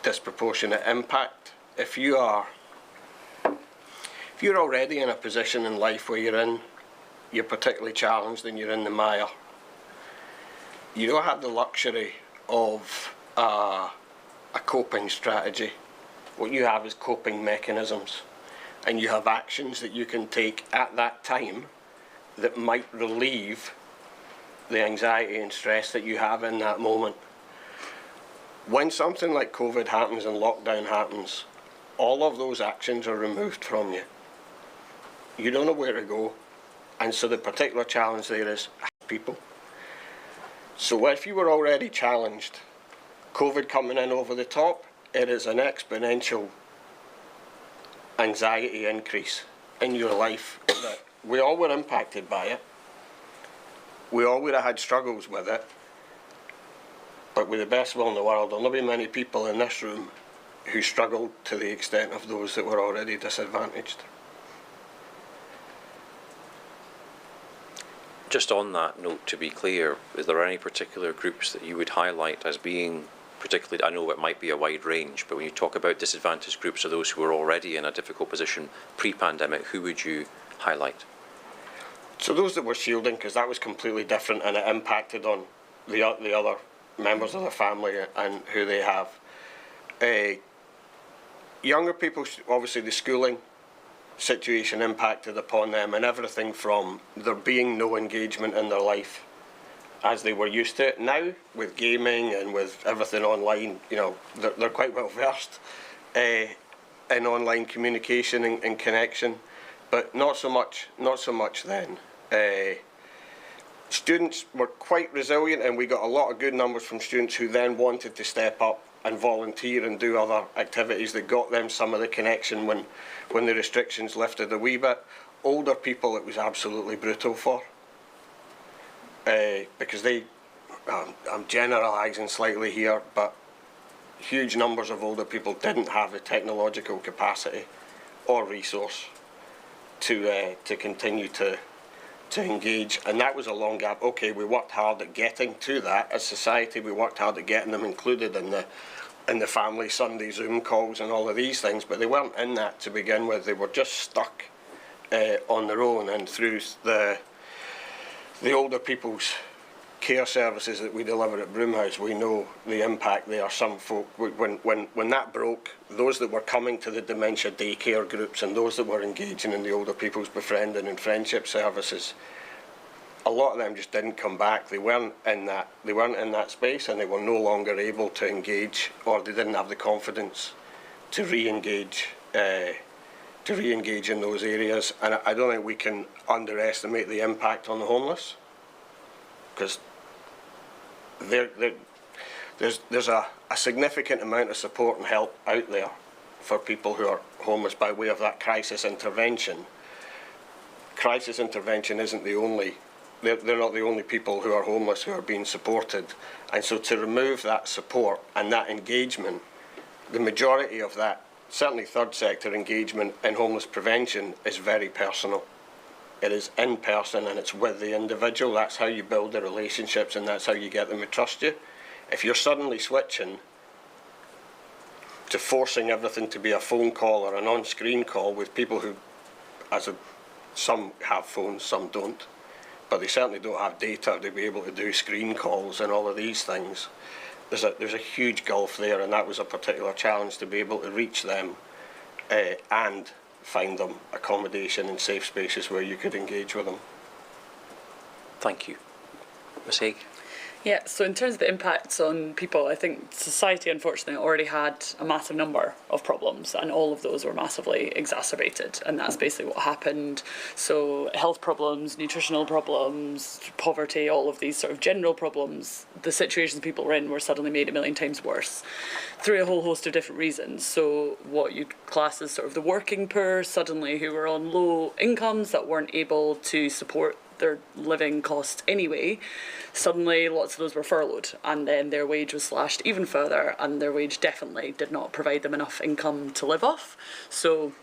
disproportionate impact. If you're already in a position in life where you're particularly challenged and you're in the mire, you don't have the luxury of a coping strategy. What you have is coping mechanisms, and you have actions that you can take at that time that might relieve the anxiety and stress that you have in that moment. When something like COVID happens and lockdown happens, all of those actions are removed from you. You don't know where to go, and so the particular challenge there is people. So if you were already challenged, COVID coming in over the top, it is an exponential anxiety increase in your life that we all were impacted by it. We all would have had struggles with it. But with the best will in the world, there'll not be many people in this room who struggled to the extent of those that were already disadvantaged. Just on that note, to be clear, is there any particular groups that you would highlight as being particularly, I know it might be a wide range, but when you talk about disadvantaged groups or those who are already in a difficult position pre-pandemic, who would you highlight? So those that were shielding, because that was completely different and it impacted on the other members of the family and who they have. Younger people, obviously the schooling situation impacted upon them, and everything from there being no engagement in their life as they were used to it. Now, with gaming and with everything online, they're quite well versed in online communication and connection, but not so much then. Students were quite resilient, and we got a lot of good numbers from students who then wanted to step up and volunteer and do other activities that got them some of the connection when the restrictions lifted a wee bit. Older people, it was absolutely brutal for. Because I'm generalising slightly here, but huge numbers of older people didn't have the technological capacity or resource to continue to engage, and that was a long gap. Okay, we worked hard at getting to that as society. We worked hard at getting them included in the family Sunday Zoom calls and all of these things, but they weren't in that to begin with. They were just stuck on their own, and through the older people's care services that we deliver at Broomhouse, we know the impact there. Some folk, when that broke, those that were coming to the dementia daycare groups and those that were engaging in the older people's befriending and friendship services, a lot of them just didn't come back. They weren't in that space, and they were no longer able to engage, or they didn't have the confidence to re-engage in those areas. And I don't think we can underestimate the impact on the homeless, because there's a significant amount of support and help out there for people who are homeless by way of that crisis intervention. Crisis intervention isn't the only, they're not the only people who are homeless who are being supported, and so to remove that support and that engagement, the majority of that, certainly third sector engagement in homeless prevention, is very personal. It is in person and it's with the individual. That's how you build the relationships, and that's how you get them to trust you. If you're suddenly switching to forcing everything to be a phone call or an on-screen call with people who, some have phones, some don't, but they certainly don't have data to be able to do screen calls and all of these things. There's a huge gulf there, and that was a particular challenge to be able to reach them and find them accommodation and safe spaces where you could engage with them. Thank you. Ms. Haig? Yeah, so in terms of the impacts on people, I think society unfortunately already had a massive number of problems, and all of those were massively exacerbated, and that's basically what happened. So health problems, nutritional problems, poverty, all of these sort of general problems, the situations people were in were suddenly made a million times worse through a whole host of different reasons. So what you'd class as sort of the working poor suddenly, who were on low incomes that weren't able to support their living costs anyway, suddenly lots of those were furloughed, and then their wage was slashed even further, and their wage definitely did not provide them enough income to live off. So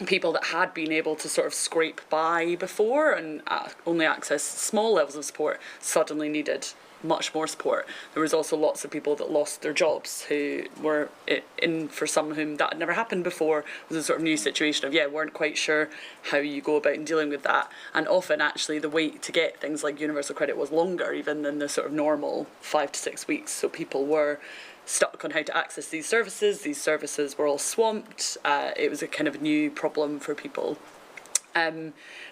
people that had been able to sort of scrape by before and only access small levels of support suddenly needed much more support. There was also lots of people that lost their jobs, who were in, for some of whom that had never happened before, was a sort of new situation of, weren't quite sure how you go about in dealing with that. And often actually the wait to get things like universal credit was longer even than the sort of normal 5 to 6 weeks. So people were stuck on how to access these services. These services were all swamped. It was a kind of new problem for people.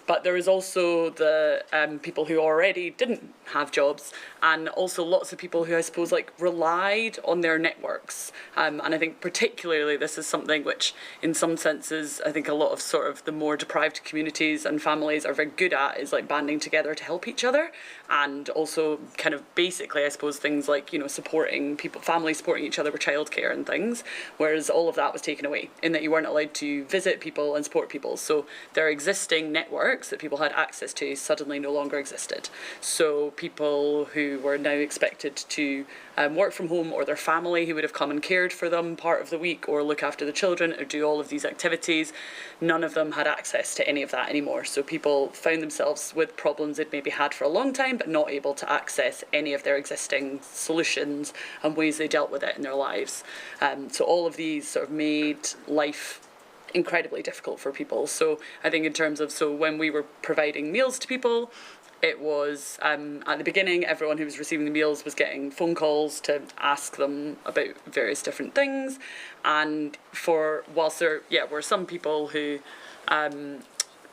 But there was also the people who already didn't have jobs, and also lots of people who I suppose relied on their networks. And I think particularly this is something which in some senses I think a lot of sort of the more deprived communities and families are very good at, is banding together to help each other, and also kind of basically I suppose things like, supporting people, families supporting each other with childcare and things, whereas all of that was taken away in that you weren't allowed to visit people and support people. So their existing networks that people had access to suddenly no longer existed. So people who were now expected to work from home, or their family who would have come and cared for them part of the week, or look after the children, or do all of these activities, none of them had access to any of that anymore. So people found themselves with problems they'd maybe had for a long time, but not able to access any of their existing solutions and ways they dealt with it in their lives. So all of these sort of made life incredibly difficult for people. So I think in terms of, so when we were providing meals to people, it was at the beginning everyone who was receiving the meals was getting phone calls to ask them about various different things, and whilst there were some people who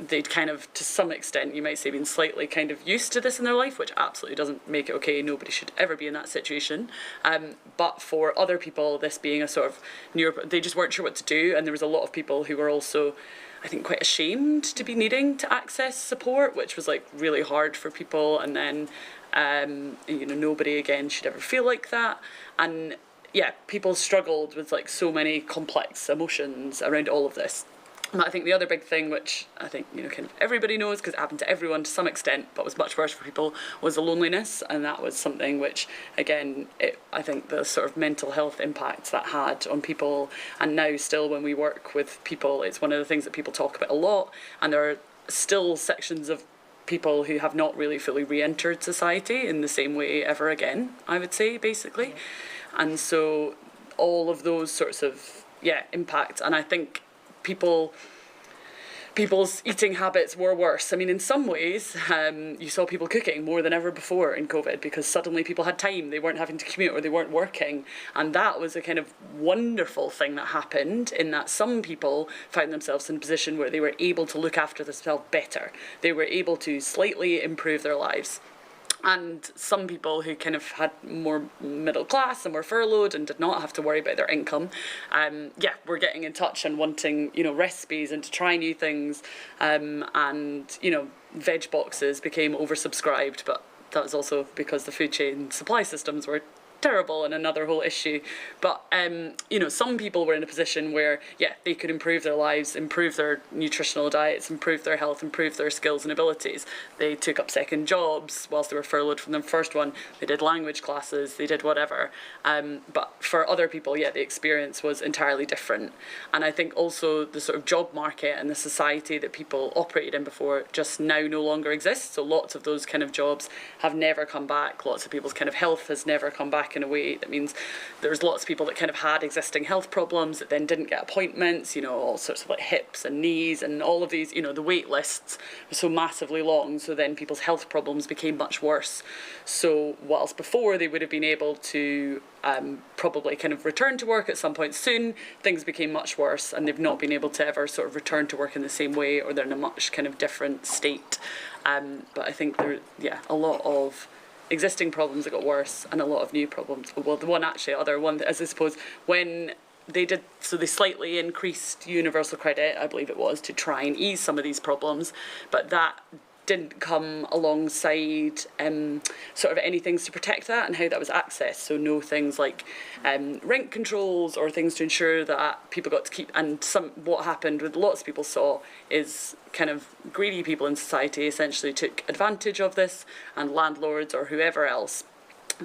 they'd kind of, to some extent, you might say, been slightly kind of used to this in their life, which absolutely doesn't make it okay. Nobody should ever be in that situation. But for other people, this being a sort of newer, they just weren't sure what to do. And there was a lot of people who were also, I think, quite ashamed to be needing to access support, which was really hard for people. And then, nobody again should ever feel like that. And people struggled with so many complex emotions around all of this. And I think the other big thing, which I think, kind of everybody knows because it happened to everyone to some extent, but was much worse for people, was the loneliness. And that was something which, again, I think the sort of mental health impacts that had on people, and now still when we work with people, it's one of the things that people talk about a lot. And there are still sections of people who have not really fully re-entered society in the same way ever again, I would say, basically. And so all of those sorts of, impacts. And I think people's eating habits were worse. I mean, in some ways, you saw people cooking more than ever before in COVID, because suddenly people had time. They weren't having to commute, or they weren't working. And that was a kind of wonderful thing that happened, in that some people found themselves in a position where they were able to look after themselves better. They were able to slightly improve their lives. And some people who kind of had more middle class and were furloughed and did not have to worry about their income, were getting in touch and wanting, recipes and to try new things. And, veg boxes became oversubscribed, but that was also because the food chain supply systems were terrible, and another whole issue. But some people were in a position where they could improve their lives, improve their nutritional diets, improve their health, improve their skills and abilities. They took up second jobs whilst they were furloughed from their first one. They did language classes, they did whatever. But for other people, the experience was entirely different. And I think also the sort of job market and the society that people operated in before just now no longer exists. So lots of those kind of jobs have never come back. Lots of people's kind of health has never come back back in a way that means there's lots of people that kind of had existing health problems that then didn't get appointments, you know, all sorts of like hips and knees and all of these, you know, the wait lists were so massively long, so then people's health problems became much worse. So whilst before they would have been able to probably kind of return to work at some point soon, things became much worse and they've not been able to ever sort of return to work in the same way, or they're in a much kind of different state. But I think there, a lot of existing problems that got worse and a lot of new problems. Well, other one is, I suppose, when they did, so they slightly increased universal credit, I believe it was, to try and ease some of these problems, but that didn't come alongside sort of any things to protect that and how that was accessed. So no things like rent controls or things to ensure that people got to keep, and what happened with lots of people saw is kind of greedy people in society essentially took advantage of this, and landlords or whoever else,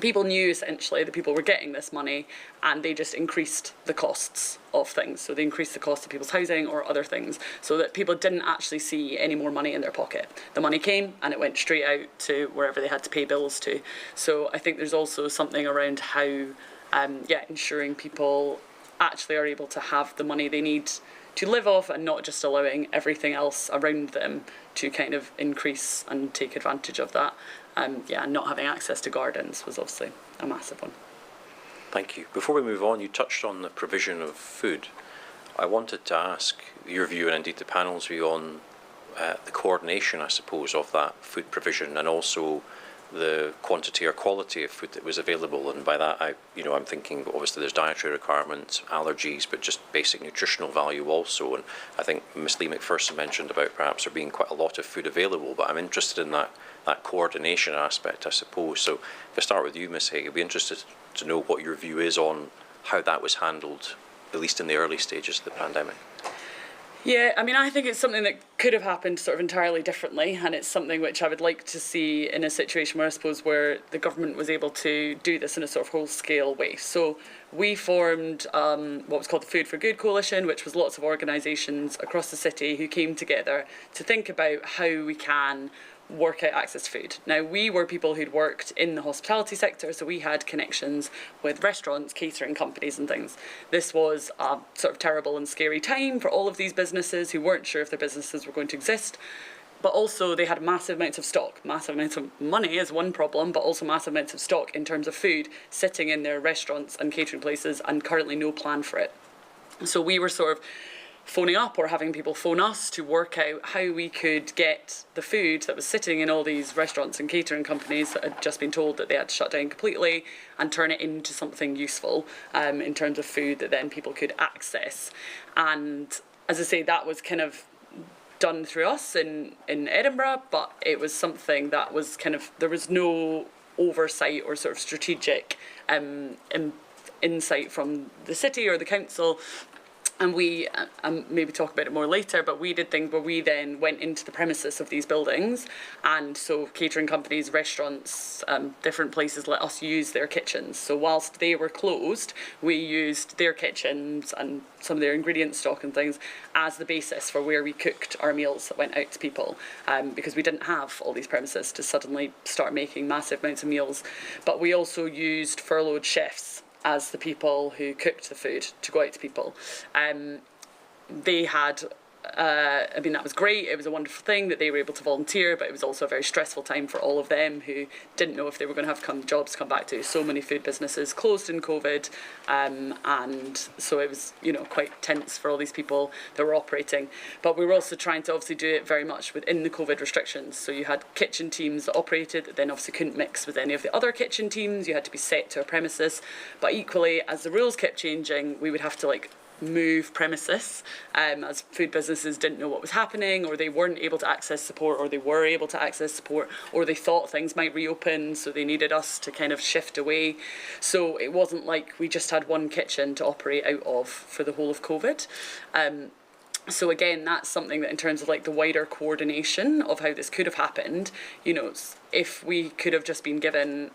people knew essentially that people were getting this money and they just increased the costs of things. So they increased the cost of people's housing or other things so that people didn't actually see any more money in their pocket. The money came and it went straight out to wherever they had to pay bills to. So I think there's also something around how ensuring people actually are able to have the money they need to live off and not just allowing everything else around them to kind of increase and take advantage of that. Not having access to gardens was obviously a massive one. Thank you. Before we move on, you touched on the provision of food. I wanted to ask your view, and indeed the panel's view, on the coordination, I suppose, of that food provision, and also the quantity or quality of food that was available. And by that, I'm thinking obviously there's dietary requirements, allergies, but just basic nutritional value also. And I think Miss Lee McPherson mentioned about perhaps there being quite a lot of food available, but I'm interested in that coordination aspect, I suppose. So if I start with you, Miss Haig, I'd be interested to know what your view is on how that was handled, at least in the early stages of the pandemic. Yeah, I mean, I think it's something that could have happened sort of entirely differently, and it's something which I would like to see in a situation where I suppose where the government was able to do this in a sort of whole-scale way. So we formed what was called the Food for Good Coalition, which was lots of organisations across the city who came together to think about how we can work out access to food. Now, we were people who'd worked in the hospitality sector, so we had connections with restaurants, catering companies and things. This was a sort of terrible and scary time for all of these businesses who weren't sure if their businesses were going to exist, but also they had massive amounts of stock. Massive amounts of money is one problem, but also massive amounts of stock in terms of food sitting in their restaurants and catering places, and currently no plan for it. So we were sort of phoning up or having people phone us to work out how we could get the food that was sitting in all these restaurants and catering companies that had just been told that they had to shut down completely and turn it into something useful in terms of food that then people could access. And as I say, that was kind of done through us in Edinburgh, but it was something that was kind of, there was no oversight or sort of strategic insight from the city or the council. And we, maybe talk about it more later, but we did things where we then went into the premises of these buildings, and so catering companies, restaurants, different places let us use their kitchens. So whilst they were closed, we used their kitchens and some of their ingredient stock and things as the basis for where we cooked our meals that went out to people, because we didn't have all these premises to suddenly start making massive amounts of meals. But we also used furloughed chefs as the people who cooked the food to go out to people. They had, that was great. It was a wonderful thing that they were able to volunteer, but it was also a very stressful time for all of them who didn't know if they were going to have jobs to come back to. So many food businesses closed in COVID, and so it was, quite tense for all these people that were operating. But we were also trying to obviously do it very much within the COVID restrictions. So you had kitchen teams that operated that then obviously couldn't mix with any of the other kitchen teams. You had to be set to a premises. But equally, as the rules kept changing, we would have to move premises as food businesses didn't know what was happening, or they weren't able to access support, or they were able to access support, or they thought things might reopen, so they needed us to kind of shift away. So it wasn't like we just had one kitchen to operate out of for the whole of COVID. So again, that's something that in terms of the wider coordination of how this could have happened, if we could have just been given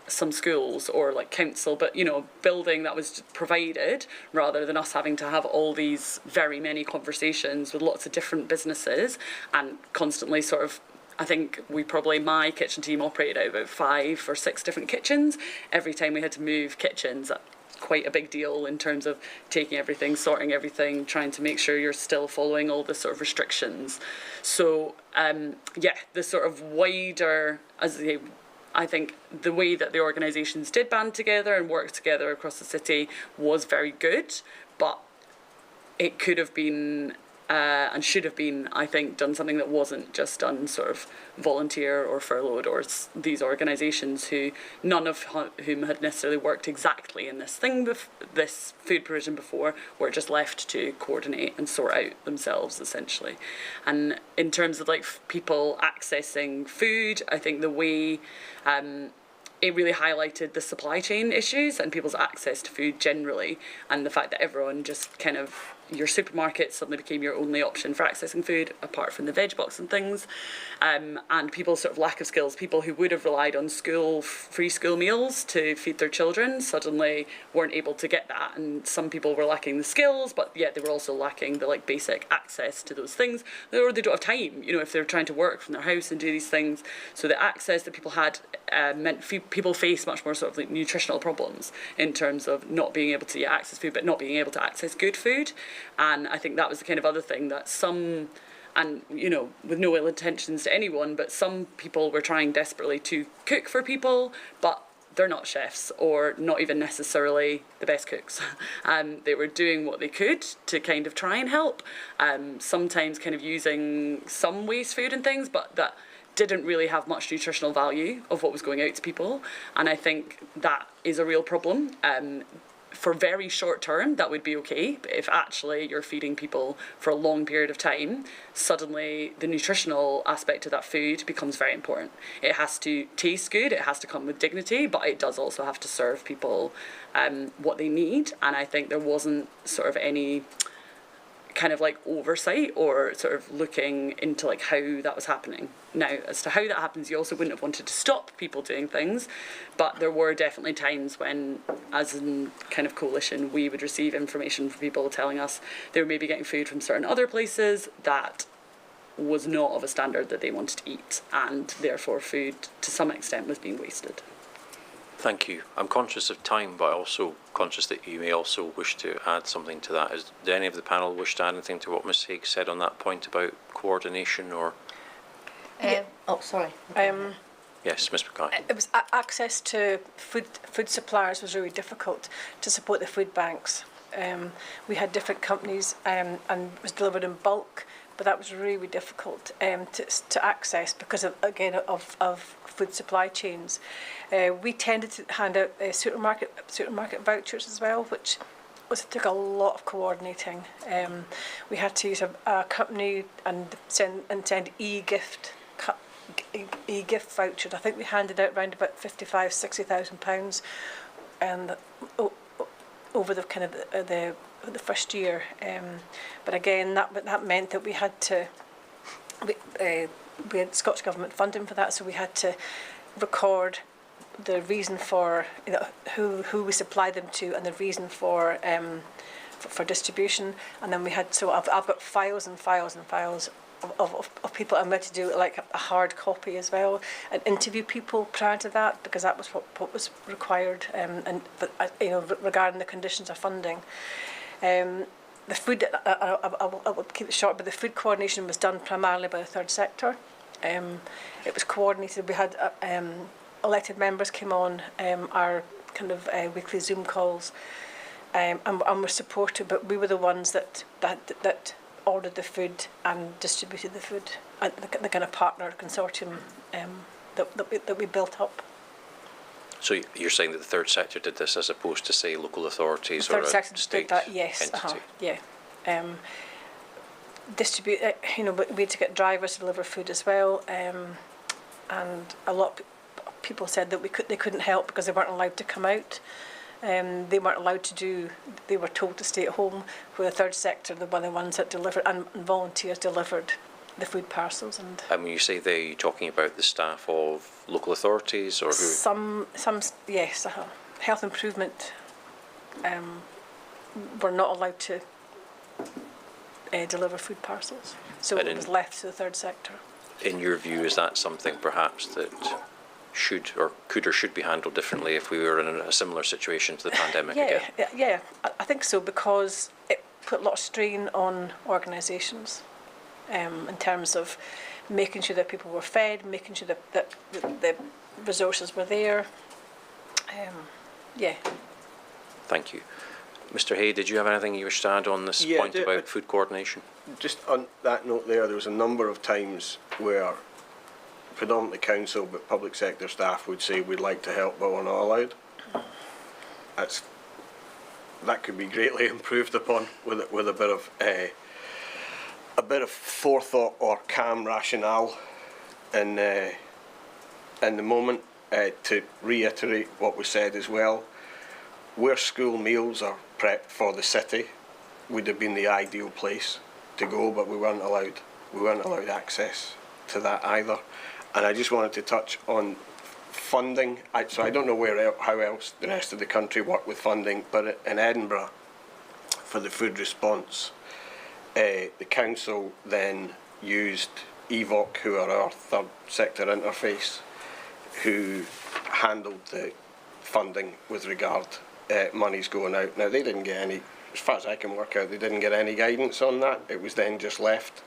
some schools or council, but building that was provided, rather than us having to have all these very many conversations with lots of different businesses and constantly sort of I think my kitchen team operated out of about 5 or 6 different kitchens. Every time we had to move kitchens, quite a big deal in terms of taking everything, sorting everything, trying to make sure you're still following all the sort of restrictions. So the sort of wider, I think the way that the organisations did band together and work together across the city was very good, but it could have been and should have been, I think, done something that wasn't just done sort of volunteer or furloughed, or these organisations none of whom had necessarily worked exactly in this this food provision before, were just left to coordinate and sort out themselves, essentially. And in terms of like people accessing food, I think the way it really highlighted the supply chain issues and people's access to food generally, and the fact that everyone just kind of, your supermarket suddenly became your only option for accessing food, apart from the veg box and things, and people's sort of lack of skills. People who would have relied on free school meals to feed their children suddenly weren't able to get that, and some people were lacking the skills, but yet they were also lacking the like basic access to those things, or they don't have time, if they're trying to work from their house and do these things. So the access that people had meant people face much more sort of like nutritional problems in terms of not being able to access food, but not being able to access good food. And I think that was the kind of other thing that some, and with no ill intentions to anyone, but some people were trying desperately to cook for people, but they're not chefs, or not even necessarily the best cooks. They were doing what they could to kind of try and help, sometimes kind of using some waste food and things, but that didn't really have much nutritional value of what was going out to people. And I think that is a real problem. For very short term, that would be okay, but if actually you're feeding people for a long period of time, suddenly the nutritional aspect of that food becomes very important. It has to taste good, it has to come with dignity, but it does also have to serve people what they need. And I think there wasn't sort of any kind of like oversight or sort of looking into like how that was happening. Now, as to how that happens, you also wouldn't have wanted to stop people doing things, but there were definitely times when, as in kind of coalition, we would receive information from people telling us they were maybe getting food from certain other places that was not of a standard that they wanted to eat, and therefore food to some extent was being wasted. Thank you. I'm conscious of time, but also conscious that you may also wish to add something to that. Do any of the panel wish to add anything to what Ms Haig said on that point about coordination or? Sorry. Yes, Ms Mackay. It was access to food suppliers was really difficult to support the food banks. We had different companies and it was delivered in bulk, but that was really difficult to access because of food supply chains. We tended to hand out supermarket vouchers as well, which took a lot of coordinating. We had to use a company and send e-gift vouchers. I think we handed out around about £55,000-60,000, and over the kind of the first year. But again, that meant that we had Scottish Government funding for that, so we had to record the reason for who we supplied them to and the reason for distribution. And then we had, so I've got files and files and files of people. I'm about to do like a hard copy as well and interview people prior to that, because that was what was required, regarding the conditions of funding. The food, I will keep it short, but the food coordination was done primarily by the third sector. It was coordinated. We had elected members came on our kind of weekly Zoom calls, and were supported, but we were the ones that ordered the food and distributed the food, and the kind of partner consortium that we built up. So you're saying that the third sector did this as opposed to, say, local authorities or a state entity? Yes, yeah. Distribute. We had to get drivers to deliver food as well, and a lot of people said that they couldn't help because they weren't allowed to come out. They weren't allowed to do. They were told to stay at home. Where the third sector, they were the ones that delivered, and volunteers delivered the food parcels. And when you say they, you're talking about the staff of local authorities or who? Some yes, health improvement were not allowed to deliver food parcels, so it was left to the third sector. in your view, is that something perhaps that should or could or should be handled differently if we were in a similar situation to the pandemic again? Yeah, I think so, because it put a lot of strain on organisations in terms of making sure that people were fed, making sure that the resources were there. Yeah. Thank you. Mr. Hay, did you have anything you wish to add on this point about food coordination? Just on that note there was a number of times where predominantly council but public sector staff would say we'd like to help but we're not allowed. That could be greatly improved upon with a bit of forethought or calm rationale in the moment. To reiterate what was said as well, where school meals are prepped for the city would have been the ideal place to go, but we weren't allowed access to that either. And I just wanted to touch on funding. So I don't know how else the rest of the country work with funding, but in Edinburgh, for the food response, the council then used EVOC, who are our third sector interface, who handled the funding with regard monies going out. Now, they didn't get any, as far as I can work out, they didn't get any guidance on that. It was then just left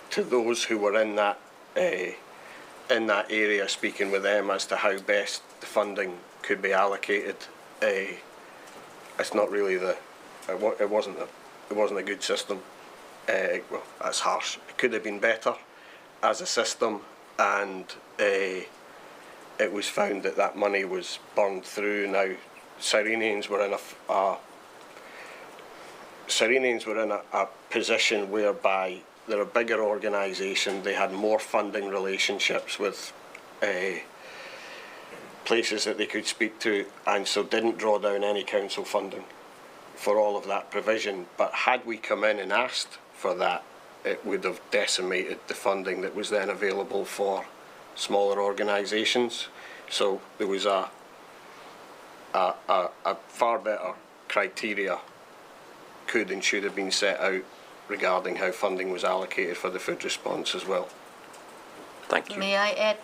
to those who were in that area, speaking with them as to how best the funding could be allocated. It's not really it wasn't a good system. Well, that's harsh. It could have been better as a system, and it was found that money was burned through. Now, Cyrenians were in a position whereby they're a bigger organisation. They had more funding relationships with places that they could speak to, and so didn't draw down any council funding for all of that provision. But had we come in and asked for that, it would have decimated the funding that was then available for smaller organisations. So there was a far better criteria could and should have been set out regarding how funding was allocated for the food response as well. Thank you. May I add?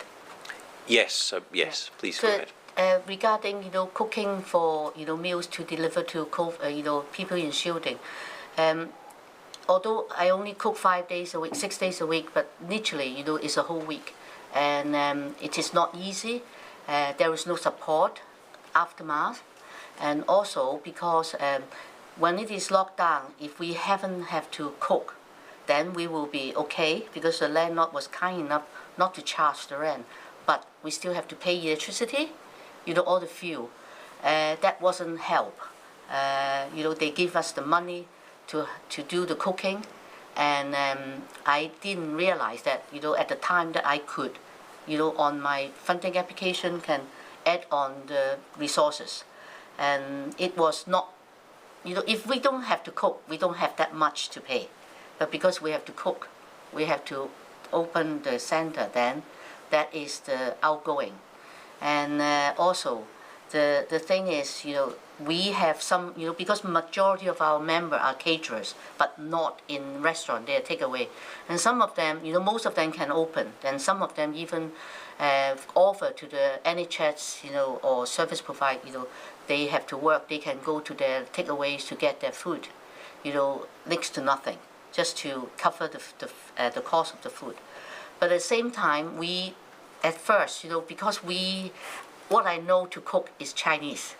Yes, yes, please go ahead. Regarding cooking for meals to deliver to people in shielding. Although I only cook 5 days a week, 6 days a week, but literally it's a whole week, and it is not easy. There is no support aftermath, and also because when it is locked down, if we haven't have to cook, then we will be okay, because the landlord was kind enough not to charge the rent, but we still have to pay electricity, all the fuel. That wasn't help. They give us the money to do the cooking, and I didn't realize that at the time that I could on my funding application can add on the resources, and it was not if we don't have to cook, we don't have that much to pay, but because we have to cook, we have to open the center, then that is the outgoing. And also the thing is we have some because majority of our members are caterers, but not in restaurant, they are takeaway, and some of them most of them can open, and some of them even offer to the NHS or service provider, they have to work, they can go to their takeaways to get their food, next to nothing, just to cover the cost of the food. But at the same time, we at first because what I know to cook is Chinese,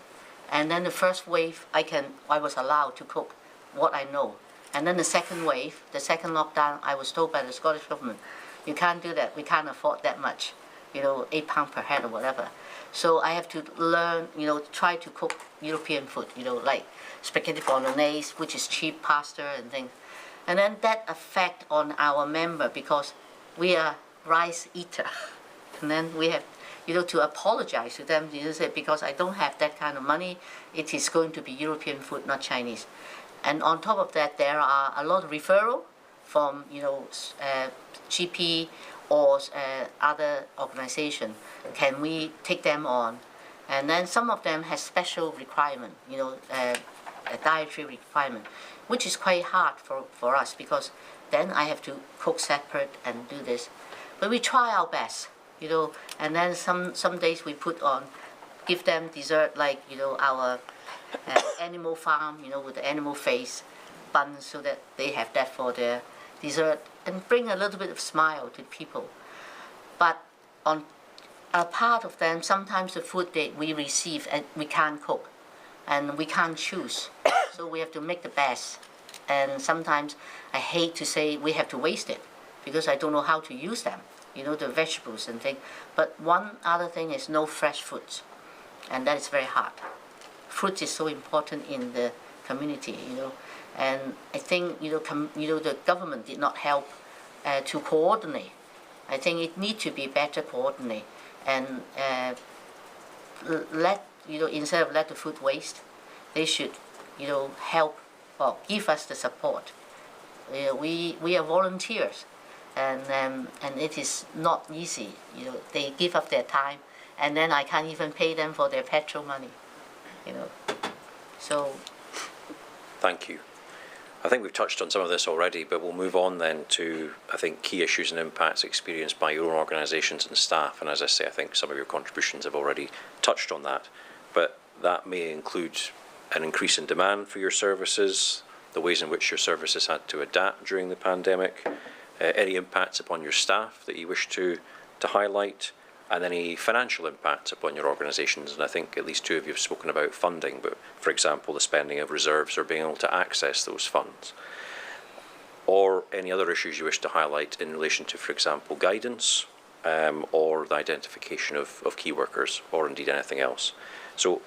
and then the first wave I was allowed to cook what I know, and then the second wave, the second lockdown, I was told by the Scottish government, you can't do that, we can't afford that much, £8 per head or whatever. So I have to learn, try to cook European food, like spaghetti bolognese, which is cheap, pasta and things. And then that affect on our member, because we are rice eater. And then we have, to apologize to them, say, because I don't have that kind of money, it is going to be European food, not Chinese. And on top of that, there are a lot of referral from, GP or other organization. Can we take them on? And then some of them has special requirement, a dietary requirement, which is quite hard for us, because then I have to cook separate and do this. But we try our best, you know, and then some days we put on, give them dessert like, you know, our animal farm, you know, with the animal face buns, so that they have that for their dessert, and bring a little bit of smile to people. But on a part of them, sometimes the food that we receive and we can't cook and we can't choose, so we have to make the best. And sometimes I hate to say we have to waste it because I don't know how to use them, you know, the vegetables and things. But one other thing is no fresh fruits, and that is very hard. Fruit is so important in the community, you know, and I think, you know, the government did not help to coordinate. I think it needs to be better coordinated, and let, you know, instead of let the food waste, they should, you know, help or give us the support. We are volunteers, and it is not easy. You know, they give up their time, and then I can't even pay them for their petrol money. You know, so. Thank you. I think we've touched on some of this already, but we'll move on then to, I think, key issues and impacts experienced by your own organisations and staff. And as I say, I think some of your contributions have already touched on that. But that may include an increase in demand for your services, the ways in which your services had to adapt during the pandemic, any impacts upon your staff that you wish to highlight, and any financial impacts upon your organisations. And I think at least two of you have spoken about funding, but for example, the spending of reserves or being able to access those funds. Or any other issues you wish to highlight in relation to, for example, guidance or the identification of key workers, or indeed anything else. So,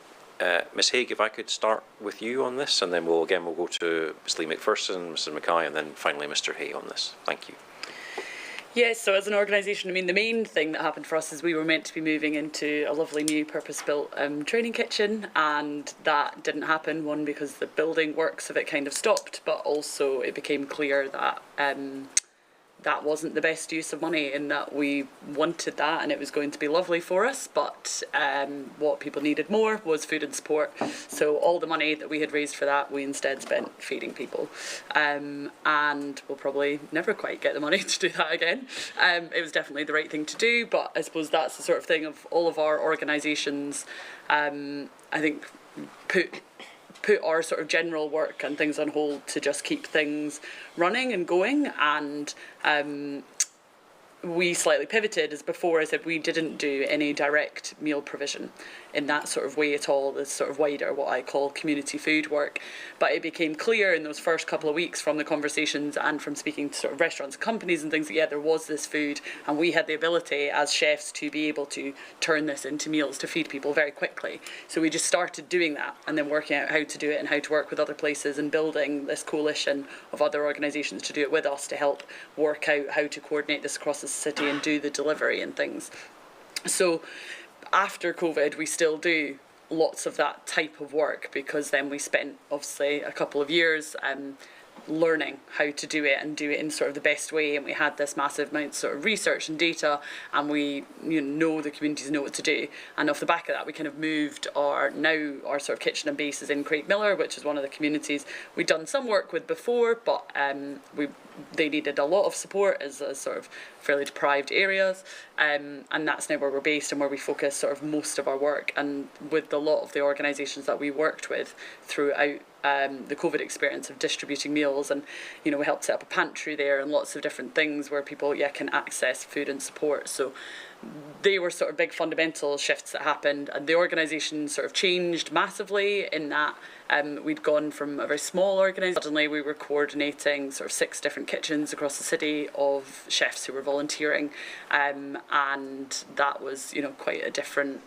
Ms Haig, if I could start with you on this, and then we'll go to Ms Lee McPherson, Mrs Mackay, and then finally Mr Hay on this. Thank you. Yes, so as an organisation, I mean, the main thing that happened for us is we were meant to be moving into a lovely new purpose-built training kitchen, and that didn't happen, one because the building works of it kind of stopped, but also it became clear that that wasn't the best use of money, in that we wanted that and it was going to be lovely for us, but what people needed more was food and support. So all the money that we had raised for that, we instead spent feeding people, and we'll probably never quite get the money to do that again. It was definitely the right thing to do, but I suppose that's the sort of thing of all of our organisations, I think, put our sort of general work and things on hold to just keep things running and going, and we slightly pivoted. As before I said, we didn't do any direct meal provision in that sort of way at all, this sort of wider, what I call community food work. But it became clear in those first couple of weeks from the conversations and from speaking to sort of restaurants and companies and things that, yeah, there was this food, and we had the ability as chefs to be able to turn this into meals to feed people very quickly. So we just started doing that, and then working out how to do it and how to work with other places, and building this coalition of other organisations to do it with us, to help work out how to coordinate this across the city and do the delivery and things. So after COVID, we still do lots of that type of work, because then we spent obviously a couple of years learning how to do it and do it in sort of the best way, and we had this massive amount of sort of research and data, and we know the communities know what to do, and off the back of that we kind of moved our sort of kitchen and base is in Craigmillar, which is one of the communities we'd done some work with before, but they needed a lot of support as a sort of fairly deprived areas, and that's now where we're based and where we focus sort of most of our work. And with a lot of the organisations that we worked with throughout the COVID experience of distributing meals, and we helped set up a pantry there and lots of different things where people can access food and support. So they were sort of big fundamental shifts that happened, and the organisation sort of changed massively in that we'd gone from a very small organisation. Suddenly we were coordinating sort of 6 different kitchens across the city of chefs who were volunteering, and that was quite a different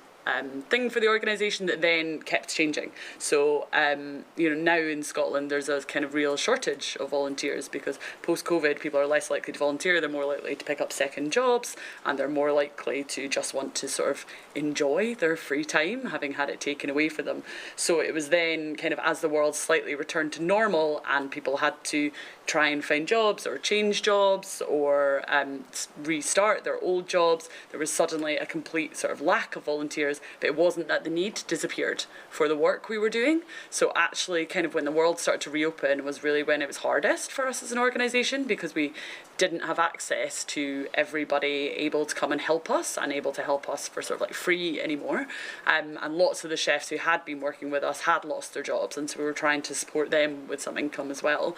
thing for the organisation that then kept changing. So now in Scotland there's a kind of real shortage of volunteers, because post-COVID people are less likely to volunteer, they're more likely to pick up second jobs, and they're more likely to just want to sort of enjoy their free time, having had it taken away from them. So it was then kind of as the world slightly returned to normal and people had to try and find jobs or change jobs or restart their old jobs, there was suddenly a complete sort of lack of volunteers, volunteers, but it wasn't that the need disappeared for the work we were doing. So actually kind of when the world started to reopen was really when it was hardest for us as an organisation, because we didn't have access to everybody able to come and help us and able to help us for sort of like free anymore. And lots of the chefs who had been working with us had lost their jobs, and so we were trying to support them with some income as well.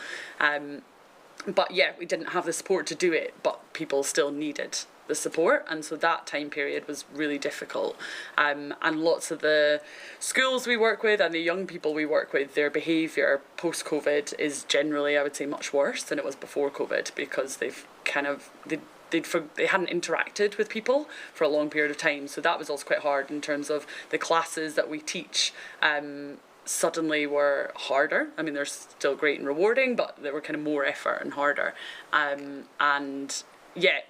But yeah, we didn't have the support to do it, but people still needed the support, and so that time period was really difficult. And lots of the schools we work with and the young people we work with, their behaviour post-COVID is generally, I would say, much worse than it was before COVID, because they've kind of they hadn't interacted with people for a long period of time. So that was also quite hard in terms of the classes that we teach. Suddenly were harder. I mean, they're still great and rewarding, but they were kind of more effort and harder. And yeah,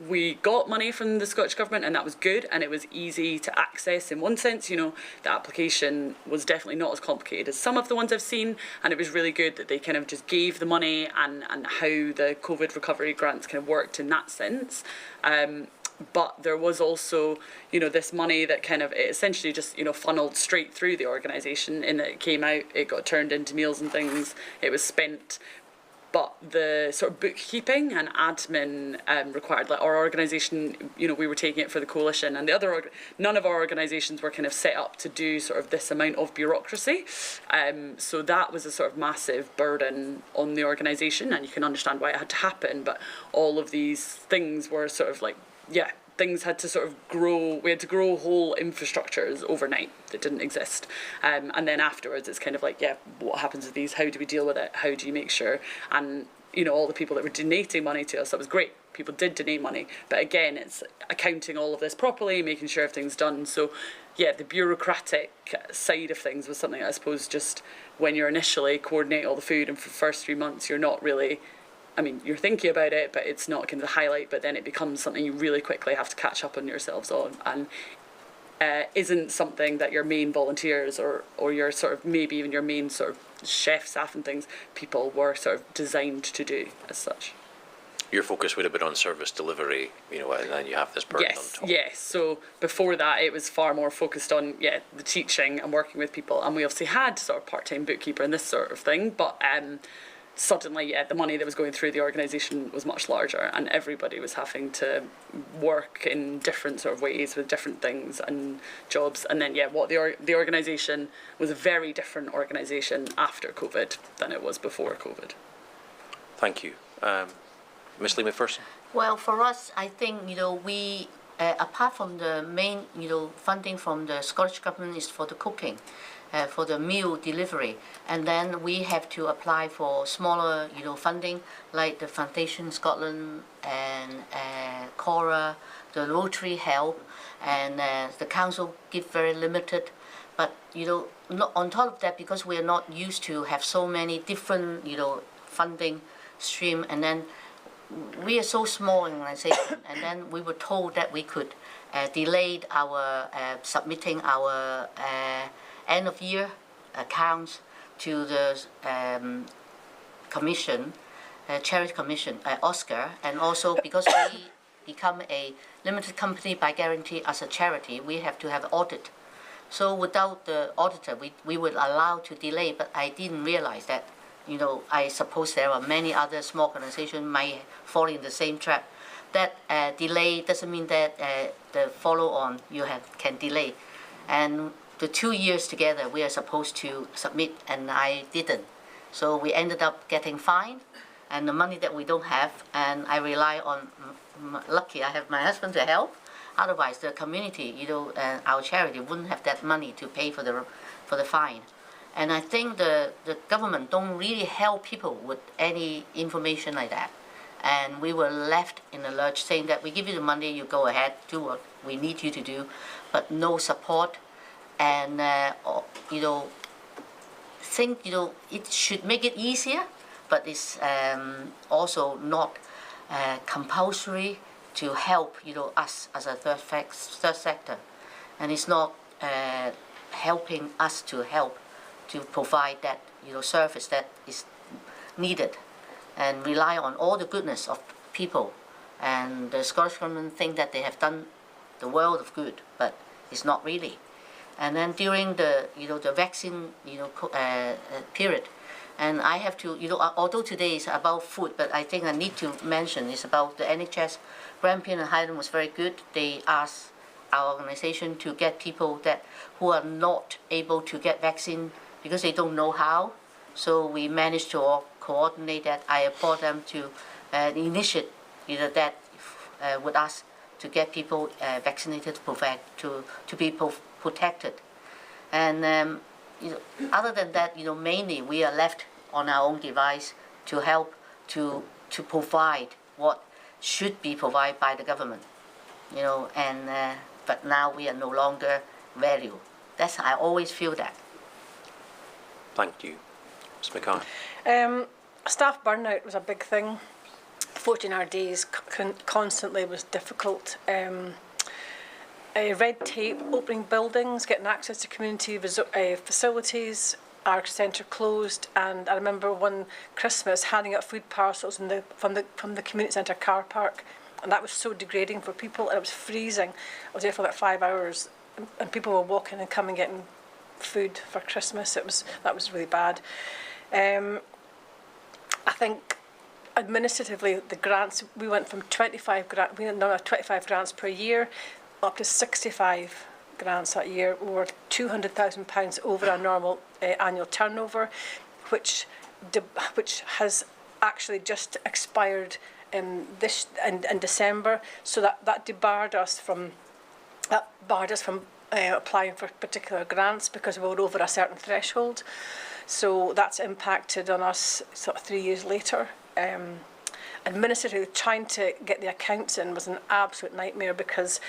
we got money from the Scottish Government, and that was good, and it was easy to access in one sense. You know, the application was definitely not as complicated as some of the ones I've seen, and it was really good that they kind of just gave the money and how the COVID recovery grants kind of worked in that sense. But there was also, you know, this money that kind of it essentially just, you know, funneled straight through the organisation, in that it came out, it got turned into meals and things, it was spent. But the sort of bookkeeping and admin required, like our organisation, you know, we were taking it for the coalition, and the other none of our organisations were kind of set up to do sort of this amount of bureaucracy. So that was a sort of massive burden on the organisation, and you can understand why it had to happen. But all of these things were sort of like, yeah, things had to sort of grow. We had to grow whole infrastructures overnight that didn't exist. And then afterwards, it's kind of like, yeah, what happens with these? How do we deal with it? How do you make sure? And, you know, all the people that were donating money to us, that was great. People did donate money. But again, it's accounting all of this properly, making sure everything's done. So, yeah, the bureaucratic side of things was something, I suppose, just when you're initially coordinating all the food, and for the first 3 months, you're not really... I mean, you're thinking about it, but it's not kind of the highlight, but then it becomes something you really quickly have to catch up on yourselves on, and isn't something that your main volunteers or your sort of, maybe even your main sort of chef staff and things, people were sort of designed to do as such. Your focus would have been on service delivery, you know, and then you have this burden on top. Yes, so before that it was far more focused on, yeah, the teaching and working with people, and we obviously had sort of part-time bookkeeper and this sort of thing, but suddenly, yeah, the money that was going through the organisation was much larger, and everybody was having to work in different sort of ways with different things and jobs. And then, yeah, what the organisation was a very different organisation after COVID than it was before COVID. Thank you. Ms. Lee McPherson? Well, for us, I think, you know, we, apart from the main, you know, funding from the Scottish Government is for the cooking. For the meal delivery, and then we have to apply for smaller, you know, funding like the Foundation Scotland and Cora, the Rotary help, and the council give very limited. But you know, not on top of that, because we are not used to have so many different, you know, funding stream, and then we are so small organization, and then we were told that we could delay our submitting our end of year accounts to the commission, charity commission, Oscar, and also because we become a limited company by guarantee as a charity, we have to have audit. So without the auditor, we were allowed to delay, but I didn't realize that, you know, I suppose there are many other small organizations might fall in the same trap. That delay doesn't mean that the follow on you can delay. And the 2 years together, we are supposed to submit, and I didn't. So we ended up getting fined, and the money that we don't have, and I rely on, lucky I have my husband to help. Otherwise, the community, you know, our charity wouldn't have that money to pay for the fine. And I think the government don't really help people with any information like that. And we were left in the lurch saying that we give you the money, you go ahead, do what we need you to do, but no support. And you know, think, you know, it should make it easier, but it's also not compulsory to help, you know, us as a third sector, and it's not helping us to help to provide that, you know, service that is needed, and rely on all the goodness of people. And the Scottish Government think that they have done the world of good, but It's not really. And then during the the vaccine period, and I have to although today is about food, but I think I need to mention is about the NHS. Grampian and Highland was very good. They asked our organization to get people who are not able to get vaccine because they don't know how. So we managed to coordinate that. I applaud them to initiate that with us to get people vaccinated to be protected. And other than that, mainly we are left on our own device to help to provide what should be provided by the government. But now we are no longer value. I always feel that. Thank you. Ms Mackay. Staff burnout was a big thing. 14-hour days constantly was difficult. Red tape, opening buildings, getting access to community facilities. Our centre closed, and I remember one Christmas handing out food parcels from the community centre car park, and that was so degrading for people. And it was freezing. I was there for like 5 hours, and people were walking and coming getting food for Christmas. That was really bad. I think administratively the grants, we went from 25 grants per year up to 65 grants that year. We were £200,000 over our normal annual turnover, which has actually just expired in December. So that barred us from applying for particular grants because we were over a certain threshold. So that's impacted on us sort of 3 years later. Administratively, trying to get the accounts in was an absolute nightmare because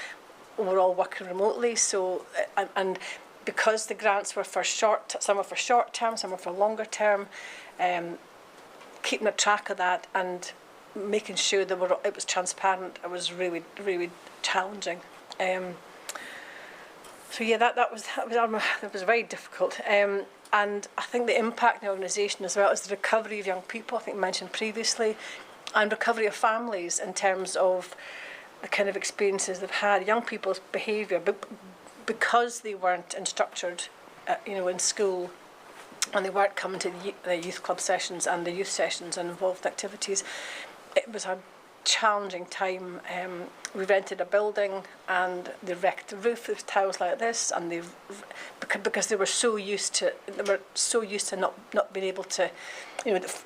we're all working remotely. So and because the grants were some were for short term, some were for longer term, keeping a track of that and making sure that it was transparent, it was really, really challenging. So yeah, that was very difficult. And I think the impact in the organisation, as well as the recovery of young people, I think mentioned previously, and recovery of families in terms of the kind of experiences they've had, young people's behaviour, because they weren't instructed, in school, and they weren't coming to the youth club sessions and the youth sessions and involved activities. It was a challenging time. We rented a building and they wrecked the roof with tiles like this, and because they were so used to not being able to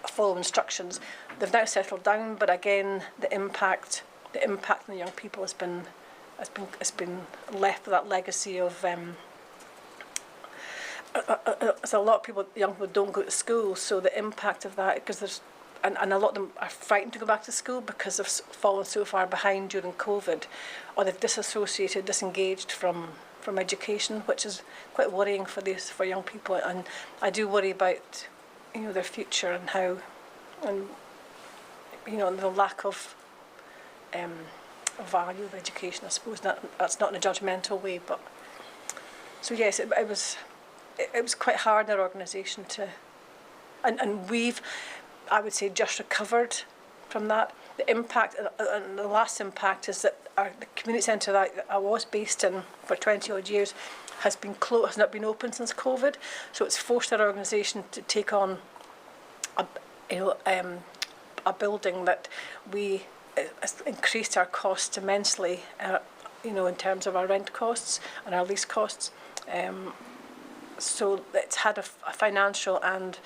follow instructions. They've now settled down, but again the impact on the young people has been left with that legacy of so a lot of young people don't go to school, so the impact of that, because and a lot of them are frightened to go back to school because they've fallen so far behind during COVID, or they've disengaged from education, which is quite worrying for young people. And I do worry about their future and how, and the lack of value of education. I suppose that's not in a judgmental way, but so yes, it was quite hard in our organisation and we've, I would say, just recovered from that. The impact, and the last impact, is that the community centre that I was based in for 20 odd years has not been open since COVID. So it's forced our organisation to take on a building that we increased our costs immensely. In terms of our rent costs and our lease costs. So it's had a financial and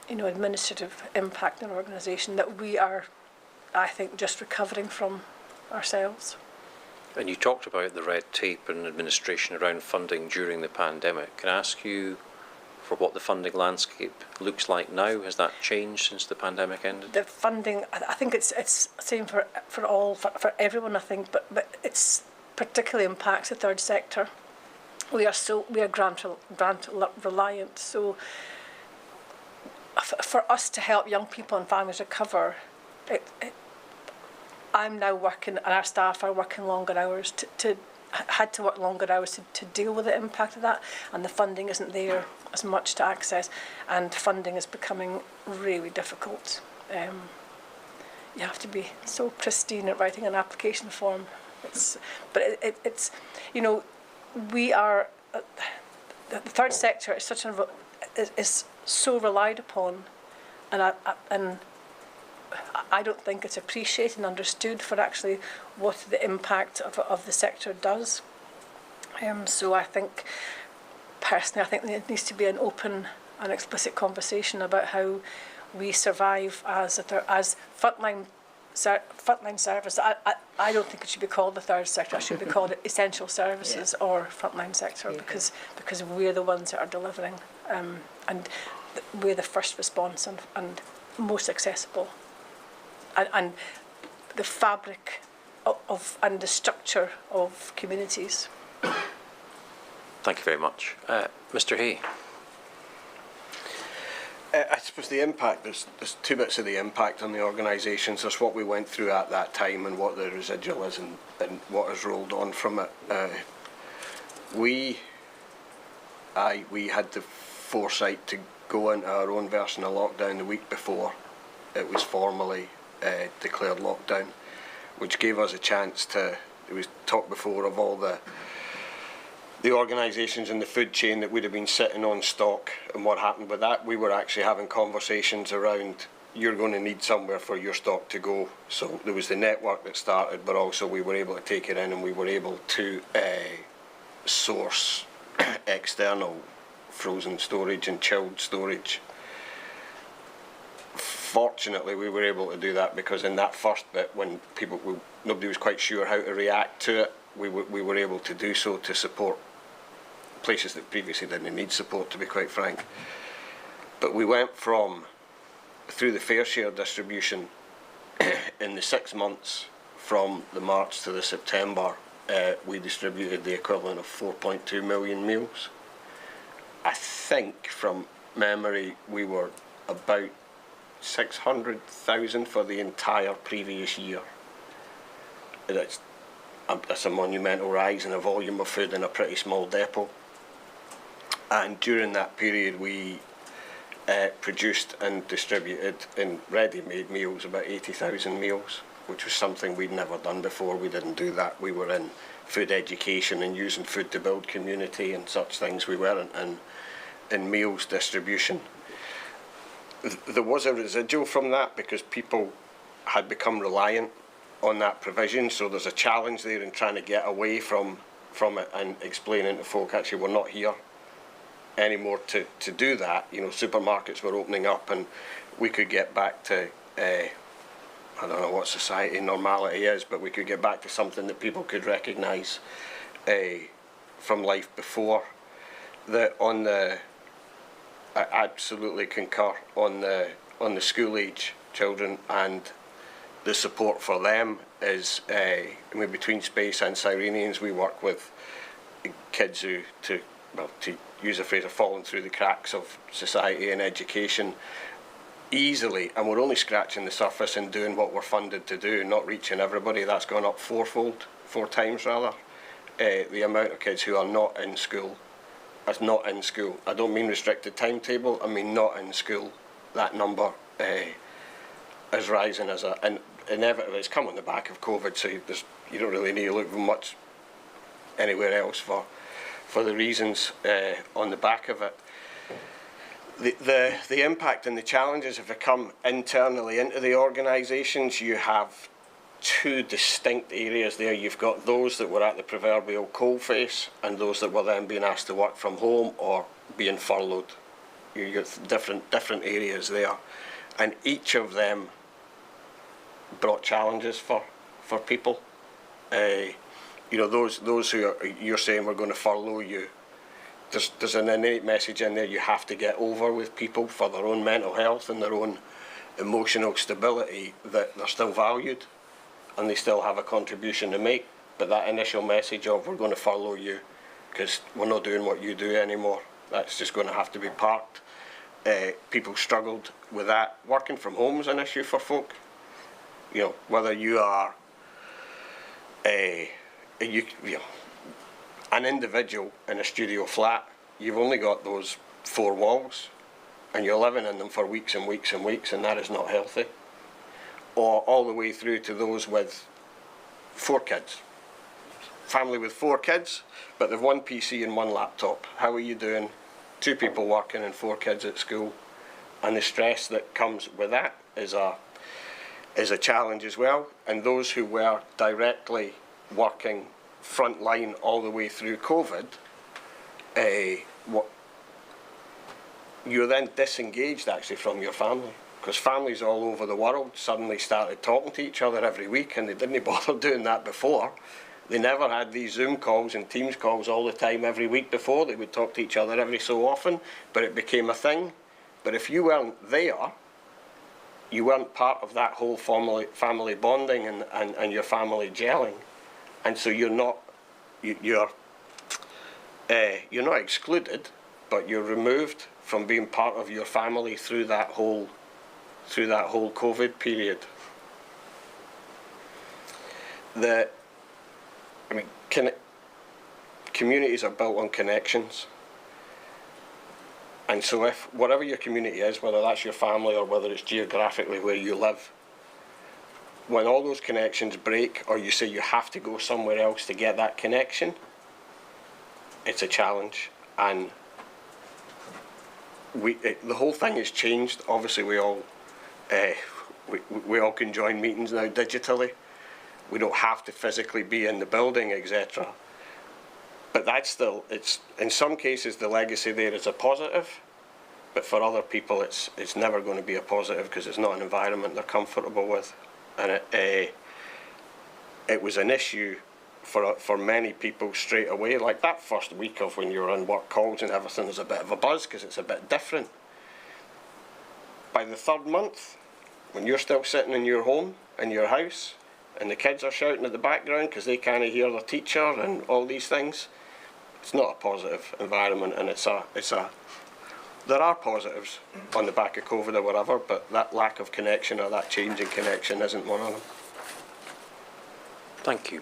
administrative impact on our organisation that we are, I think, just recovering from ourselves. And you talked about the red tape and administration around funding during the pandemic. Can I ask you for what the funding landscape looks like now? Has that changed since the pandemic ended? The funding, I think it's the same for everyone, I think, but it's particularly impacts the third sector. We are grant reliant, so for us to help young people and families recover, I'm now working, and our staff are working longer hours had to work longer hours to deal with the impact of that, and the funding isn't there as much to access, and funding is becoming really difficult. You have to be so pristine at writing an application form. It's we are, the third sector is is so relied upon, and I don't think it's appreciated and understood for actually what the impact of the sector does. So I think, personally, I think there needs to be an open and explicit conversation about how we survive as frontline service. I don't think it should be called the third sector. It should be called essential services or frontline sector, because we're the ones that are delivering, and we're the first response and most accessible, and the fabric of and the structure of communities. Thank you very much. Mr. Hay. I suppose the impact, there's two bits of the impact on the organisations. There's what we went through at that time and what the residual is, and what has rolled on from it. We had the foresight to go into our own version of lockdown the week before it was formally declared lockdown, which gave us a chance to, it was talked before of all the organisations in the food chain that would have been sitting on stock and what happened with that. We were actually having conversations around, you're going to need somewhere for your stock to go. So there was the network that started, but also we were able to take it in, and we were able to source external frozen storage and chilled storage. Fortunately, we were able to do that because in that first bit, when nobody was quite sure how to react to it, we were able to do so to support places that previously didn't need support, to be quite frank. But we went through the fair share distribution in the 6 months from the March to the September, we distributed the equivalent of 4.2 million meals. I think from memory we were about 600,000 for the entire previous year. That's a monumental rise in the volume of food in a pretty small depot. And during that period we produced and distributed in ready-made meals about 80,000 meals, which was something we'd never done before. We didn't do that. We were in food education and using food to build community and such things. We weren't in meals distribution. There was a residual from that because people had become reliant on that provision, so there's a challenge there in trying to get away from it and explaining to folk, actually we're not here anymore to do that. You know, supermarkets were opening up and we could get back to I don't know what society normality is, but we could get back to something that people could recognise from life before. I absolutely concur on the school age children, and the support for them is between Space and Cyrenians we work with kids who, to use a phrase, have fallen through the cracks of society and education easily, and we're only scratching the surface and doing what we're funded to do, not reaching everybody. That's gone up four times rather. The amount of kids who are not in school. I don't mean restricted timetable, I mean not in school. That number is rising and inevitably it's come on the back of COVID, so you don't really need to look much anywhere else for the reasons on the back of it. The impact and the challenges have come internally into the organisations. You have two distinct areas there. You've got those that were at the proverbial coalface and those that were then being asked to work from home or being furloughed. You've got different areas there, and each of them brought challenges for people. Those who you're saying we're going to furlough you, there's an innate message in there you have to get over with people for their own mental health and their own emotional stability, that they're still valued and they still have a contribution to make. But that initial message of we're going to furlough you because we're not doing what you do anymore, that's just going to have to be parked. People struggled with that. Working from home is an issue for folk. Whether you are an individual in a studio flat, you've only got those four walls and you're living in them for weeks and weeks and weeks, and that is not healthy. Or all the way through to those with 4 kids, family with 4 kids, but they've 1 PC and 1 laptop. How are you doing? 2 people working and 4 kids at school, and the stress that comes with that is a challenge as well. And those who were directly working front line all the way through COVID, you're then disengaged actually from your family, because families all over the world suddenly started talking to each other every week, and they didn't bother doing that before. They never had these Zoom calls and Teams calls all the time every week before. They would talk to each other every so often, but it became a thing. But if you weren't there, you weren't part of that whole family bonding and your family gelling, and so you're not excluded, but you're removed from being part of your family through that whole COVID period. Communities are built on connections. And so if whatever your community is, whether that's your family or whether it's geographically where you live, when all those connections break, or you say you have to go somewhere else to get that connection, it's a challenge. And the whole thing has changed. Obviously, we all can join meetings now digitally. We don't have to physically be in the building, etc. But that's still, it's in some cases the legacy there is a positive, but for other people it's never going to be a positive because it's not an environment they're comfortable with. And it was an issue for many people straight away. Like that first week of when you're on work calls and everything is a bit of a buzz because it's a bit different. By the 3rd month, when you're still sitting in your home, in your house, and the kids are shouting at the background because they can't hear their teacher and all these things, it's not a positive environment. And there are positives on the back of COVID or whatever, but that lack of connection or that change in connection isn't one of them. Thank you.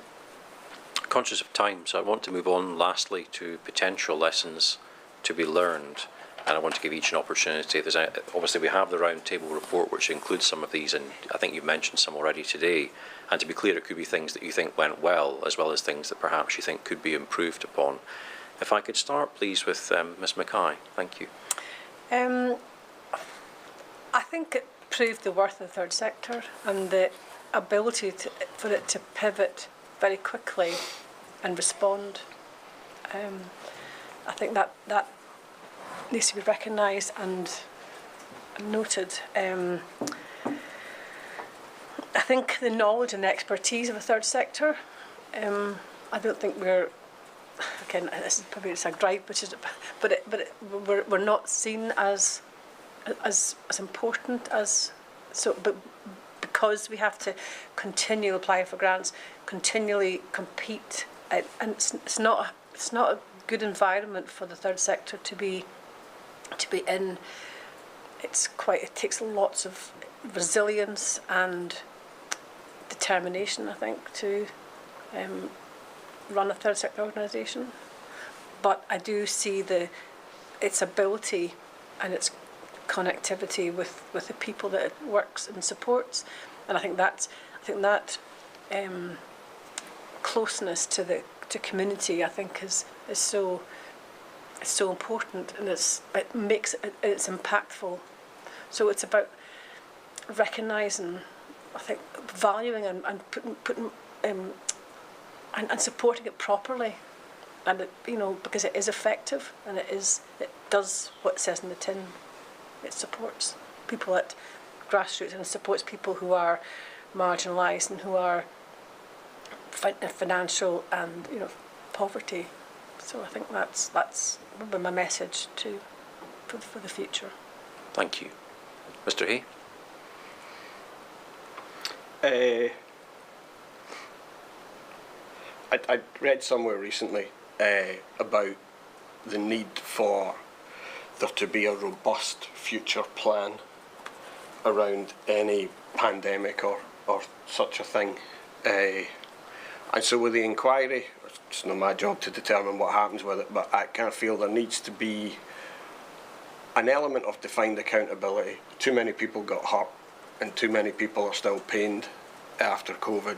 Conscious of time, so I want to move on lastly to potential lessons to be learned, and I want to give each an opportunity. Obviously we have the roundtable report which includes some of these, and I think you've mentioned some already today, and to be clear, it could be things that you think went well as as things that perhaps you think could be improved upon. If I could start please with Ms Mackay. Thank you. I think it proved the worth of the third sector and the ability for it to pivot very quickly and respond. I think that needs to be recognised and noted. I think the knowledge and expertise of the third sector, I don't think we're, again, this is probably a gripe, but we're not seen as important as, so, but because we have to continually apply for grants, continually compete, and it's not a good environment for the third sector to be in. It takes lots of resilience and determination, I think, to run a third sector organisation. But I do see its ability and its connectivity with the people that it works and supports, and I think that closeness to community, I think, is so important, and it's impactful. So it's about recognising, I think, valuing and putting and supporting it properly, and because it is effective and it does what it says in the tin. It supports people at grassroots and supports people who are marginalised and who are financial and poverty. So I think that's my message for the future. Thank you, Mr. Hay. I read somewhere recently about the need for there to be a robust future plan around any pandemic or such a thing. And so with the inquiry, it's not my job to determine what happens with it, but I kind of feel there needs to be an element of defined accountability. Too many people got hurt and too many people are still pained after COVID.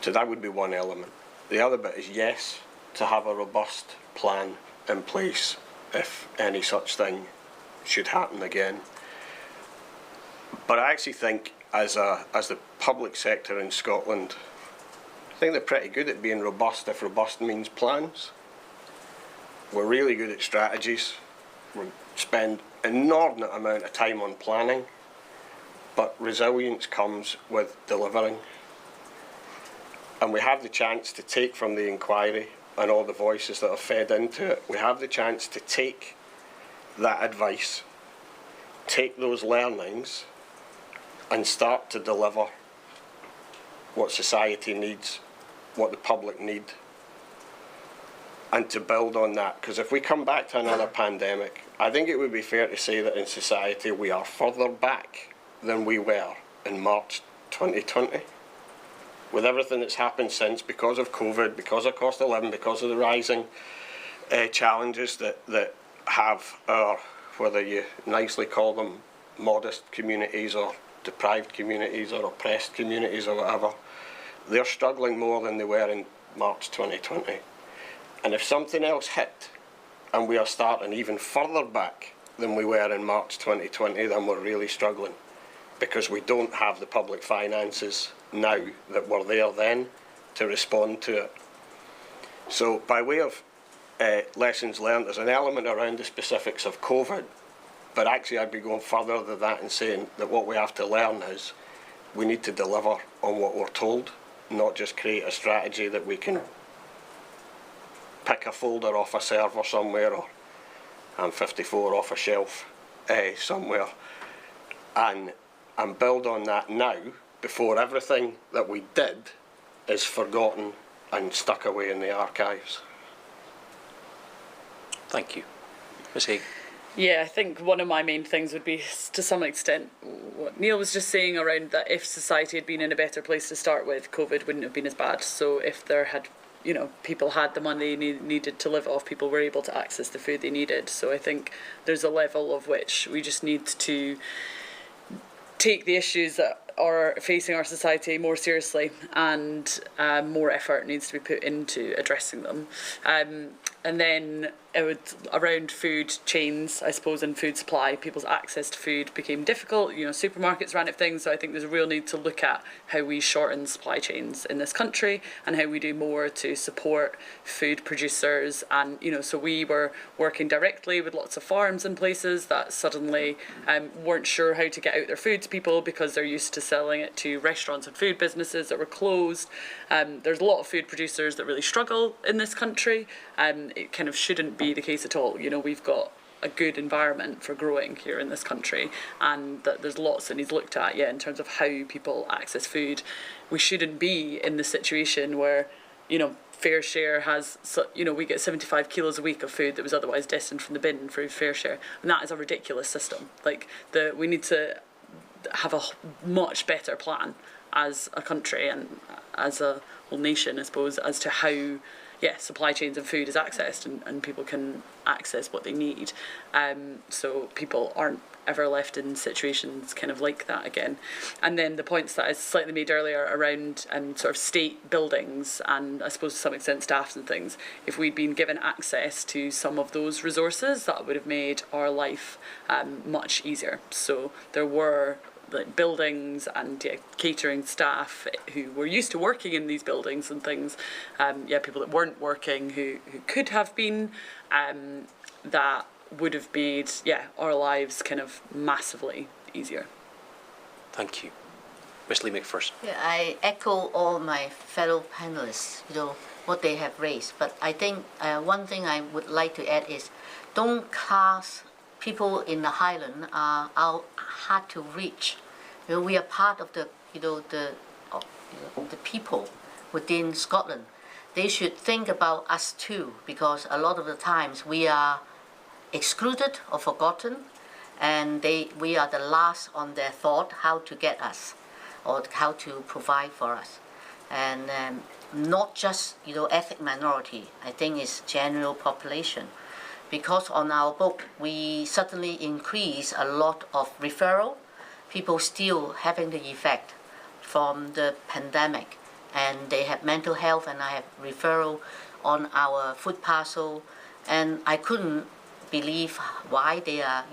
So that would be one element. The other bit is yes, to have a robust plan in place if any such thing should happen again. But I actually think as the public sector in Scotland, I think they're pretty good at being robust if robust means plans. We're really good at strategies. We spend an inordinate amount of time on planning, but resilience comes with delivering. And we have the chance to take from the inquiry and all the voices that are fed into it, we have the chance to take that advice, take those learnings, and start to deliver what society needs, what the public need, and to build on that. Because if we come back to another pandemic, I think it would be fair to say that in society we are further back than we were in March 2020. With everything that's happened since, because of COVID, because of cost of living, because of the rising challenges that have our, whether you nicely call them modest communities or deprived communities or oppressed communities or whatever, they're struggling more than they were in March 2020. And if something else hit and we are starting even further back than we were in March 2020, then we're really struggling, because we don't have the public finances now that were there then to respond to it. So by way of lessons learned, there's an element around the specifics of COVID, but actually I'd be going further than that and saying that what we have to learn is we need to deliver on what we're told, not just create a strategy that we can pick a folder off a server somewhere or 54 off a shelf somewhere and build on that now before everything that we did is forgotten and stuck away in the archives. Thank you. Ms. Haig. Yeah, I think one of my main things would be, to some extent, what Neil was just saying around that if society had been in a better place to start with, COVID wouldn't have been as bad. So if there had, you know, people had the money they needed to live off, people were able to access the food they needed. So I think there's a level of which we just need to take the issues that are facing our society more seriously, and more effort needs to be put into addressing them. And then it would, around food chains, I suppose, and food supply, people's access to food became difficult. You know, supermarkets ran out of things, so I think there's a real need to look at how we shorten supply chains in this country and how we do more to support food producers. And, you know, so we were working directly with lots of farms and places that suddenly weren't sure how to get out their food to people because they're used to selling it to restaurants and food businesses that were closed. There's a lot of food producers that really struggle in this country. It kind of shouldn't be the case at all. You know, we've got a good environment for growing here in this country, and that there's lots that needs looked at, in terms of how people access food. We shouldn't be in the situation where, you know, Fair Share has, you know, we get 75 kilos a week of food that was otherwise destined from the bin for Fair Share, and that is a ridiculous system. Like, we need to have a much better plan as a country and as a whole nation, I suppose, as to how supply chains and food is accessed and people can access what they need, so people aren't ever left in situations kind of like that again. And then the points that I slightly made earlier around sort of state buildings and I suppose to some extent staffs and things, if we'd been given access to some of those resources, that would have made our life much easier. So there were like buildings and catering staff who were used to working in these buildings and things, people that weren't working who could have been, that would have made our lives kind of massively easier. Thank you. Ms. Lee McPherson. I echo all my fellow panelists, you know, what they have raised, but I think one thing I would like to add is, don't class people in the Highland are hard to reach. You know, we are part of the people within Scotland. They should think about us too, because a lot of the times we are excluded or forgotten, and we are the last on their thought how to get us or how to provide for us. And not just, you know, ethnic minority, I think it's general population. Because on our book, we suddenly increase a lot of referral, people still having the effect from the pandemic, and they have mental health, and I have referral on our food parcel, and I couldn't believe why they are,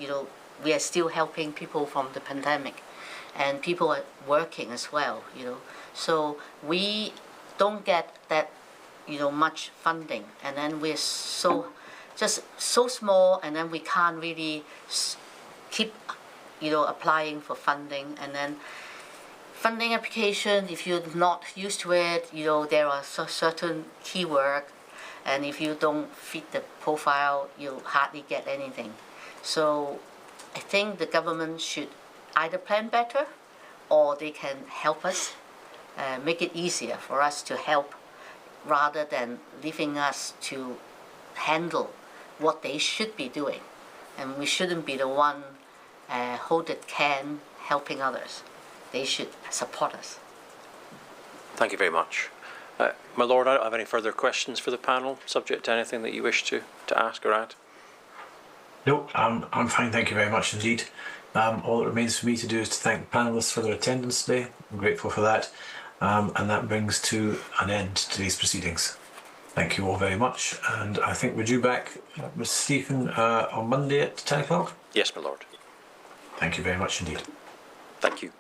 we are still helping people from the pandemic, and people are working as well, So we don't get that, much funding, and then we're just so small, and then we can't really keep, applying for funding, and then funding application, if you're not used to it, there are certain keyword, and if you don't fit the profile, you hardly get anything. So I think the government should either plan better, or they can help us, make it easier for us to help, rather than leaving us to handle what they should be doing. And we shouldn't be the one hold the can helping others. They should support us. Thank you very much. My Lord, I don't have any further questions for the panel, subject to anything that you wish to ask or add. No, I'm fine, thank you very much indeed. All that remains for me to do is to thank the panellists for their attendance today. I'm grateful for that. And that brings to an end today's proceedings. Thank you all very much. And I think we're due back, Mr. Stephen, on Monday at 10 o'clock? Yes, my Lord. Thank you very much indeed. Thank you.